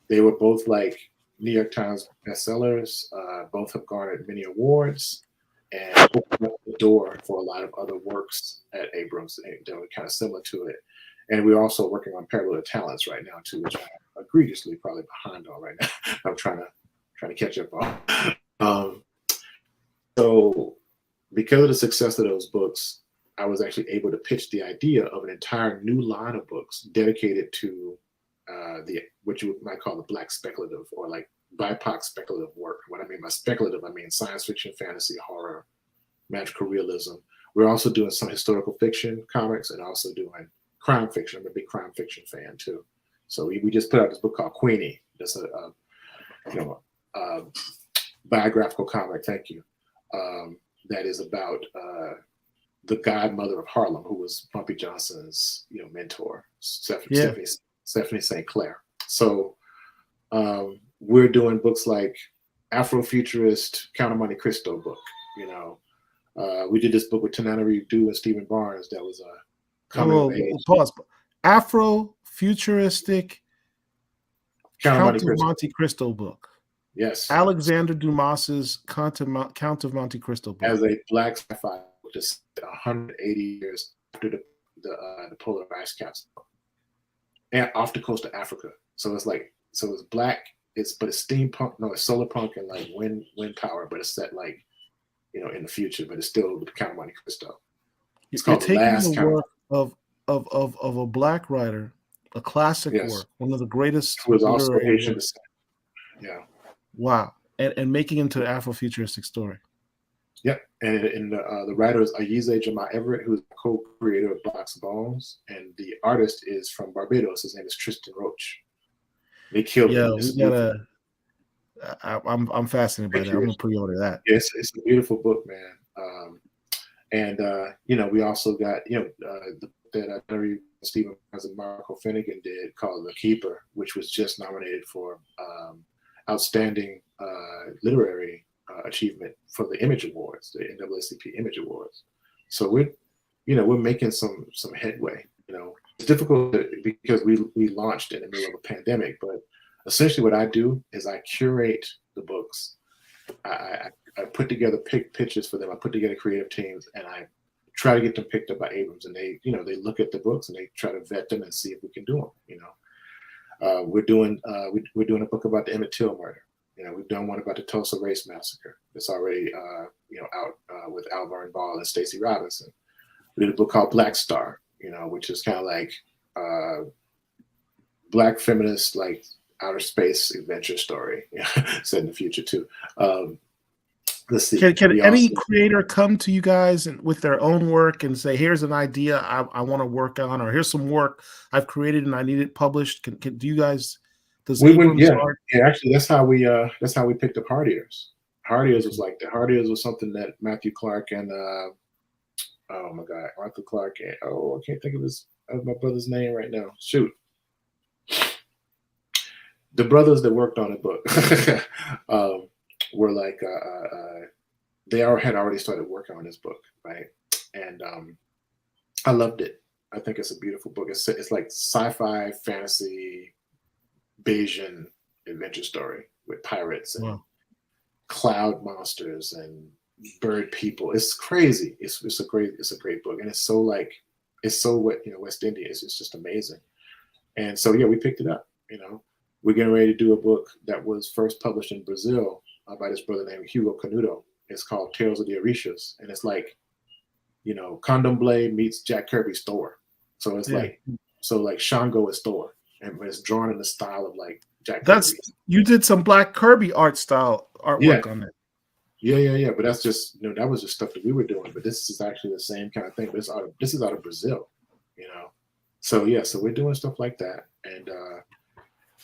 They were both like New York Times bestsellers. Both have garnered many awards and opened up the door for a lot of other works at Abrams that were kind of similar to it. And we're also working on Parable of Talents right now too, which I'm egregiously probably behind on right now. I'm trying to catch up on. So because of the success of those books, I was actually able to pitch the idea of an entire new line of books dedicated to what you might call the Black speculative, or like BIPOC speculative work. What I mean by speculative, I mean science fiction, fantasy, horror, magical realism. We're also doing some historical fiction comics and also doing crime fiction. I'm a big crime fiction fan too. So we just put out this book called Queenie. That's a biographical comic. Thank you. That is about the godmother of Harlem, who was Bumpy Johnson's mentor, Stephanie St. Clair. So we're doing books like Afrofuturist Count of Monte Cristo book. We did this book with Tananarive Due and Stephen Barnes. That was a coming of age. Pause. Afrofuturistic Count of Monte Cristo book. Yes. Alexander Dumas's Count of Monte Cristo book. As a Black sci-fi, just 180 years after the polar ice caps, and off the coast of Africa. So it's Black. It's steampunk. No, it's solar punk and like wind power, but it's set like in the future. But it's still the Count of Monte Cristo. It's called The Last Count. Work of a Black writer, a classic work, one of the greatest. Who was also Asian descent. Yeah. Wow. And making into an Afrofuturistic story. Yep. And the writer is Ayize Jama Everett, who's the co-creator of Box Bones, and the artist is from Barbados. His name is Tristan Roach. They killed him. We gotta. I'm fascinated by that. I'm gonna pre-order that. Yes, it's a beautiful book, man. We also got that Stephen Barnes and Marco Finnegan did, called The Keeper, which was just nominated for outstanding literary achievement for the Image Awards, the NAACP Image Awards. So we're making some headway. It's difficult because we launched in the middle of a pandemic, but essentially what I do is I curate the books. I put together pitches for them. I put together creative teams, and I try to get them picked up by Abrams. And they look at the books and they try to vet them and see if we can do them. We're doing a book about the Emmett Till murder. We've done one about the Tulsa Race Massacre. It's already out with Alverne Ball and Stacey Robinson. We did a book called Black Star. which is kind of like Black feminist, like outer space adventure story set in the future too. Let's see. Can any creator come to you guys and with their own work and say, "Here's an idea I want to work on," or "Here's some work I've created and I need it published"? Can do you guys? Does Actually, that's how we picked up Hard Ears. Hard Ears was like that. Hard Ears was something that Matthew Clark and oh my God, Arthur Clark and I can't think of my brother's name right now. Shoot. The brothers that worked on the book were like they had already started working on this book, right? And I loved it. I think it's a beautiful book. It's like sci-fi, fantasy, Bayesian adventure story with pirates and cloud monsters and bird people. It's crazy. It's a great book, and it's so West Indian. It's just amazing. And so we picked it up. We're getting ready to do a book that was first published in Brazil by this brother named Hugo Canuto. It's called Tales of the Orishas, and it's like, Candomblé meets Jack Kirby's Thor. So it's like Shango is Thor, and it's drawn in the style of like Jack Kirby. You did some Black Kirby artwork on it. Yeah. But that's just that was just stuff that we were doing. But this is actually the same kind of thing. But this is out of Brazil, So we're doing stuff like that, and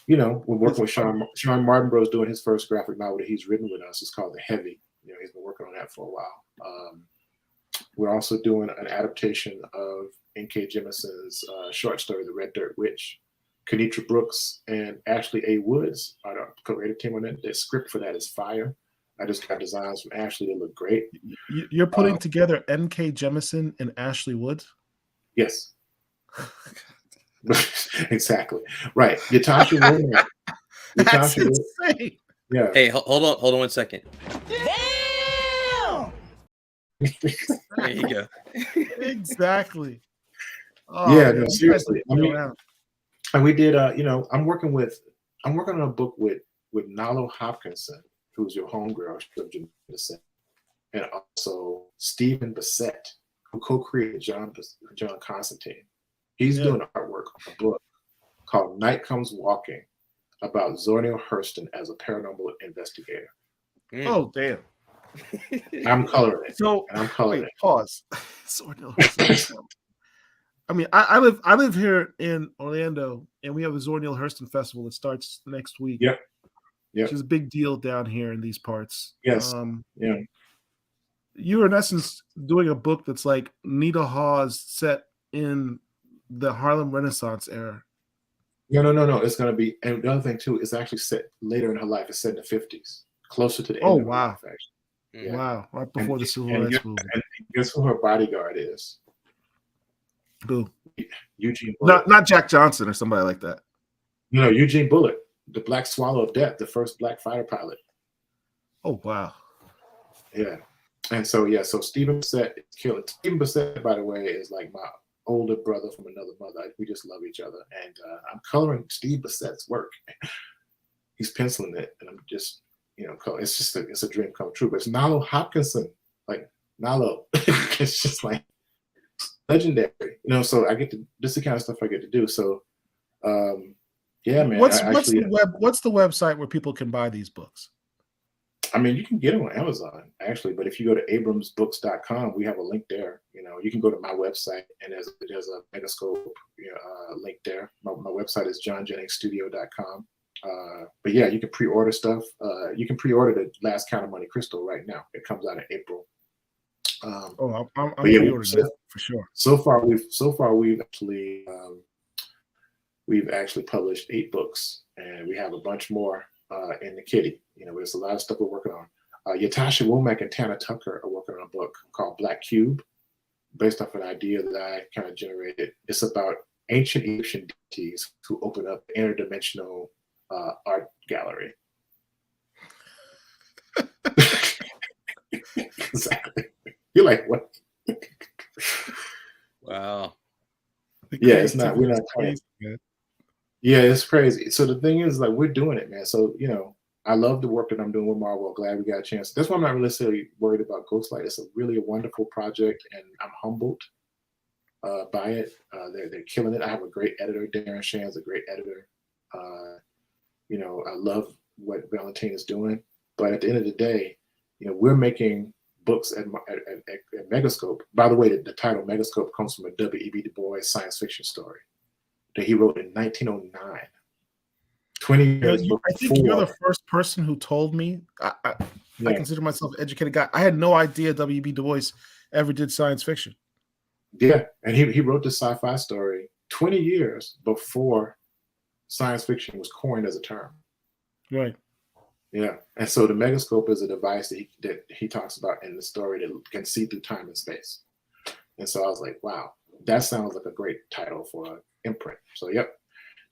we're working with Sean Martinbro's doing his first graphic novel that he's written with us. It's called The Heavy. He's been working on that for a while. We're also doing an adaptation of N.K. Jemison's short story, The Red Dirt Witch. Kenitra Brooks and Ashley A. Woods are the co-creative team on it. The script for that is fire. I just got designs from Ashley that look great. You're putting together N.K. Jemison and Ashley Woods? Yes. Exactly. Right. Yatasha Womack. That's insane. Yeah. Hey, hold on 1 second. Damn! There you go. Exactly. No, seriously. And we did. I'm working on a book with Nalo Hopkinson, who's your homegirl, and also Stephen Bissett, who co-created John Constantine. He's doing artwork on a book called Night Comes Walking about Zornil Hurston as a paranormal investigator. Oh, damn. I'm coloring it. Pause. Zornil Hurston. I mean, I live here in Orlando, and we have a Zornil Hurston festival that starts next week. Yep. Which is a big deal down here in these parts. Yes. You're in essence doing a book that's like Nita Hawes set in the Harlem Renaissance era. No. It's going to be, and the other thing too, it's actually set later in her life. It's set in the 50s, closer to the end of her life, actually. Yeah. Wow. Right before the Civil Rights Movement. And guess who her bodyguard is? Who? Eugene Bullitt. Not Jack Johnson or somebody like that. No, Eugene Bullitt, the Black Swallow of Death, the first Black fighter pilot. Oh, wow. Yeah. And so Stephen Bissett is killing. Stephen Bissett, by the way, is like my older brother from another mother. We just love each other. And I'm coloring Steve Bissett's work. He's penciling it, and I'm just, it's a dream come true. But it's Nalo Hopkinson, like Nalo. It's just like legendary, So I get to, this is the kind of stuff I get to do. So, man. What's the website where people can buy these books? I mean, you can get them on Amazon, actually, but if you go to abramsbooks.com, we have a link there. You can go to my website, and there's a Megascope link there. My website is johnjenningsstudio.com. But yeah, you can pre-order stuff. You can pre-order the Last Count of Monte Cristo right now. It comes out in April. I'm pre-ordering that for sure. So far we've actually published 8 books, and we have a bunch more in the kitty. There's a lot of stuff we're working on. Yatasha Womack and Tana Tucker are working on a book called Black Cube, based off an idea that I kind of generated. It's about ancient Egyptian deities who open up an interdimensional art gallery. Exactly. You're like, what? Wow. Yeah, it's not. We're not crazy, man. Yeah, it's crazy. So the thing is, like, we're doing it, man. So I love the work that I'm doing with Marvel. Glad we got a chance. That's why I'm not necessarily worried about Ghostlight. It's a really wonderful project, and I'm humbled by it. They're killing it. I have a great editor. Darren Shan's a great editor. You know, I love what Valentine is doing. But at the end of the day, you know, we're making books at Megascope. By the way, the title Megascope comes from a W.E.B. Du Bois science fiction story that he wrote in 1909. 20 years before. I think you're the first person who told me. I consider myself an educated guy. I had no idea W.E.B. Du Bois ever did science fiction. Yeah, and he wrote the sci-fi story 20 years before science fiction was coined as a term. Right. Yeah, and so the Megascope is a device that he talks about in the story that can see through time and space. And so I was like, wow, that sounds like a great title for an imprint. So yep,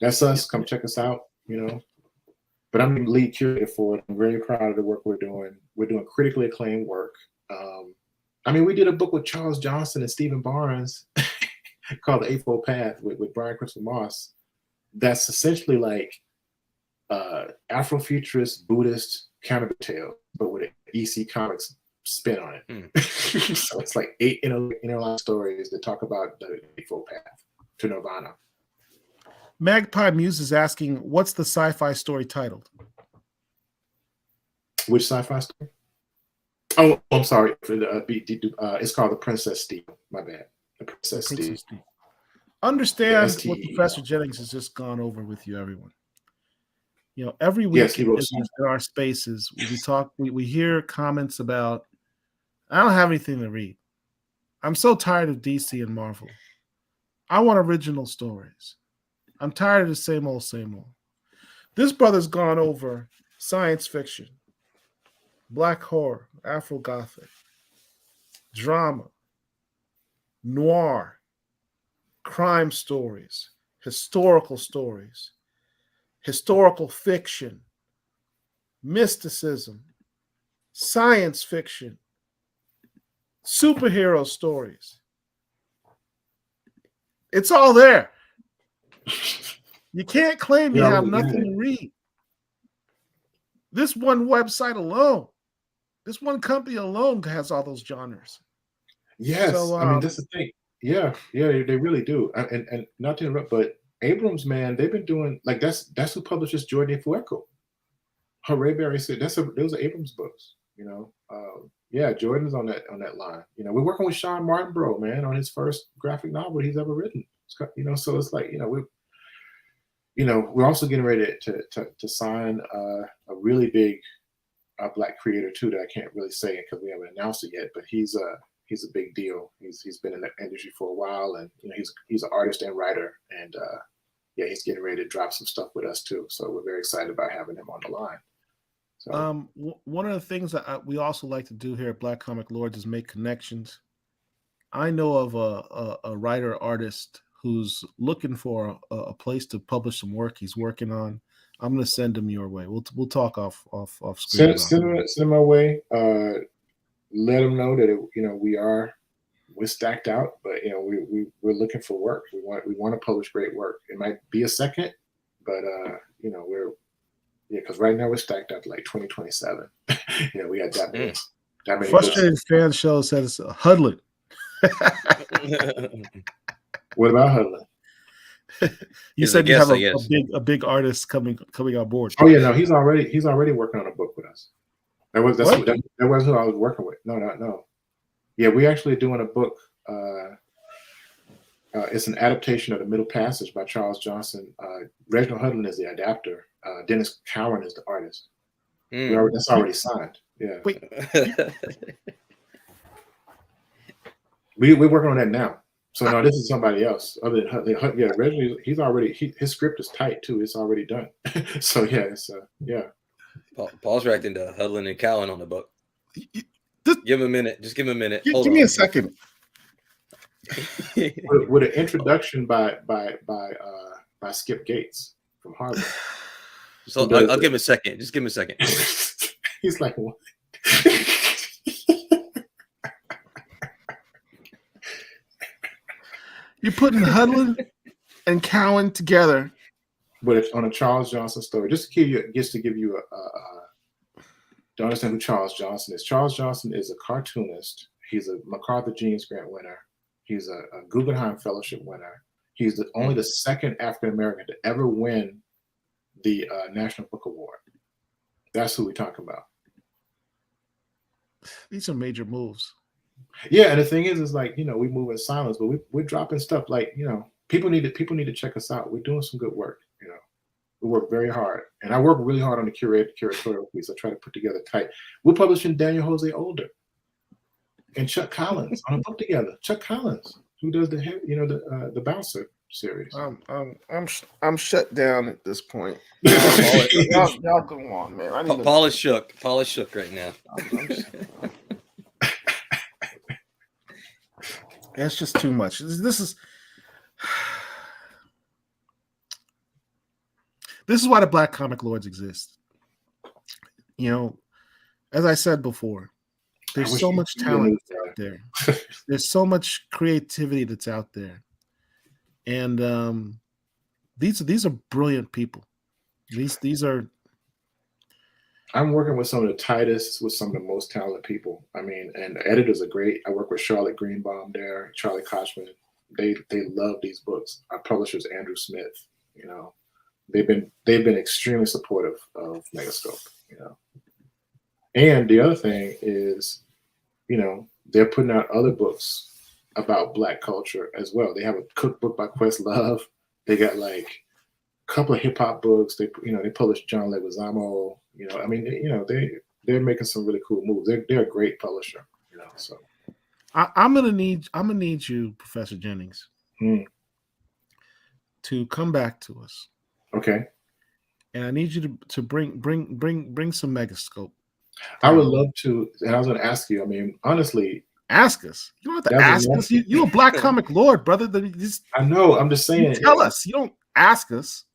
that's us. Come check us out. You know, but I'm the lead curator for it. I'm very proud of the work we're doing. We're doing critically acclaimed work. I mean, we did a book with Charles Johnson and Stephen Barnes called The Eightfold Path with Brian Christopher Moss. That's essentially like Afrofuturist Buddhist counter tale, but with an EC Comics spin on it. So it's like 8 interline stories that talk about the Eightfold Path to Nirvana. Magpie Muse is asking, what's the sci-fi story titled? Which sci-fi story? Oh, I'm sorry. It's called The Princess Steel. My bad. The Princess Steel. Understand what Professor Jennings has just gone over with you, everyone. You know, every week in our spaces, we hear comments about, I don't have anything to read. I'm so tired of DC and Marvel. I want original stories. I'm tired of the same old, same old. This brother's gone over science fiction, black horror, Afro-Gothic, drama, noir, crime stories, historical fiction, mysticism, science fiction, superhero stories. It's all there. You can't claim you have nothing to read. This one website alone, this one company alone has all those genres. Yes, so, I mean, that's the thing. Yeah, they really do. And not to interrupt, but Abrams, man, they've been doing like that's who publishes Joy de Fuego. Hooray, Barry said those are Abrams books. You know, yeah, Jordan's on that line. You know, we're working with Sean Martinborough, man, on his first graphic novel he's ever written. You know, so it's like, we're also getting ready to sign a really big black creator too that I can't really say it because we haven't announced it yet. But he's a big deal. He's been in the industry for a while, and he's an artist and writer, and he's getting ready to drop some stuff with us too. So we're very excited about having him on the line. So, one of the things that we also like to do here at Black Comic Lords is make connections. I know of a writer artist who's looking for a place to publish some work he's working on. I'm going to send him your way. We'll talk off screen. Send him my way. Let him know that we're stacked out, but we're looking for work. We want to publish great work. It might be a second, but because right now we're stacked out to like 2027. We got that many. Frustrated fan show says Hudlin. What about Hudlin? You said you have a big artist coming on board. Oh yeah, no, he's already working on a book with us. That wasn't who I was working with. No. Yeah, we're actually doing a book. It's an adaptation of The Middle Passage by Charles Johnson. Reginald Hudlin is the adapter. Dennis Cowan is the artist. That's already signed. Yeah. Wait. We're working on that now. So no, this is somebody else other than Hudlin. Yeah, Reginald, his script is tight too. It's already done. So yeah, Paul's reacting to Hudlin and Cowan on the book. Give him a minute. Just give him a minute. Give me a second. with an introduction by Skip Gates from Harvard. So I'll give him a second. Just give him a second. He's like, what? You're putting Hudlin and Cowan together, but it's on a Charles Johnson story. Just to give you to understand who Charles Johnson is. Charles Johnson is a cartoonist. He's a MacArthur Genius Grant winner. He's a Guggenheim Fellowship winner. He's only the second African American to ever win the National Book Award. That's who we're talking about. These are major moves. Yeah, and the thing is like, you know, we move in silence, but we're dropping stuff like, you know, people need to check us out. We're doing some good work, you know. We work very hard, and I work really hard on the curatorial piece. I try to put together tight. We're publishing Daniel Jose Older and Chuck Collins on a book together. Chuck Collins, who does the Bouncer series. I'm shut down at this point. Y'all go on, man. Paul is shook. Paul is shook right now. That's just too much. This is why the Black Comic Lords exist. You know, as I said before, there's so much talent out there. There's so much creativity that's out there. And these are brilliant people. These are. I'm working with some of the tightest, with some of the most talented people. I mean, and the editors are great. I work with Charlotte Greenbaum there, Charlie Kochman. They love these books. Our publisher's Andrew Smith. You know, they've been extremely supportive of Megascope. You know, and the other thing is, you know, they're putting out other books about Black culture as well. They have a cookbook by Questlove. They got like a couple of hip hop books. They published John Leguizamo. You know, I mean, you know, they're making some really cool moves. They're a great publisher. You know, so I'm gonna need you, Professor Jennings, to come back to us. Okay. And I need you to bring some Megascope. I would love to, and I was going to ask you. I mean, honestly, ask us. You don't have to ask us. You're a Black Comic Lord, brother. I know. I'm just saying. Tell us. You don't ask us.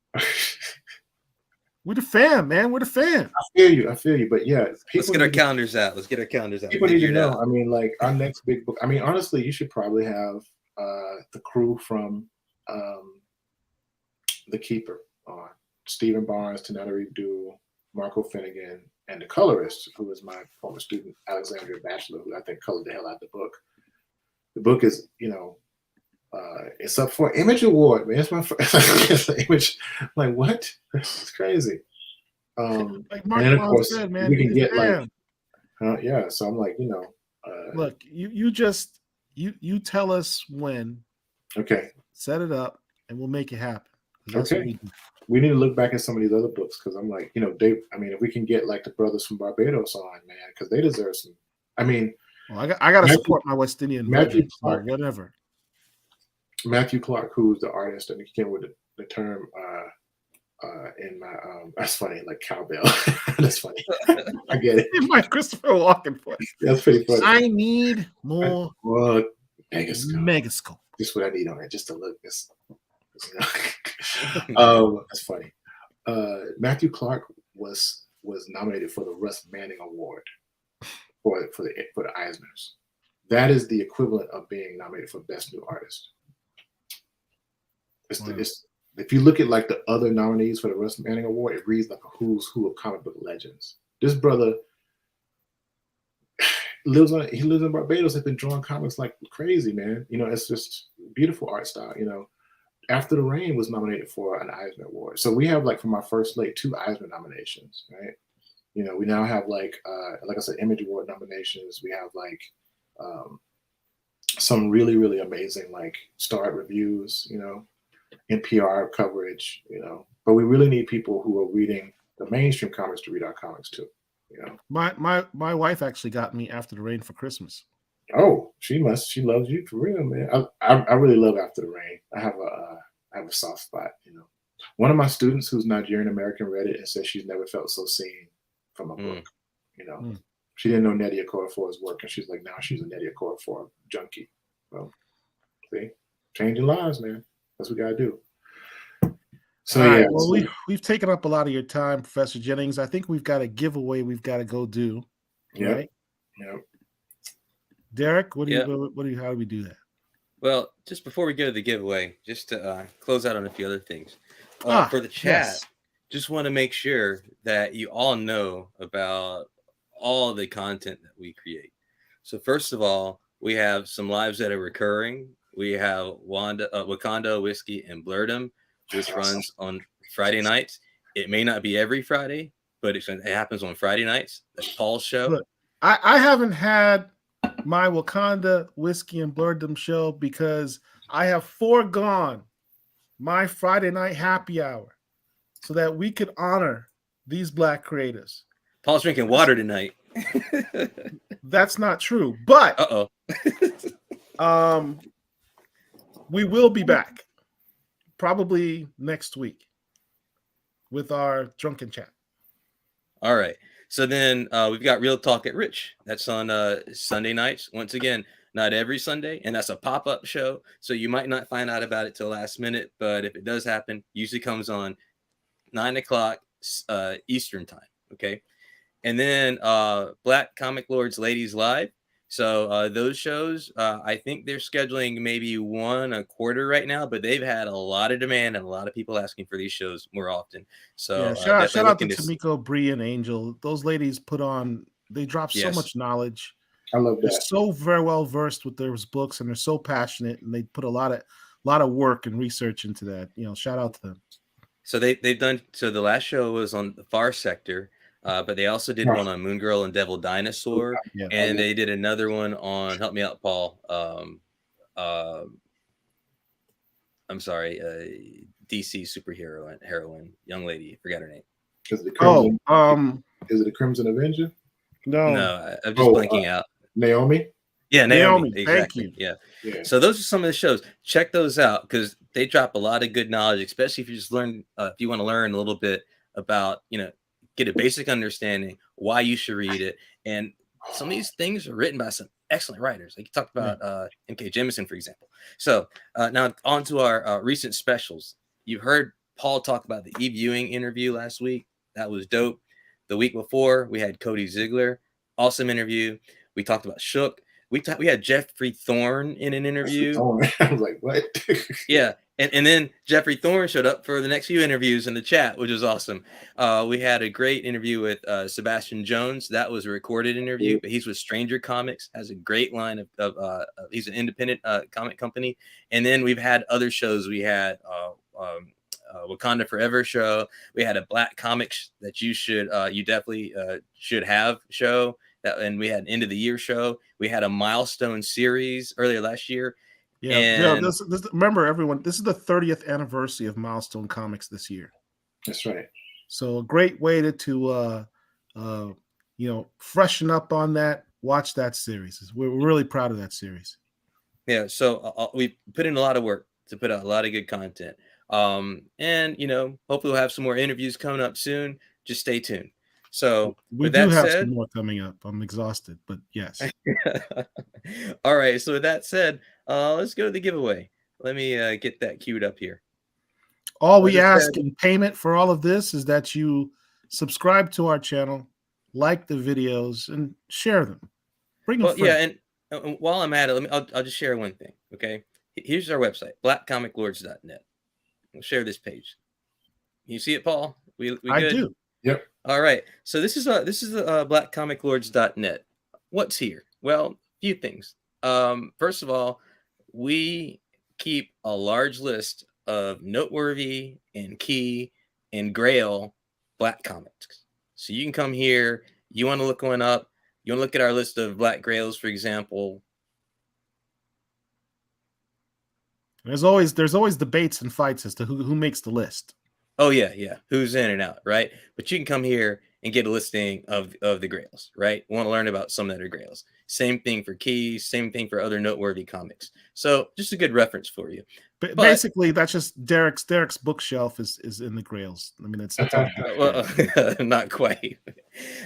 We're the fan, man. We're the fan. I feel you. But yeah, let's get our calendars out. People need to know. I mean, like our next big book. I mean, honestly, you should probably have the crew from The Keeper on. Stephen Barnes, Tanetta Reed, Marco Finnegan, and the colorist, who was my former student, Alexandria Batchelor, who I think colored the hell out of the book. The book is, you know, it's up for Image Award, man. It's my first Image. Like, what? It's crazy. Like Mark and then, of course, said, man, we can get like, yeah. So I'm like, you know, look, you tell us when. Okay. Set it up, and we'll make it happen. Okay. We need to look back at some of these other books, because I'm like, you know, if we can get like the brothers from Barbados on, man, because they deserve some. I mean, well, I got to support my West Indian Matthew Clark, whatever. Matthew Clark, who's the artist, and he came with the term in my that's funny, like cowbell. That's funny. I get it. In my Christopher Walken voice. That's pretty funny. I need more Megascope. Just what I need on it, just to look this. That's funny. Matthew Clark was nominated for the Russ Manning Award for the Eisners. That is the equivalent of being nominated for Best New Artist. If you look at like the other nominees for the Russ Manning Award, it reads like a who's who of comic book legends. This brother lives in Barbados. Has been drawing comics like crazy, man. You know, it's just beautiful art style. You know, After the Rain was nominated for an Eisner Award. So we have like from our first slate 2 Eisner nominations, right? You know, we now have like I said, Image Award nominations. We have like some really, really amazing like starred reviews, you know, NPR coverage, you know. But we really need people who are reading the mainstream comics to read our comics too, you know. My wife actually got me After the Rain for Christmas. Oh, she loves you for real, man. I really love After the Rain. I have a soft spot, you know. One of my students who's Nigerian American read it and said she's never felt so seen from a book, you know. She didn't know Nnedi Okorafor's work, and she's like, now she's a Nnedi Okorafor junkie. Well, see, changing lives, man. That's what we gotta do. So all right, yeah. Well, we've taken up a lot of your time, Professor Jennings. I think we've got a giveaway we've got to go do. Yeah. Right? Yeah. Derek, how do we do that? Well, just before we go to the giveaway, just to close out on a few other things. For the chat, just want to make sure that you all know about all the content that we create. So first of all, we have some lives that are recurring we have Wakanda Whiskey and Blurdom, which runs on Friday nights. It may not be every Friday, but it happens on Friday nights. That's Paul's show. Look, I haven't had my Wakanda Whiskey and Blurdom show because I have foregone my Friday night happy hour so that we could honor these Black creators. Paul's drinking water tonight. That's not true, but we will be back probably next week with our drunken chat. All right. So then we've got Real Talk at Rich. That's on Sunday nights. Once again, not every Sunday, and that's a pop-up show. So you might not find out about it till last minute, but if it does happen, usually comes on 9 o'clock Eastern time. Okay. And then Black Comic Lords Ladies Live. So those shows, I think they're scheduling maybe one a quarter right now, but they've had a lot of demand and a lot of people asking for these shows more often. So yeah, shout out to Tamiko, Bree, and Angel. Those ladies they drop so much knowledge. I love that. They're so very well versed with their books, and they're so passionate, and they put a lot of work and research into that. Shout out to them. So they've done. So the last show was on the Far Sector. But they also did one on Moon Girl and Devil Dinosaur, and they did another one on, help me out, Paul. I'm sorry, DC superhero heroine, young lady, forgot her name. Is it the Crimson Avenger? No, I'm just blanking out. Naomi. Yeah, Naomi. Exactly. Thank you. Yeah. So those are some of the shows. Check those out because they drop a lot of good knowledge, especially if you just if you want to learn a little bit about, get a basic understanding why you should read it. And some of these things are written by some excellent writers. Like you talked about M.K. Jemisin, for example. So now on to our recent specials. You heard Paul talk about the e-viewing interview last week. That was dope. The week before, we had Cody Ziegler. Awesome interview. We talked about Shook. We had Jeffrey Thorne in an interview. I was like, what? Yeah. And then Jeffrey Thorne showed up for the next few interviews in the chat, which was awesome. We had a great interview with Sebastian Jones. That was a recorded interview, but he's with Stranger Comics, has a great line of he's an independent comic company. And then we've had other shows. We had Wakanda Forever show. We had a Black Comics that you definitely should have show. And we had an end of the year show. We had a milestone series earlier last year. Yeah, remember everyone, this is the 30th anniversary of Milestone Comics this year. That's right. So a great way to freshen up on that, watch that series. We're really proud of that series. Yeah, so we put in a lot of work to put out a lot of good content. And hopefully we'll have some more interviews coming up soon. Just stay tuned. So we do have some more coming up. I'm exhausted, but yes. All right. So with that said, let's go to the giveaway. Let me get that queued up here. All we ask in payment for all of this is that you subscribe to our channel, like the videos, and share them. Bring them. Yeah, and while I'm at it, I'll just share one thing. Okay, here's our website, blackcomiclords.net. We'll share this page. You see it, Paul? We good? I do. Yep. All right. So this is blackcomiclords.net. What's here? Well, a few things. First of all, we keep a large list of noteworthy and key and grail Black comics. So you can come here. You want to look one up. You want to look at our list of Black grails, for example. There's always debates and fights as to who makes the list. Oh yeah. Who's in and out, right? But you can come here and get a listing of the grails, right? Want to learn about some that are grails. Same thing for keys. Same thing for other noteworthy comics. So just a good reference for you. But basically, that's just Derek's bookshelf is in the grails. I mean, it's well, not quite.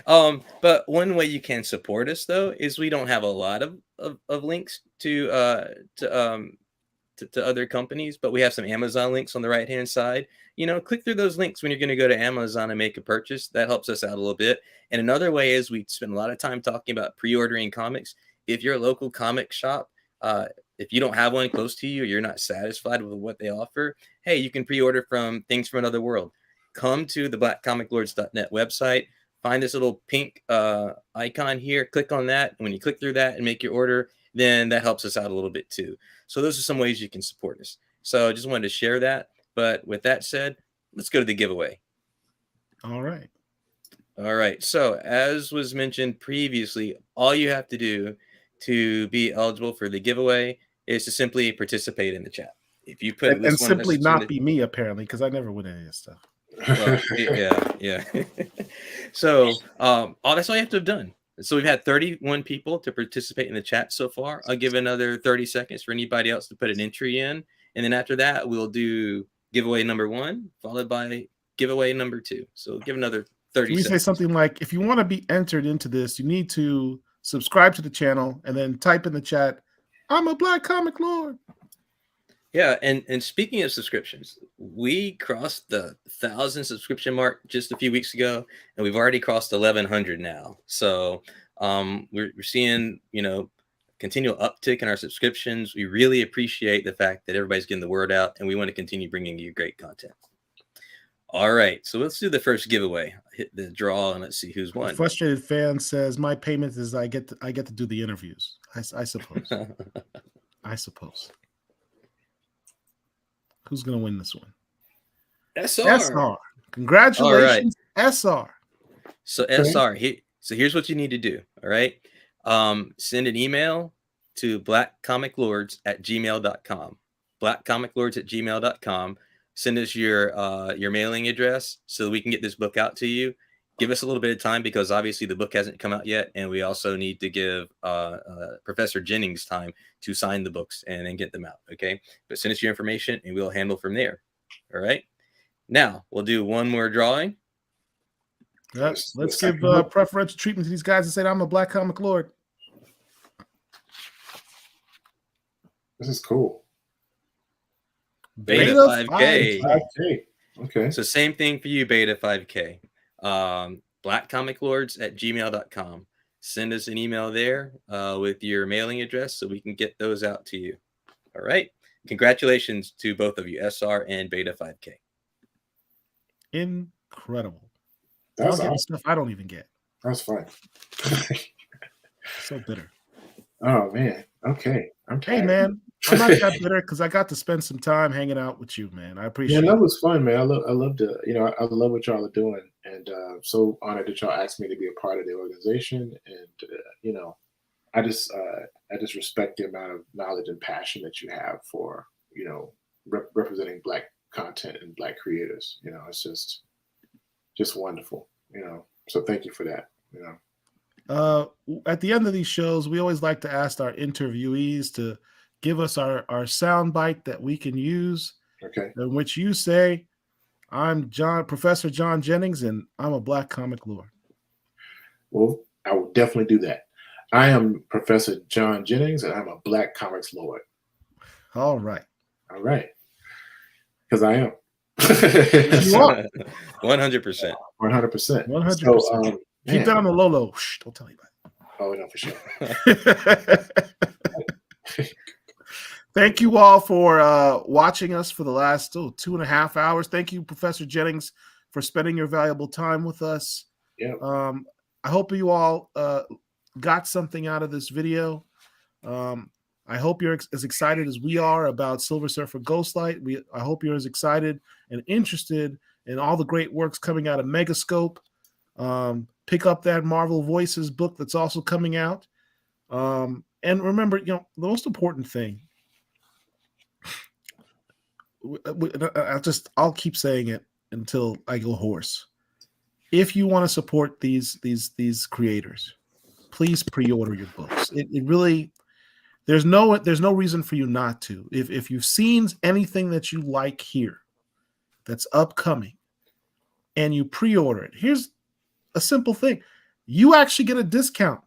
But one way you can support us though is we don't have a lot of links to other companies, but we have some Amazon links on the right hand side. Click through those links when you're going to go to Amazon and make a purchase. That helps us out a little bit. And another way is we spend a lot of time talking about pre-ordering comics. If you're a local comic shop, if you don't have one close to you, or you're not satisfied with what they offer, hey, you can pre-order from Things from Another World. Come to the blackcomiclords.net website, find this little pink icon here, click on that. And when you click through that and make your order, then that helps us out a little bit too. So those are some ways you can support us. So I just wanted to share that. But with that said, let's go to the giveaway. All right. All right. So as was mentioned previously, all you have to do to be eligible for the giveaway is to simply participate in the chat. If you put And simply not be me, apparently, because I never win any of this stuff. Well, yeah. So that's all you have to have done. So we've had 31 people to participate in the chat so far. I'll give another 30 seconds for anybody else to put an entry in. And then after that, we'll do giveaway number 1, followed by giveaway number 2. So give another 30 We seconds. say something like, if you want to be entered into this, you need to subscribe to the channel and then type in the chat, I'm a Black Comic Lord. Yeah, and speaking of subscriptions, we crossed the 1,000 subscription mark just a few weeks ago, and we've already crossed 1,100 now. So we're seeing, continual uptick in our subscriptions. We really appreciate the fact that everybody's getting the word out, and we want to continue bringing you great content. All right, so let's do the first giveaway. Hit the draw and let's see who's won. A frustrated fan says, "My payment is I get to do the interviews." I suppose. I suppose. Who's gonna win this one? SR. Congratulations, SR. So SR, so here's what you need to do. All right. Send an email to blackcomiclords@gmail.com. blackcomiclords@gmail.com. Send us your mailing address so we can get this book out to you. Give us a little bit of time because obviously the book hasn't come out yet, and we also need to give Professor Jennings time to sign the books and then get them out. Okay, but send us your information and we'll handle from there. All right. Now we'll do one more drawing. Let's give preferential treatment to these guys and say, I'm a Black Comic Lord. This is cool. Beta 5K. 5K. Okay. So same thing for you, Beta 5K. blackcomiclords@gmail.com. Send us an email there with your mailing address so we can get those out to you. All right. Congratulations to both of you, SR and Beta 5K. Incredible. That's Y'all awesome. get stuff I don't even get. That's fun. So bitter. Oh man. Okay. I'm tired. Hey man, I'm not that bitter because I got to spend some time hanging out with you, man. I appreciate Yeah, that it. was fun, man. I love to, I love what y'all are doing, and so honored that y'all asked me to be a part of the organization. And I just respect the amount of knowledge and passion that you have for representing Black content and Black creators. It's just wonderful. So thank you for that. At the end of these shows, we always like to ask our interviewees to give us our sound bite that we can use. Okay. In which you say, I'm Professor John Jennings, and I'm a Black Comic Lord. Well, I will definitely do that. I am Professor John Jennings, and I'm a Black Comics Lord. All right. All right. Because I am. You are. 100%. 100%. 100%. So, keep that on the low. Shh, don't tell anybody. Oh, no, for sure. Thank you all for watching us for the last 2.5 hours. Thank you, Professor Jennings, for spending your valuable time with us. Yeah. I hope you all got something out of this video. I hope you're as excited as we are about Silver Surfer Ghostlight. I hope you're as excited and interested in all the great works coming out of Megascope. Pick up that Marvel Voices book that's also coming out. And remember, the most important thing, I'll keep saying it until I go hoarse. If you want to support these creators, please pre-order your books. It really, there's no reason for you not to. If you've seen anything that you like here that's upcoming and you pre-order it, here's a simple thing. You actually get a discount.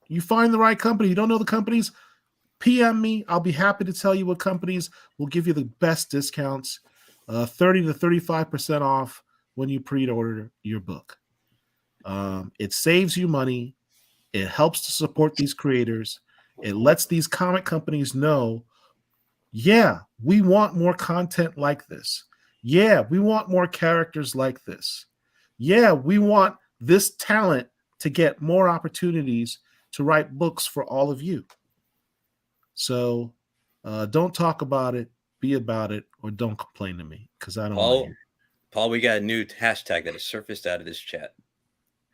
You find the right company. You don't know the companies, PM me. I'll be happy to tell you what companies will give you the best discounts, 30 to 35% off when you pre-order your book. It saves you money. It helps to support these creators. It lets these comic companies know, yeah, we want more content like this. Yeah, we want more characters like this. Yeah, we want this talent to get more opportunities to write books for all of you. So don't talk about it, be about it, or don't complain to me because I don't want to hear. Paul, we got a new hashtag that has surfaced out of this chat.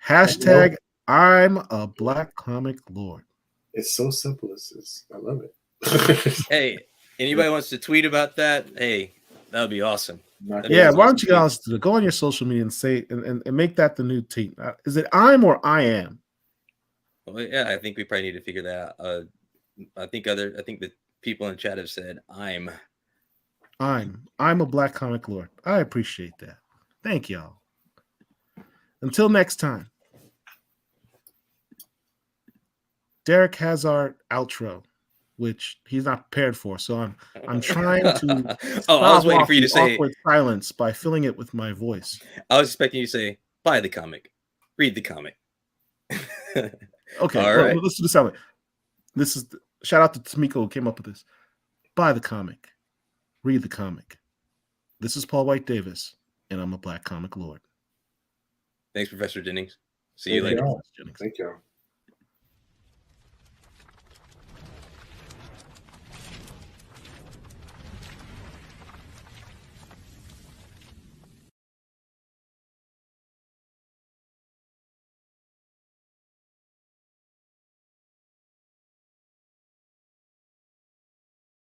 Hashtag I'm a Black Comic Lord. It's so simple. I love it. Hey, anybody wants to tweet about that? Hey, that would be awesome. Yeah, why don't you guys go on your social media and say and make that the new tweet? Is it I'm or I am? Well, yeah, I think we probably need to figure that out. I think the people in the chat have said I'm a Black Comic Lord. I appreciate that. Thank y'all. Until next time. Derek has our outro, which he's not prepared for. So I'm trying to I was waiting for you to say awkward silence by filling it with my voice. I was expecting you to say, buy the comic, read the comic. Okay, all right. Let's do the silent. This is shout out to Tamiko who came up with this. Buy the comic, read the comic. This is Paul White Davis, and I'm a Black Comic Lord. Thanks, Professor Jennings. See you later. Thank you.